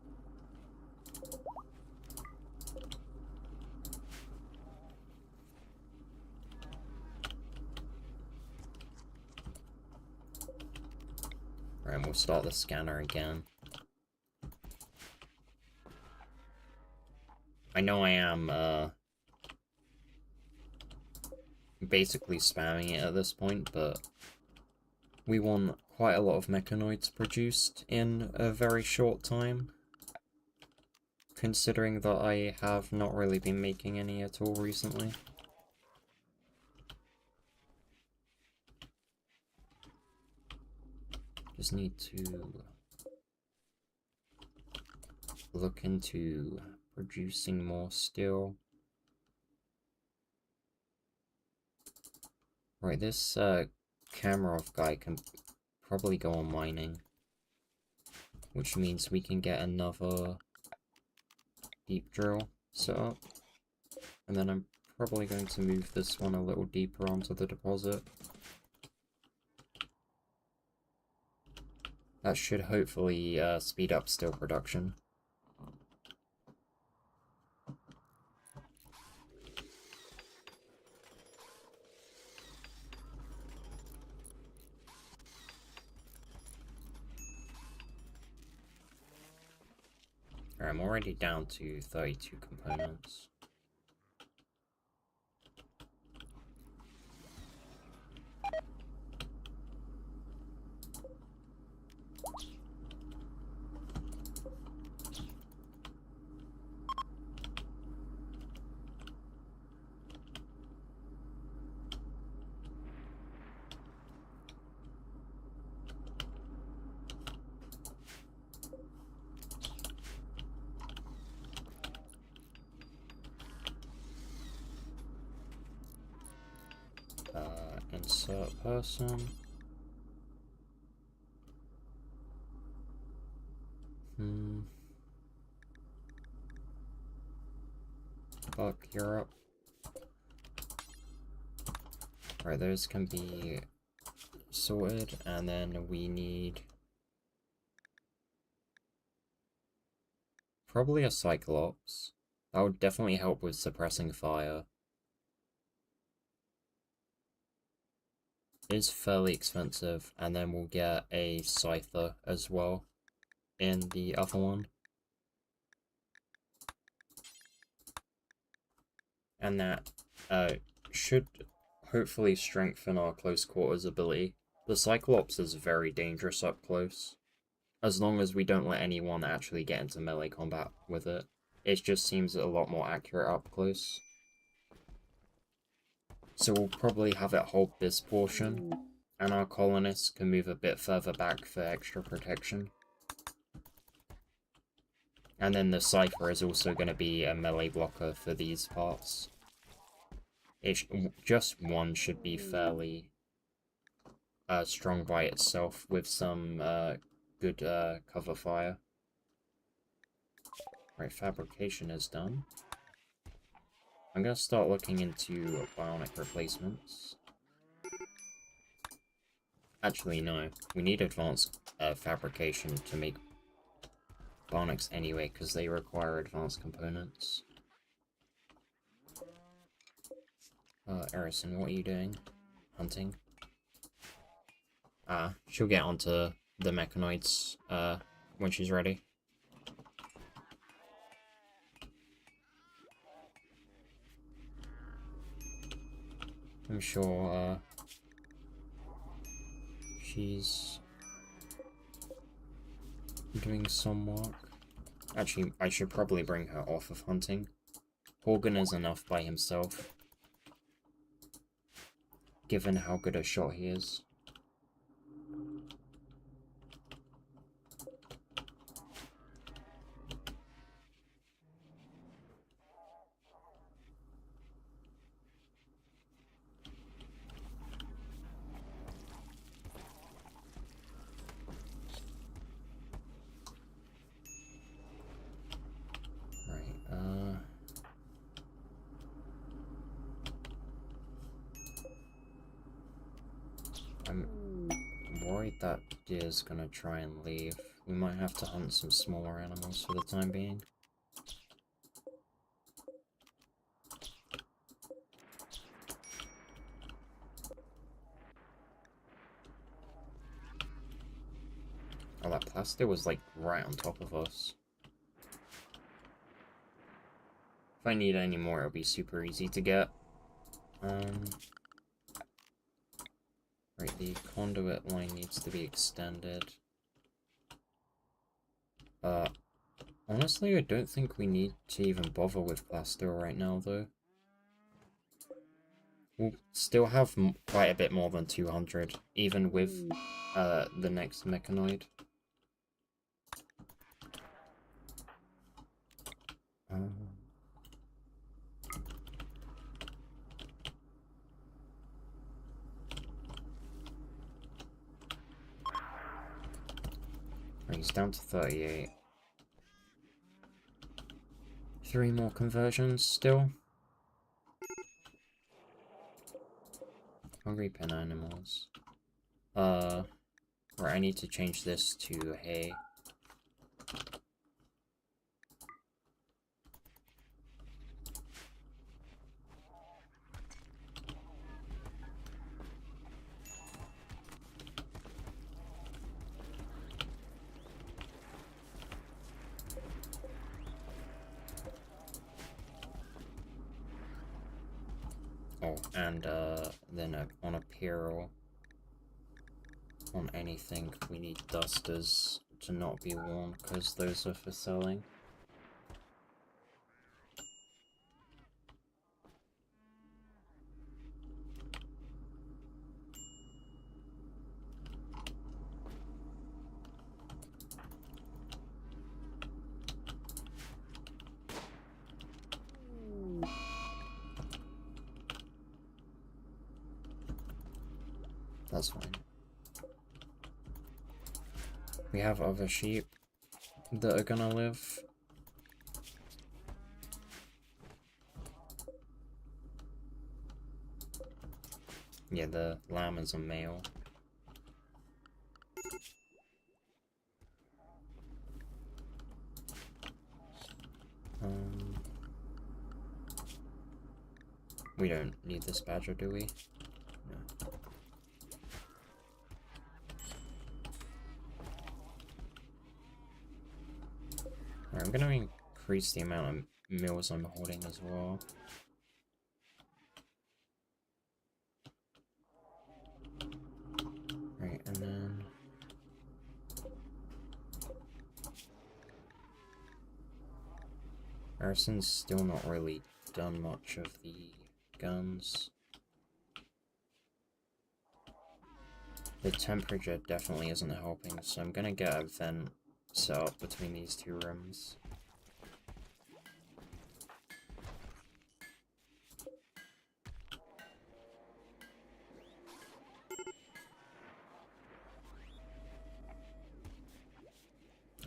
Speaker 1: Right, and we'll start the scanner again. I know I am basically spamming it at this point, but we want quite a lot of mechanoids produced in a very short time, considering that I have not really been making any at all recently. Just need to look into producing more steel. Right, this Kamarov guy can probably go on mining, which means we can get another deep drill set up. And then I'm probably going to move this one a little deeper onto the deposit. That should hopefully speed up steel production. Alright, I'm already down to 32 components. Insert person. Buck, you're up. Right, those can be sorted, and then we need probably a Cyclops. That would definitely help with suppressing fire. It is fairly expensive, and then we'll get a Scyther as well in the other one. And that should hopefully strengthen our close quarters ability. The Cyclops is very dangerous up close. As long as we don't let anyone actually get into melee combat with it. It just seems a lot more accurate up close. So we'll probably have it hold this portion, and our colonists can move a bit further back for extra protection. And then the Cypher is also going to be a melee blocker for these parts. Just one should be fairly strong by itself with some good cover fire. Right, fabrication is done. I'm going to start looking into bionic replacements. Actually, no. We need advanced fabrication to make bionics anyway, because they require advanced components. Erison, what are you doing? Hunting? She'll get onto the mechanoids when she's ready. I'm sure she's doing some work. Actually, I should probably bring her off of hunting. Horgan is enough by himself. given how good a shot he is. I'm worried that deer's gonna try and leave. We might have to hunt some smaller animals for the time being. Oh, that plaster was like right on top of us. If I need any more, it'll be super easy to get. Right, the conduit line needs to be extended. Honestly, I don't think we need to even bother with plaster right now, though. We'll still have quite a bit more than 200, even with the next mechanoid. He's down to 38. 3 more conversions still. Hungry pen animals. Right, I need to change this to hay. Oh, and then on apparel, on anything, we need dusters to not be worn, because those are for selling. That's fine. We have other sheep that are gonna live. Yeah, the lamb is a male. We don't need this badger, do we? No. Right, I'm gonna increase the amount of mills I'm holding as well. Right, and then... Harrison's still not really done much of the guns. The temperature definitely isn't helping, so I'm gonna get a vent set up between these two rooms.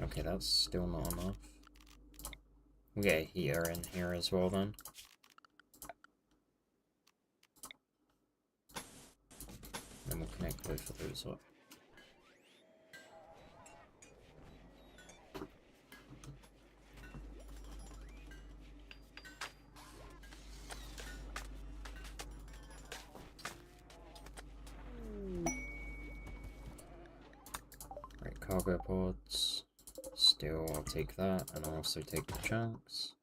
Speaker 1: Okay, that's still not enough. We'll get a heater in here as well then. Then we'll connect both of those up. Right, cargo pods. Still, I'll take that, and I'll also take the chunks.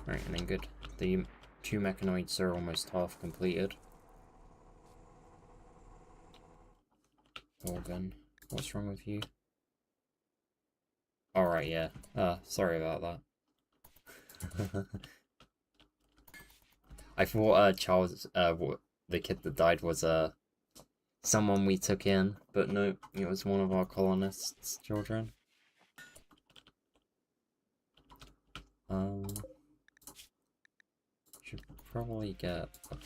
Speaker 1: Right, and then good. The 2 mechanoids are almost half completed. Organ. What's wrong with you? Alright, yeah. Sorry about that. I thought Charles, the kid that died was someone we took in, but no, it was one of our colonists' children. Should probably get a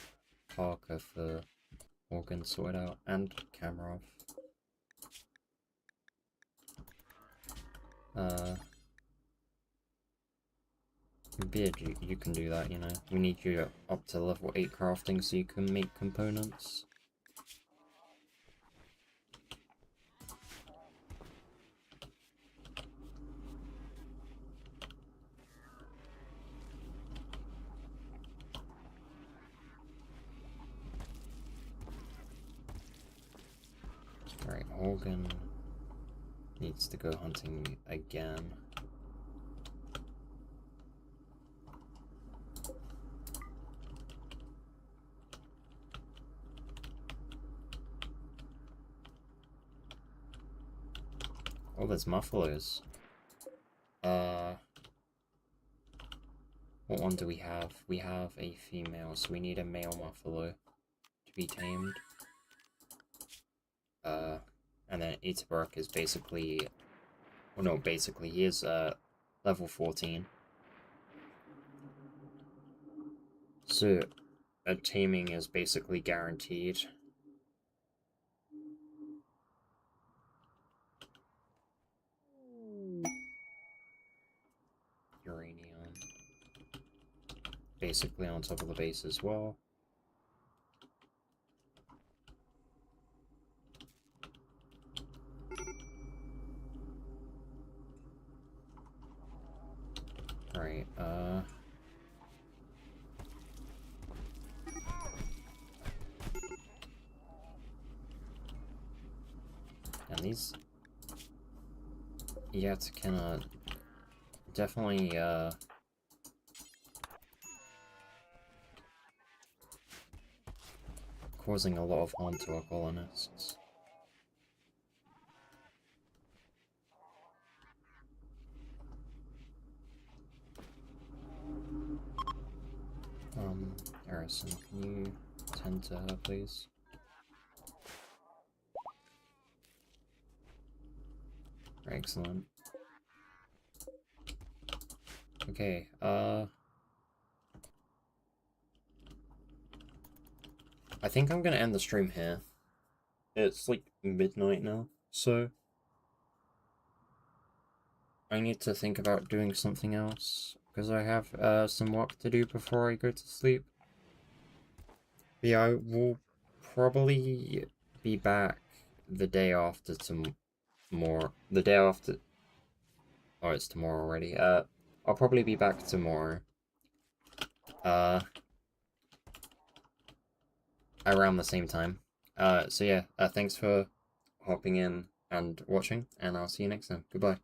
Speaker 1: Parker for organ sorted out and camera off. Beard, you can do that, you know. We need you up to level 8 crafting so you can make components. Alright, Organ needs to go hunting again. Oh, there's muffaloes. What one do we have? We have a female, so we need a male muffalo to be tamed. And then Eterbrook is basically... Well, no, basically, he is, level 14. So, a taming is basically guaranteed. Uranium. Basically on top of the base as well. Alright, and these... Yeah, it's kinda... Definitely, causing a lot of harm to our colonists. Harrison, can you tend to her, please? Excellent. Okay, I think I'm gonna end the stream here. It's like midnight now, so I need to think about doing something else, because I have some work to do before I go to sleep. But yeah, I will probably be back the day after tomorrow. The day after... Oh, it's tomorrow already. I'll probably be back tomorrow. Around the same time. So yeah, thanks for hopping in and watching, and I'll see you next time. Goodbye.